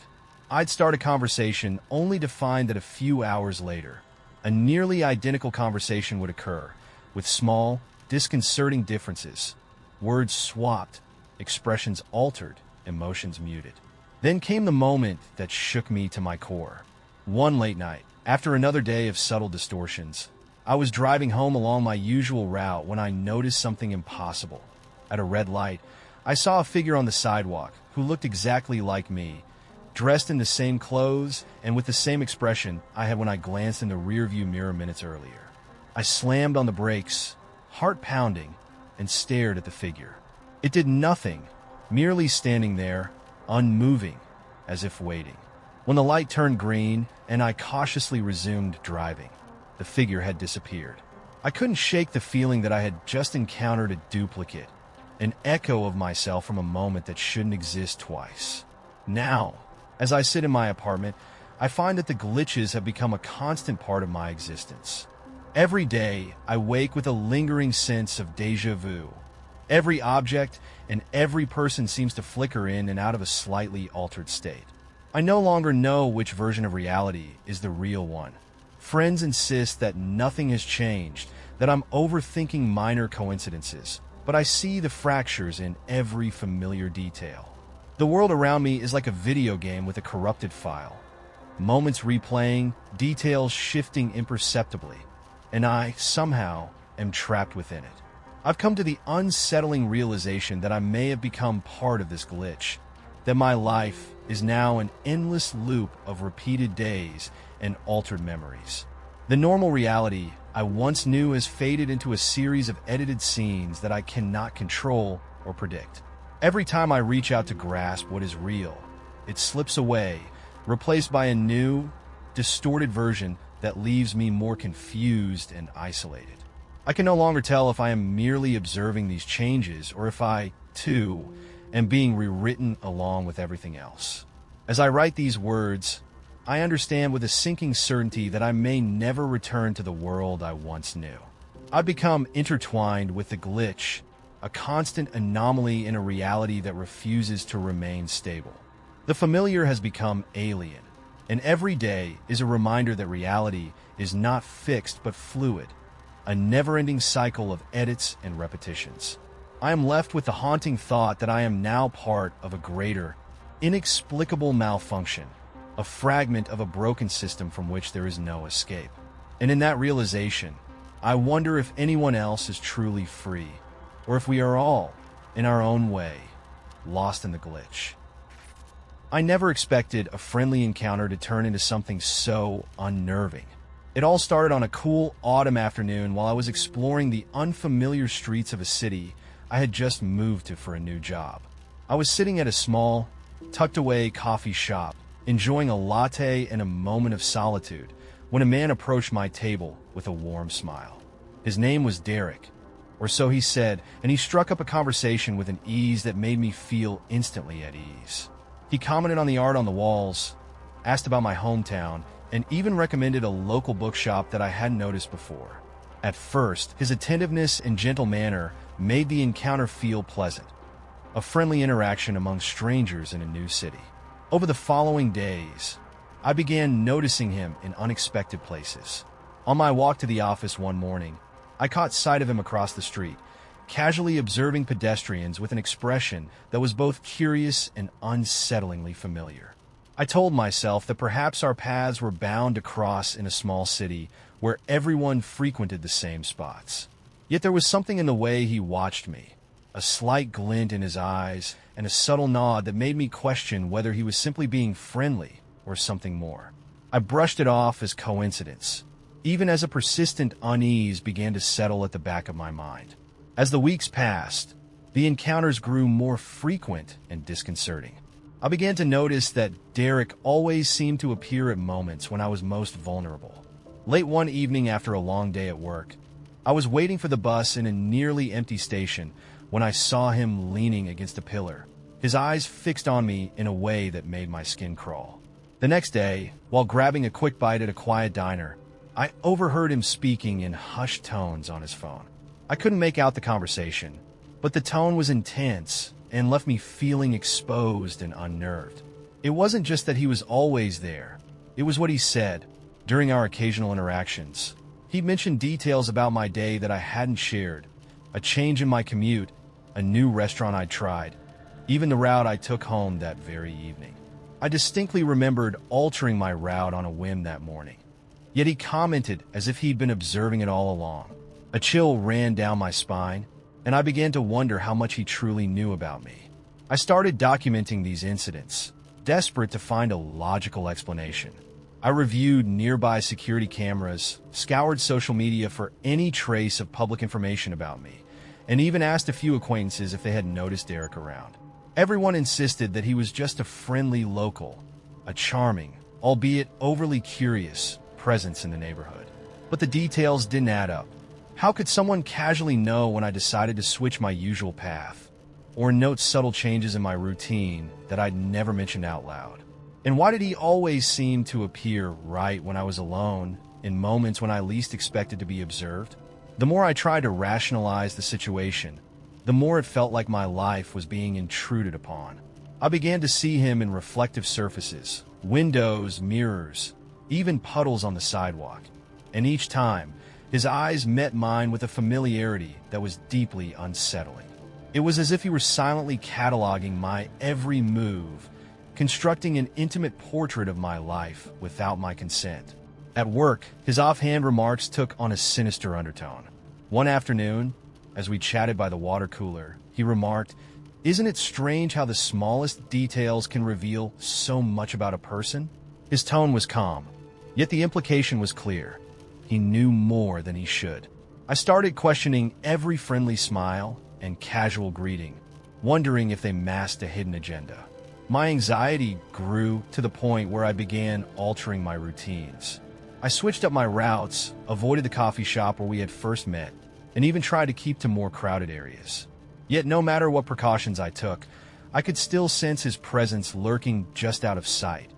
I'd start a conversation only to find that a few hours later, a nearly identical conversation would occur, with small, disconcerting differences. Words swapped, expressions altered, emotions muted. Then came the moment that shook me to my core. One late night, after another day of subtle distortions, I was driving home along my usual route when I noticed something impossible. At a red light, I saw a figure on the sidewalk who looked exactly like me, dressed in the same clothes and with the same expression I had when I glanced in the rearview mirror minutes earlier. I slammed on the brakes, heart pounding, and stared at the figure. It did nothing, merely standing there, unmoving, as if waiting. When the light turned green and I cautiously resumed driving, the figure had disappeared. I couldn't shake the feeling that I had just encountered a duplicate, an echo of myself from a moment that shouldn't exist twice. Now, as I sit in my apartment, I find that the glitches have become a constant part of my existence. Every day, I wake with a lingering sense of déjà vu. Every object and every person seems to flicker in and out of a slightly altered state. I no longer know which version of reality is the real one. Friends insist that nothing has changed, that I'm overthinking minor coincidences, but I see the fractures in every familiar detail. The world around me is like a video game with a corrupted file. Moments replaying, details shifting imperceptibly, and I, somehow, am trapped within it. I've come to the unsettling realization that I may have become part of this glitch, that my life is now an endless loop of repeated days and altered memories. The normal reality I once knew has faded into a series of edited scenes that I cannot control or predict. Every time I reach out to grasp what is real, it slips away, replaced by a new, distorted version that leaves me more confused and isolated. I can no longer tell if I am merely observing these changes or if I, too, am being rewritten along with everything else. As I write these words, I understand with a sinking certainty that I may never return to the world I once knew. I've become intertwined with the glitch, a constant anomaly in a reality that refuses to remain stable. The familiar has become alien, and every day is a reminder that reality is not fixed but fluid, a never-ending cycle of edits and repetitions. I am left with the haunting thought that I am now part of a greater, inexplicable malfunction, a fragment of a broken system from which there is no escape. And in that realization, I wonder if anyone else is truly free, or if we are all, in our own way, lost in the glitch. I never expected a friendly encounter to turn into something so unnerving. It all started on a cool autumn afternoon while I was exploring the unfamiliar streets of a city I had just moved to for a new job. I was sitting at a small, tucked-away coffee shop, enjoying a latte and a moment of solitude, when a man approached my table with a warm smile. His name was Derek, or so he said, and he struck up a conversation with an ease that made me feel instantly at ease. He commented on the art on the walls, asked about my hometown, and even recommended a local bookshop that I hadn't noticed before. At first, his attentiveness and gentle manner made the encounter feel pleasant, a friendly interaction among strangers in a new city. Over the following days, I began noticing him in unexpected places. On my walk to the office one morning, I caught sight of him across the street, casually observing pedestrians with an expression that was both curious and unsettlingly familiar. I told myself that perhaps our paths were bound to cross in a small city where everyone frequented the same spots. Yet there was something in the way he watched me, a slight glint in his eyes and a subtle nod that made me question whether he was simply being friendly or something more. I brushed it off as coincidence, even as a persistent unease began to settle at the back of my mind. As the weeks passed, the encounters grew more frequent and disconcerting. I began to notice that Derek always seemed to appear at moments when I was most vulnerable. Late one evening after a long day at work, I was waiting for the bus in a nearly empty station when I saw him leaning against a pillar, his eyes fixed on me in a way that made my skin crawl. The next day, while grabbing a quick bite at a quiet diner, I overheard him speaking in hushed tones on his phone. I couldn't make out the conversation, but the tone was intense and left me feeling exposed and unnerved. It wasn't just that he was always there. It was what he said. During our occasional interactions, he mentioned details about my day that I hadn't shared, a change in my commute, a new restaurant I'd tried, even the route I took home that very evening. I distinctly remembered altering my route on a whim that morning. Yet he commented as if he'd been observing it all along. A chill ran down my spine, and I began to wonder how much he truly knew about me. I started documenting these incidents, desperate to find a logical explanation. I reviewed nearby security cameras, scoured social media for any trace of public information about me, and even asked a few acquaintances if they had noticed Derek around. Everyone insisted that he was just a friendly local, a charming, albeit overly curious, presence in the neighborhood. But the details didn't add up. How could someone casually know when I decided to switch my usual path, or note subtle changes in my routine that I'd never mentioned out loud? And why did he always seem to appear right when I was alone, in moments when I least expected to be observed? The more I tried to rationalize the situation, the more it felt like my life was being intruded upon. I began to see him in reflective surfaces, windows, mirrors, even puddles on the sidewalk. And each time, his eyes met mine with a familiarity that was deeply unsettling. It was as if he were silently cataloging my every move, constructing an intimate portrait of my life without my consent. At work, his offhand remarks took on a sinister undertone. One afternoon, as we chatted by the water cooler, he remarked, "Isn't it strange how the smallest details can reveal so much about a person?" His tone was calm, yet the implication was clear. He knew more than he should. I started questioning every friendly smile and casual greeting, wondering if they masked a hidden agenda. My anxiety grew to the point where I began altering my routines. I switched up my routes, avoided the coffee shop where we had first met, and even tried to keep to more crowded areas. Yet no matter what precautions I took, I could still sense his presence lurking just out of sight,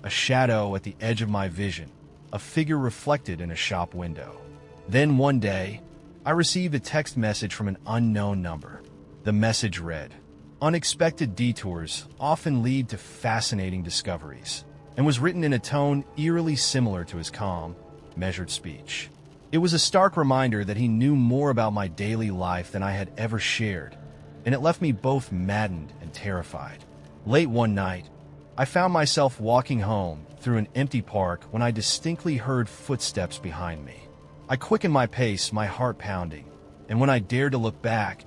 a shadow at the edge of my vision, a figure reflected in a shop window. Then one day, I received a text message from an unknown number. The message read, "Unexpected detours often lead to fascinating discoveries," and was written in a tone eerily similar to his calm, measured speech. It was a stark reminder that he knew more about my daily life than I had ever shared, and it left me both maddened and terrified. Late one night, I found myself walking home through an empty park when I distinctly heard footsteps behind me. I quickened my pace, my heart pounding, and when I dared to look back,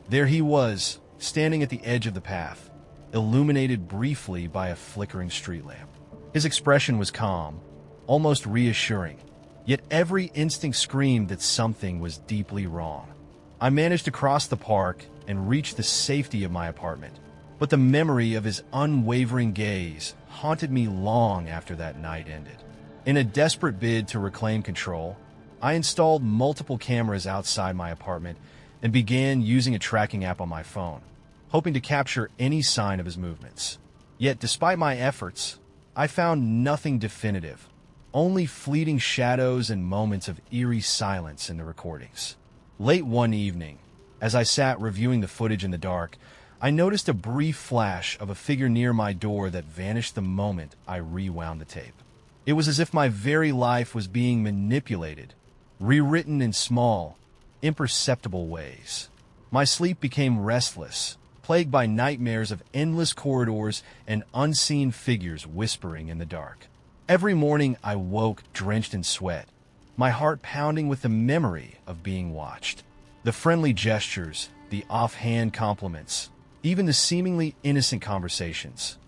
there he was, standing at the edge of the path, illuminated briefly by a flickering street lamp. His expression was calm, almost reassuring, yet every instinct screamed that something was deeply wrong. I managed to cross the park and reach the safety of my apartment, but the memory of his unwavering gaze haunted me long after that night ended. In a desperate bid to reclaim control, I installed multiple cameras outside my apartment and began using a tracking app on my phone, hoping to capture any sign of his movements. Yet, despite my efforts, I found nothing definitive, only fleeting shadows and moments of eerie silence in the recordings. Late one evening, as I sat reviewing the footage in the dark, I noticed a brief flash of a figure near my door that vanished the moment I rewound the tape. It was as if my very life was being manipulated, rewritten in small, imperceptible ways. My sleep became restless, plagued by nightmares of endless corridors and unseen figures whispering in the dark. Every morning I woke drenched in sweat, my heart pounding with the memory of being watched. The friendly gestures, the offhand compliments, even the seemingly innocent conversations,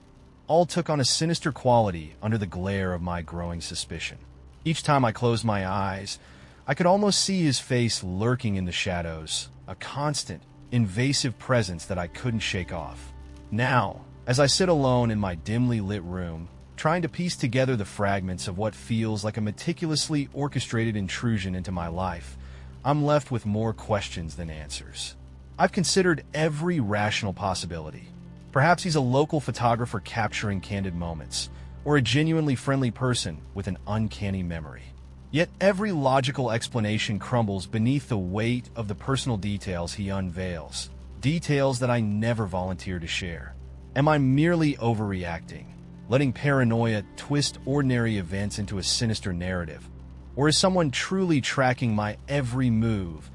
all took on a sinister quality under the glare of my growing suspicion. Each time I closed my eyes, I could almost see his face lurking in the shadows, a constant, invasive presence that I couldn't shake off. Now, as I sit alone in my dimly lit room, trying to piece together the fragments of what feels like a meticulously orchestrated intrusion into my life, I'm left with more questions than answers. I've considered every rational possibility. Perhaps he's a local photographer capturing candid moments, or a genuinely friendly person with an uncanny memory. Yet every logical explanation crumbles beneath the weight of the personal details he unveils, details that I never volunteered to share. Am I merely overreacting, letting paranoia twist ordinary events into a sinister narrative? Or is someone truly tracking my every move,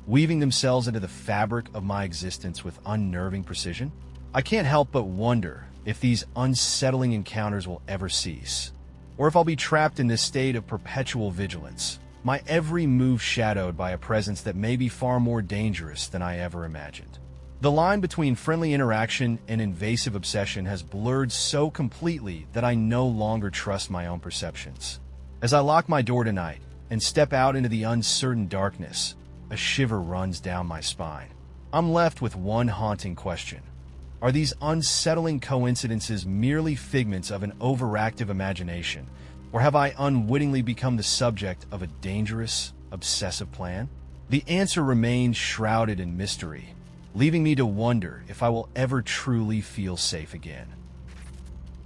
weaving themselves into the fabric of my existence with unnerving precision? I can't help but wonder if these unsettling encounters will ever cease, or if I'll be trapped in this state of perpetual vigilance, my every move shadowed by a presence that may be far more dangerous than I ever imagined. The line between friendly interaction and invasive obsession has blurred so completely that I no longer trust my own perceptions. As I lock my door tonight and step out into the uncertain darkness, a shiver runs down my spine. I'm left with one haunting question. Are these unsettling coincidences merely figments of an overactive imagination, or have I unwittingly become the subject of a dangerous, obsessive plan? The answer remains shrouded in mystery, leaving me to wonder if I will ever truly feel safe again.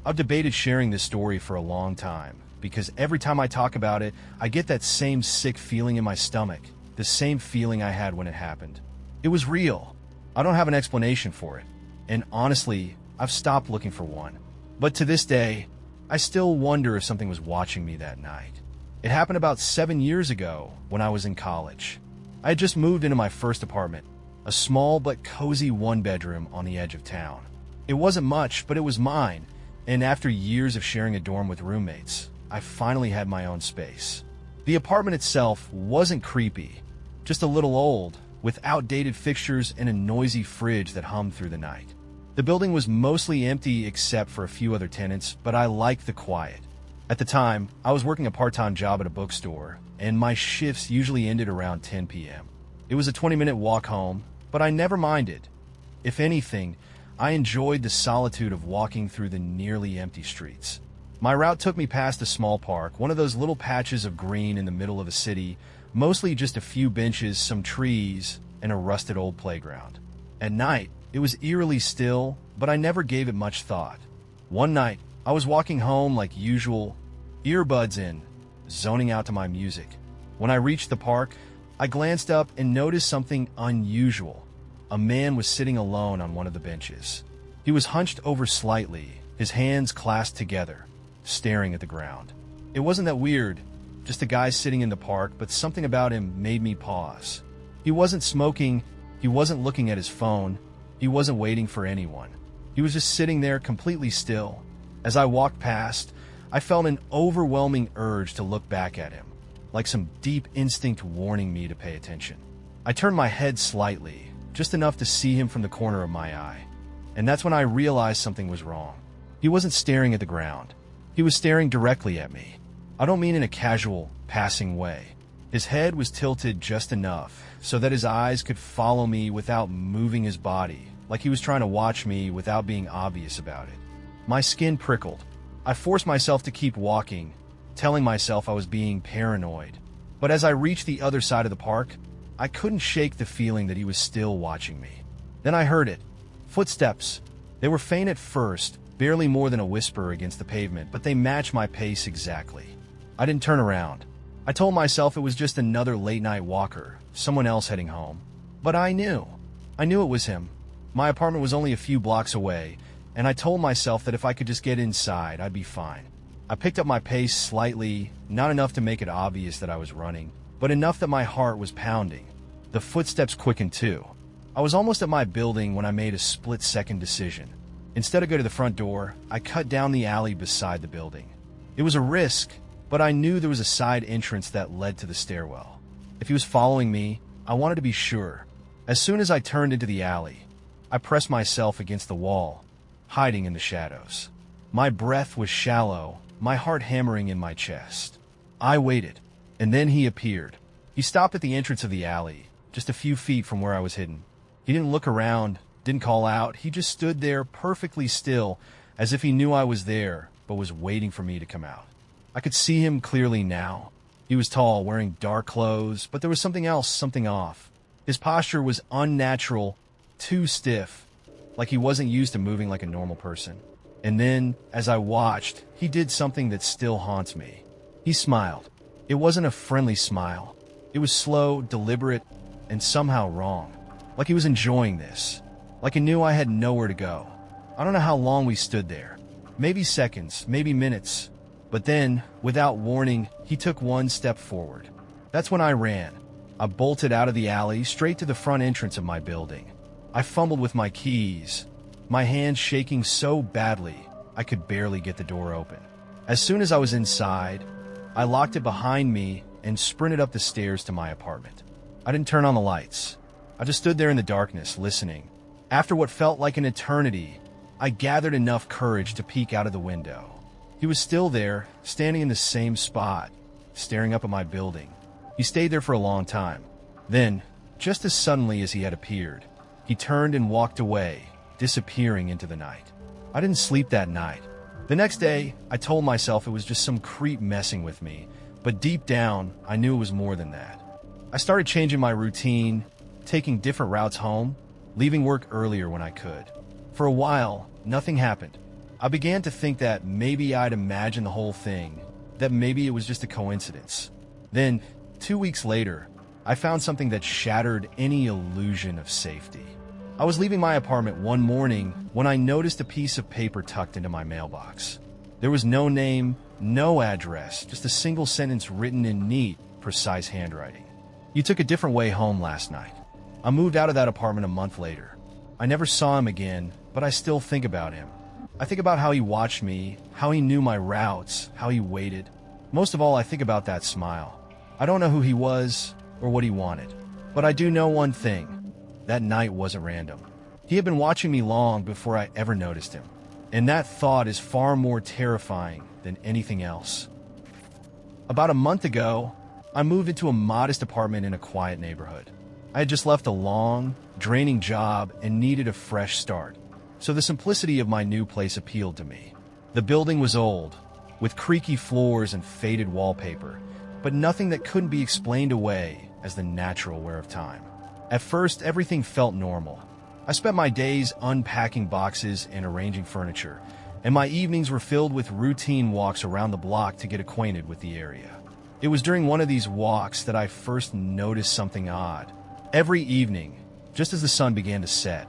I've debated sharing this story for a long time, because every time I talk about it, I get that same sick feeling in my stomach, the same feeling I had when it happened. It was real. I don't have an explanation for it, and honestly, I've stopped looking for one. But to this day, I still wonder if something was watching me that night. It happened about 7 years ago when I was in college. I had just moved into my first apartment, a small but cozy one-bedroom on the edge of town. It wasn't much, but it was mine, and after years of sharing a dorm with roommates, I finally had my own space. The apartment itself wasn't creepy, just a little old, with outdated fixtures and a noisy fridge that hummed through the night. The building was mostly empty except for a few other tenants, but I liked the quiet. At the time, I was working a part-time job at a bookstore, and my shifts usually ended around 10 p.m. It was a 20-minute walk home, but I never minded. If anything, I enjoyed the solitude of walking through the nearly empty streets. My route took me past a small park, one of those little patches of green in the middle of a city, mostly just a few benches, some trees, and a rusted old playground. At night, it was eerily still, but I never gave it much thought. One night, I was walking home like usual, earbuds in, zoning out to my music. When I reached the park, I glanced up and noticed something unusual. A man was sitting alone on one of the benches. He was hunched over slightly, his hands clasped together, staring at the ground. It wasn't that weird, just a guy sitting in the park, but something about him made me pause. He wasn't smoking, he wasn't looking at his phone, he wasn't waiting for anyone. He was just sitting there completely still. As I walked past, I felt an overwhelming urge to look back at him, like some deep instinct warning me to pay attention. I turned my head slightly, just enough to see him from the corner of my eye. And that's when I realized something was wrong. He wasn't staring at the ground. He was staring directly at me. I don't mean in a casual, passing way. His head was tilted just enough so that his eyes could follow me without moving his body, like he was trying to watch me without being obvious about it. My skin prickled. I forced myself to keep walking, telling myself I was being paranoid. But as I reached the other side of the park, I couldn't shake the feeling that he was still watching me. Then I heard it. Footsteps. They were faint at first, barely more than a whisper against the pavement, but they matched my pace exactly. I didn't turn around. I told myself it was just another late-night walker, someone else heading home. But I knew. I knew it was him. My apartment was only a few blocks away, and I told myself that if I could just get inside, I'd be fine. I picked up my pace slightly, not enough to make it obvious that I was running, but enough that my heart was pounding. The footsteps quickened too. I was almost at my building when I made a split-second decision. Instead of going to the front door, I cut down the alley beside the building. It was a risk, but I knew there was a side entrance that led to the stairwell. If he was following me, I wanted to be sure. As soon as I turned into the alley, I pressed myself against the wall, hiding in the shadows. My breath was shallow, my heart hammering in my chest. I waited, and then he appeared. He stopped at the entrance of the alley, just a few feet from where I was hidden. He didn't look around, didn't call out. He just stood there perfectly still, as if he knew I was there, but was waiting for me to come out. I could see him clearly now. He was tall, wearing dark clothes, but there was something else, something off. His posture was unnatural, too stiff, like he wasn't used to moving like a normal person. And then, as I watched, he did something that still haunts me. He smiled. It wasn't a friendly smile. It was slow, deliberate, and somehow wrong. Like he was enjoying this. Like he knew I had nowhere to go. I don't know how long we stood there. Maybe seconds, maybe minutes. But then, without warning, he took one step forward. That's when I ran. I bolted out of the alley, straight to the front entrance of my building. I fumbled with my keys, my hands shaking so badly I could barely get the door open. As soon as I was inside, I locked it behind me and sprinted up the stairs to my apartment. I didn't turn on the lights. I just stood there in the darkness, listening. After what felt like an eternity, I gathered enough courage to peek out of the window. He was still there, standing in the same spot, staring up at my building. He stayed there for a long time. Then, just as suddenly as he had appeared, he turned and walked away, disappearing into the night. I didn't sleep that night. The next day, I told myself it was just some creep messing with me, but deep down, I knew it was more than that. I started changing my routine, taking different routes home, leaving work earlier when I could. For a while, nothing happened. I began to think that maybe I'd imagined the whole thing, that maybe it was just a coincidence. Then, 2 weeks later, I found something that shattered any illusion of safety. I was leaving my apartment one morning when I noticed a piece of paper tucked into my mailbox. There was no name, no address, just a single sentence written in neat, precise handwriting. You took a different way home last night. I moved out of that apartment a month later. I never saw him again, but I still think about him. I think about how he watched me, how he knew my routes, how he waited. Most of all, I think about that smile. I don't know who he was or what he wanted, but I do know one thing. That night wasn't random. He had been watching me long before I ever noticed him, and that thought is far more terrifying than anything else. About a month ago, I moved into a modest apartment in a quiet neighborhood. I had just left a long, draining job and needed a fresh start, so the simplicity of my new place appealed to me. The building was old, with creaky floors and faded wallpaper, but nothing that couldn't be explained away as the natural wear of time. At first, everything felt normal. I spent my days unpacking boxes and arranging furniture, and my evenings were filled with routine walks around the block to get acquainted with the area. It was during one of these walks that I first noticed something odd. Every evening, just as the sun began to set,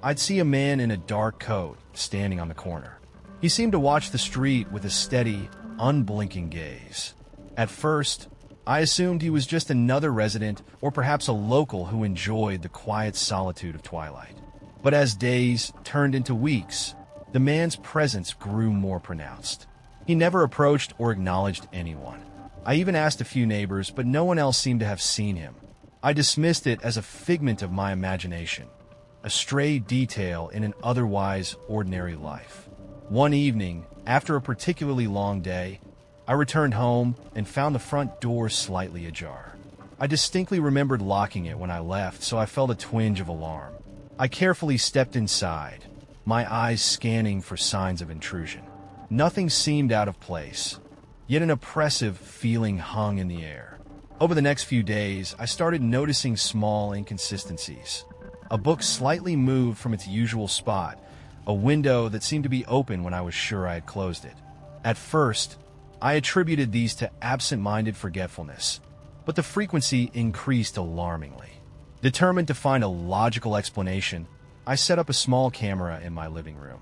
I'd see a man in a dark coat standing on the corner. He seemed to watch the street with a steady, unblinking gaze. At first, I assumed he was just another resident or perhaps a local who enjoyed the quiet solitude of twilight. But as days turned into weeks, the man's presence grew more pronounced. He never approached or acknowledged anyone. I even asked a few neighbors, but no one else seemed to have seen him. I dismissed it as a figment of my imagination, a stray detail in an otherwise ordinary life. One evening, after a particularly long day, I returned home and found the front door slightly ajar. I distinctly remembered locking it when I left, so I felt a twinge of alarm. I carefully stepped inside, my eyes scanning for signs of intrusion. Nothing seemed out of place, yet an oppressive feeling hung in the air. Over the next few days, I started noticing small inconsistencies. A book slightly moved from its usual spot, a window that seemed to be open when I was sure I had closed it. At first, I attributed these to absent-minded forgetfulness, but the frequency increased alarmingly. Determined to find a logical explanation, I set up a small camera in my living room.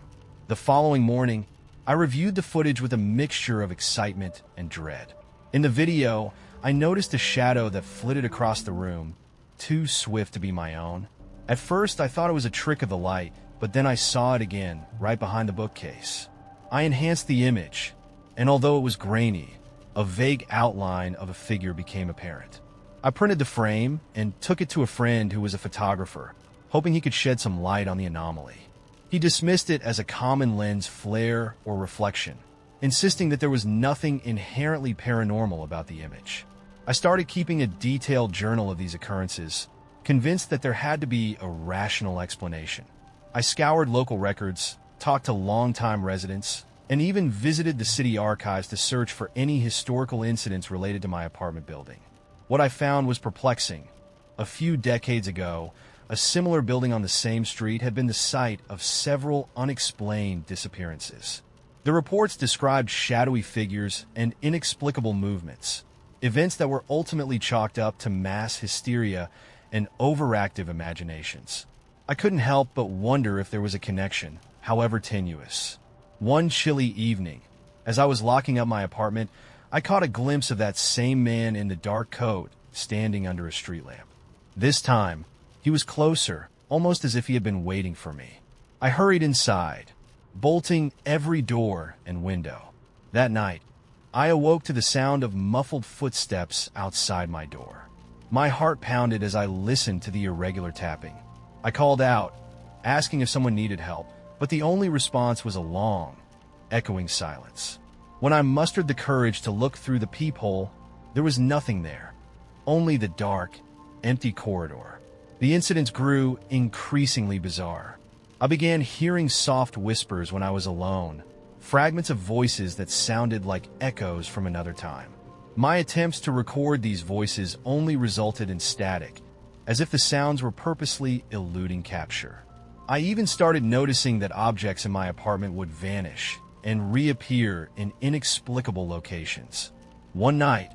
The following morning, I reviewed the footage with a mixture of excitement and dread. In the video, I noticed a shadow that flitted across the room, too swift to be my own. At first, I thought it was a trick of the light, but then I saw it again, right behind the bookcase. I enhanced the image, and although it was grainy, a vague outline of a figure became apparent. I printed the frame and took it to a friend who was a photographer, hoping he could shed some light on the anomaly. He dismissed it as a common lens flare or reflection, insisting that there was nothing inherently paranormal about the image. I started keeping a detailed journal of these occurrences, convinced that there had to be a rational explanation. I scoured local records, talked to longtime residents, and even visited the city archives to search for any historical incidents related to my apartment building. What I found was perplexing. A few decades ago, a similar building on the same street had been the site of several unexplained disappearances. The reports described shadowy figures and inexplicable movements, events that were ultimately chalked up to mass hysteria and overactive imaginations. I couldn't help but wonder if there was a connection, however tenuous. One chilly evening, as I was locking up my apartment, I caught a glimpse of that same man in the dark coat standing under a street lamp. This time, he was closer, almost as if he had been waiting for me. I hurried inside, bolting every door and window. That night, I awoke to the sound of muffled footsteps outside my door. My heart pounded as I listened to the irregular tapping. I called out, asking if someone needed help, but the only response was a long, echoing silence. When I mustered the courage to look through the peephole, there was nothing there, only the dark, empty corridor. The incidents grew increasingly bizarre. I began hearing soft whispers when I was alone, fragments of voices that sounded like echoes from another time. My attempts to record these voices only resulted in static, as if the sounds were purposely eluding capture. I even started noticing that objects in my apartment would vanish and reappear in inexplicable locations. One night,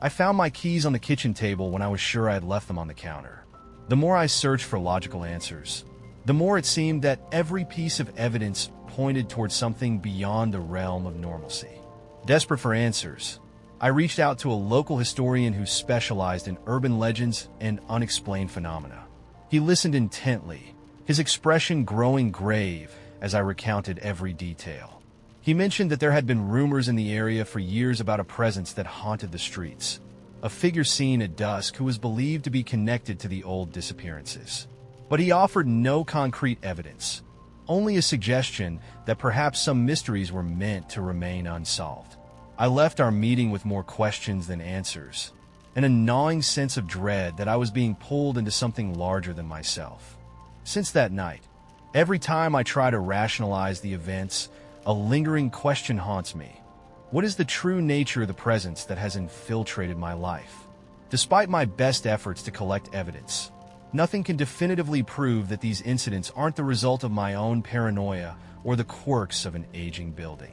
I found my keys on the kitchen table when I was sure I had left them on the counter. The more I searched for logical answers, the more it seemed that every piece of evidence pointed towards something beyond the realm of normalcy. Desperate for answers, I reached out to a local historian who specialized in urban legends and unexplained phenomena. He listened intently, his expression growing grave as I recounted every detail. He mentioned that there had been rumors in the area for years about a presence that haunted the streets, a figure seen at dusk who was believed to be connected to the old disappearances. But he offered no concrete evidence, only a suggestion that perhaps some mysteries were meant to remain unsolved. I left our meeting with more questions than answers, and a gnawing sense of dread that I was being pulled into something larger than myself. Since that night, every time I try to rationalize the events, a lingering question haunts me. What is the true nature of the presence that has infiltrated my life? Despite my best efforts to collect evidence, nothing can definitively prove that these incidents aren't the result of my own paranoia or the quirks of an aging building.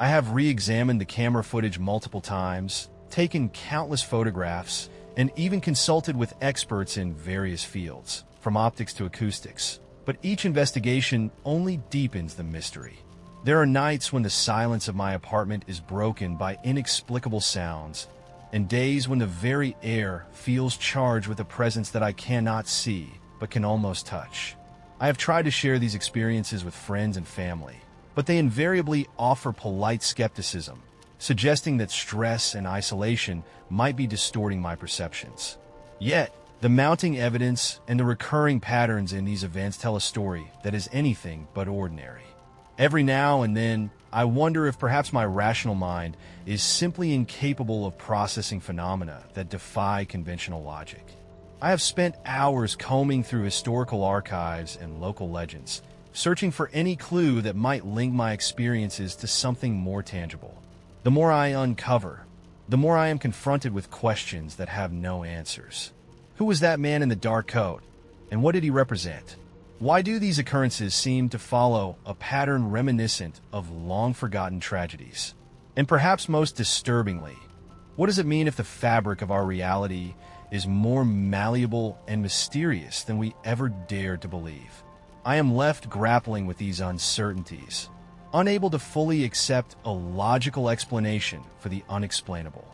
I have re-examined the camera footage multiple times, taken countless photographs, and even consulted with experts in various fields, from optics to acoustics. But each investigation only deepens the mystery. There are nights when the silence of my apartment is broken by inexplicable sounds, and days when the very air feels charged with a presence that I cannot see, but can almost touch. I have tried to share these experiences with friends and family, but they invariably offer polite skepticism, suggesting that stress and isolation might be distorting my perceptions. Yet, the mounting evidence and the recurring patterns in these events tell a story that is anything but ordinary. Every now and then, I wonder if perhaps my rational mind is simply incapable of processing phenomena that defy conventional logic. I have spent hours combing through historical archives and local legends, searching for any clue that might link my experiences to something more tangible. The more I uncover, the more I am confronted with questions that have no answers. Who was that man in the dark coat, and what did he represent? Why do these occurrences seem to follow a pattern reminiscent of long-forgotten tragedies? And perhaps most disturbingly, what does it mean if the fabric of our reality is more malleable and mysterious than we ever dared to believe? I am left grappling with these uncertainties, unable to fully accept a logical explanation for the unexplainable.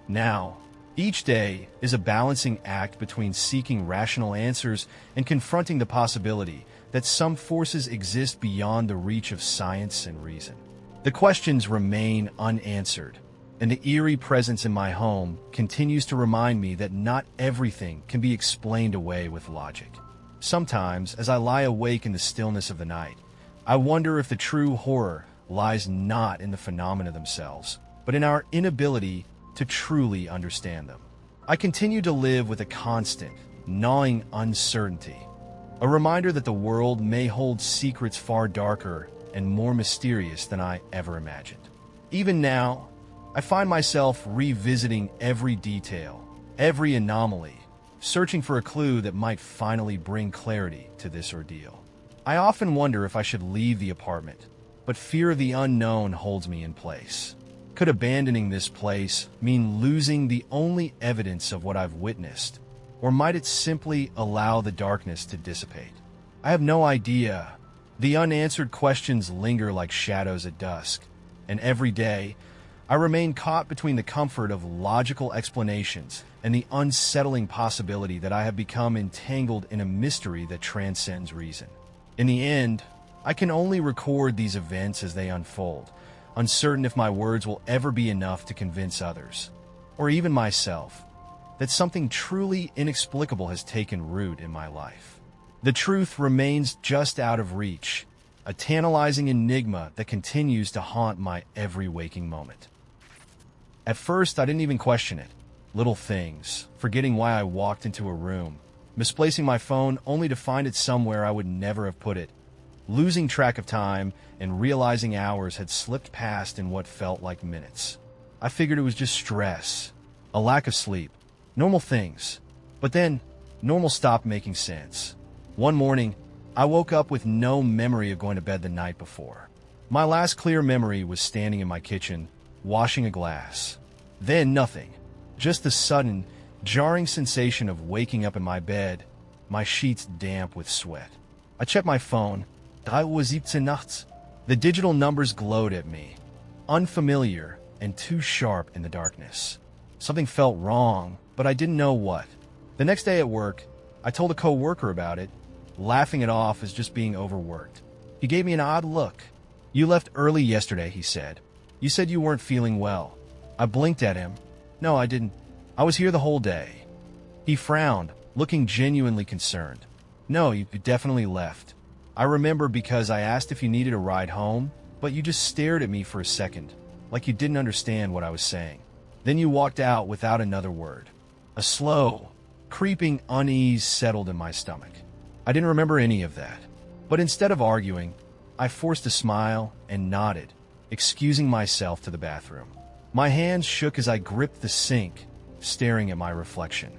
Now, each day is a balancing act between seeking rational answers and confronting the possibility that some forces exist beyond the reach of science and reason. The questions remain unanswered, and the eerie presence in my home continues to remind me that not everything can be explained away with logic. Sometimes, as I lie awake in the stillness of the night, I wonder if the true horror lies not in the phenomena themselves, but in our inability to truly understand them. I continue to live with a constant, gnawing uncertainty, a reminder that the world may hold secrets far darker and more mysterious than I ever imagined. Even now, I find myself revisiting every detail, every anomaly, searching for a clue that might finally bring clarity to this ordeal. I often wonder if I should leave the apartment, but fear of the unknown holds me in place. Could abandoning this place mean losing the only evidence of what I've witnessed, or might it simply allow the darkness to dissipate? I have no idea. The unanswered questions linger like shadows at dusk, and every day, I remain caught between the comfort of logical explanations and the unsettling possibility that I have become entangled in a mystery that transcends reason. In the end, I can only record these events as they unfold, uncertain if my words will ever be enough to convince others, or even myself, that something truly inexplicable has taken root in my life. The truth remains just out of reach, a tantalizing enigma that continues to haunt my every waking moment. At first, I didn't even question it. Little things, forgetting why I walked into a room, misplacing my phone only to find it somewhere I would never have put it, losing track of time and realizing hours had slipped past in what felt like minutes. I figured it was just stress, a lack of sleep, normal things. But then, normal stopped making sense. One morning, I woke up with no memory of going to bed the night before. My last clear memory was standing in my kitchen, washing a glass. Then nothing. Just the sudden, jarring sensation of waking up in my bed, my sheets damp with sweat. I checked my phone. 3:17 Uhr nachts. The digital numbers glowed at me, unfamiliar and too sharp in the darkness. Something felt wrong, but I didn't know what. The next day at work, I told a coworker about it, laughing it off as just being overworked. He gave me an odd look. "You left early yesterday," he said. "You said you weren't feeling well." I blinked at him. "No, I didn't. I was here the whole day." He frowned, looking genuinely concerned. "No, you definitely left. I remember because I asked if you needed a ride home, but you just stared at me for a second, like you didn't understand what I was saying. Then you walked out without another word." A slow, creeping unease settled in my stomach. I didn't remember any of that. But instead of arguing, I forced a smile and nodded, excusing myself to the bathroom. My hands shook as I gripped the sink, staring at my reflection.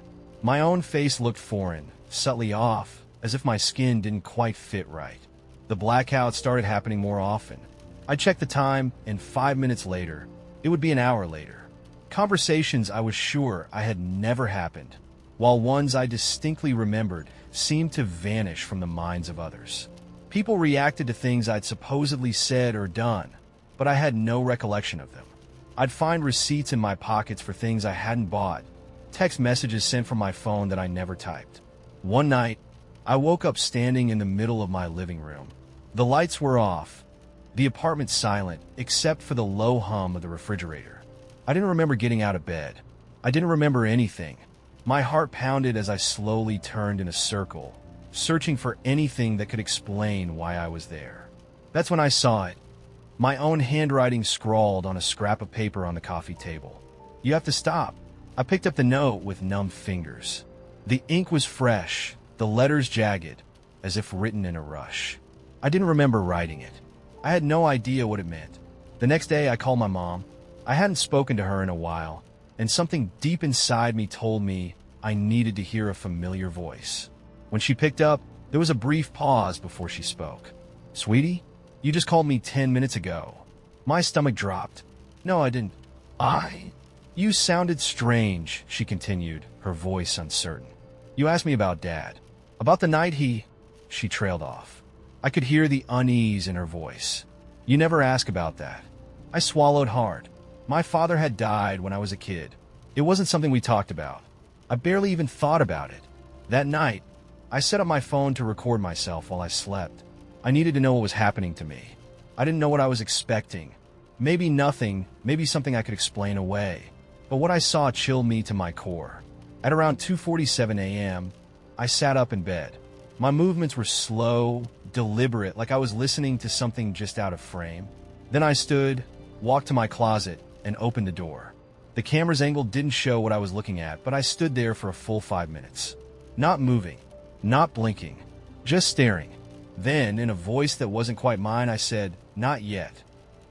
My own face looked foreign, subtly off, as if my skin didn't quite fit right. The blackouts started happening more often. I checked the time, and 5 minutes later, it would be an hour later. Conversations I was sure I had never happened, while ones I distinctly remembered seemed to vanish from the minds of others. People reacted to things I'd supposedly said or done, but I had no recollection of them. I'd find receipts in my pockets for things I hadn't bought, text messages sent from my phone that I never typed. One night, I woke up standing in the middle of my living room. The lights were off, the apartment silent, except for the low hum of the refrigerator. I didn't remember getting out of bed. I didn't remember anything. My heart pounded as I slowly turned in a circle, searching for anything that could explain why I was there. That's when I saw it. My own handwriting scrawled on a scrap of paper on the coffee table. "You have to stop." I picked up the note with numb fingers. The ink was fresh, the letters jagged, as if written in a rush. I didn't remember writing it. I had no idea what it meant. The next day, I called my mom. I hadn't spoken to her in a while, and something deep inside me told me I needed to hear a familiar voice. When she picked up, there was a brief pause before she spoke. "Sweetie, you just called me 10 minutes ago." My stomach dropped. "No, I didn't." You sounded strange," she continued, her voice uncertain. "You asked me about Dad. About the night She trailed off. I could hear the unease in her voice. "You never ask about that." I swallowed hard. My father had died when I was a kid. It wasn't something we talked about. I barely even thought about it. That night, I set up my phone to record myself while I slept. I needed to know what was happening to me. I didn't know what I was expecting. Maybe nothing, maybe something I could explain away. But what I saw chilled me to my core. At around 2:47 a.m., I sat up in bed. My movements were slow, deliberate, like I was listening to something just out of frame. Then I stood, walked to my closet, and opened the door. The camera's angle didn't show what I was looking at, but I stood there for a full 5 minutes. Not moving, not blinking, just staring. Then, in a voice that wasn't quite mine, I said, "Not yet."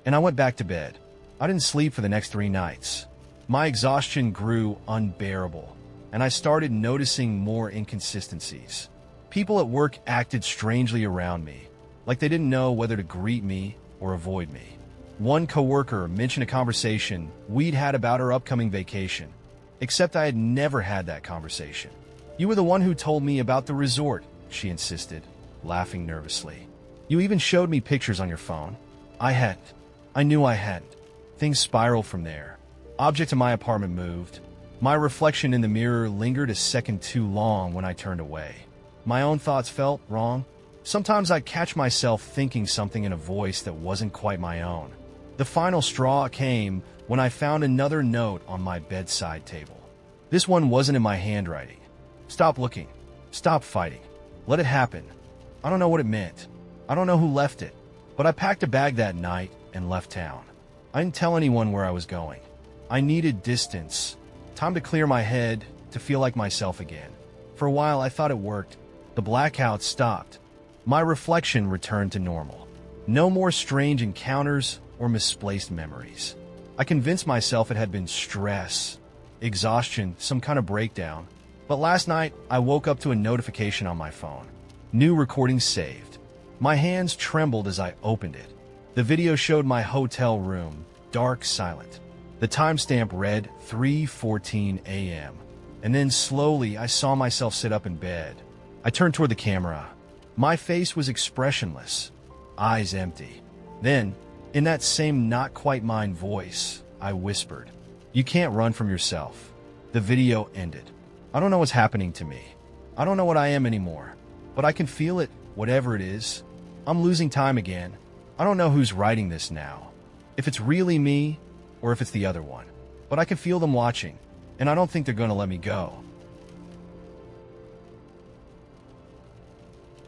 And I went back to bed. I didn't sleep for the next 3 nights. My exhaustion grew unbearable, and I started noticing more inconsistencies. People at work acted strangely around me, like they didn't know whether to greet me or avoid me. One coworker mentioned a conversation we'd had about our upcoming vacation, except I had never had that conversation. "You were the one who told me about the resort," she insisted, laughing nervously. "You even showed me pictures on your phone." I hadn't. I knew I hadn't. Things spiraled from there. Objects in my apartment moved. My reflection in the mirror lingered a second too long when I turned away. My own thoughts felt wrong. Sometimes I'd catch myself thinking something in a voice that wasn't quite my own. The final straw came when I found another note on my bedside table. This one wasn't in my handwriting. "Stop looking. Stop fighting. Let it happen." I don't know what it meant. I don't know who left it. But I packed a bag that night and left town. I didn't tell anyone where I was going. I needed distance. Time to clear my head, to feel like myself again. For a while, I thought it worked. The blackout stopped. My reflection returned to normal. No more strange encounters or misplaced memories. I convinced myself it had been stress, exhaustion, some kind of breakdown. But last night, I woke up to a notification on my phone. New recording saved. My hands trembled as I opened it. The video showed my hotel room, dark, silent. The timestamp read 3:14 a.m. And then slowly, I saw myself sit up in bed. I turned toward the camera. My face was expressionless, eyes empty. Then, in that same not quite mine voice, I whispered, "You can't run from yourself." The video ended. I don't know what's happening to me. I don't know what I am anymore. But I can feel it, whatever it is. I'm losing time again. I don't know who's writing this now. If it's really me, or if it's the other one. But I can feel them watching, and I don't think they're going to let me go.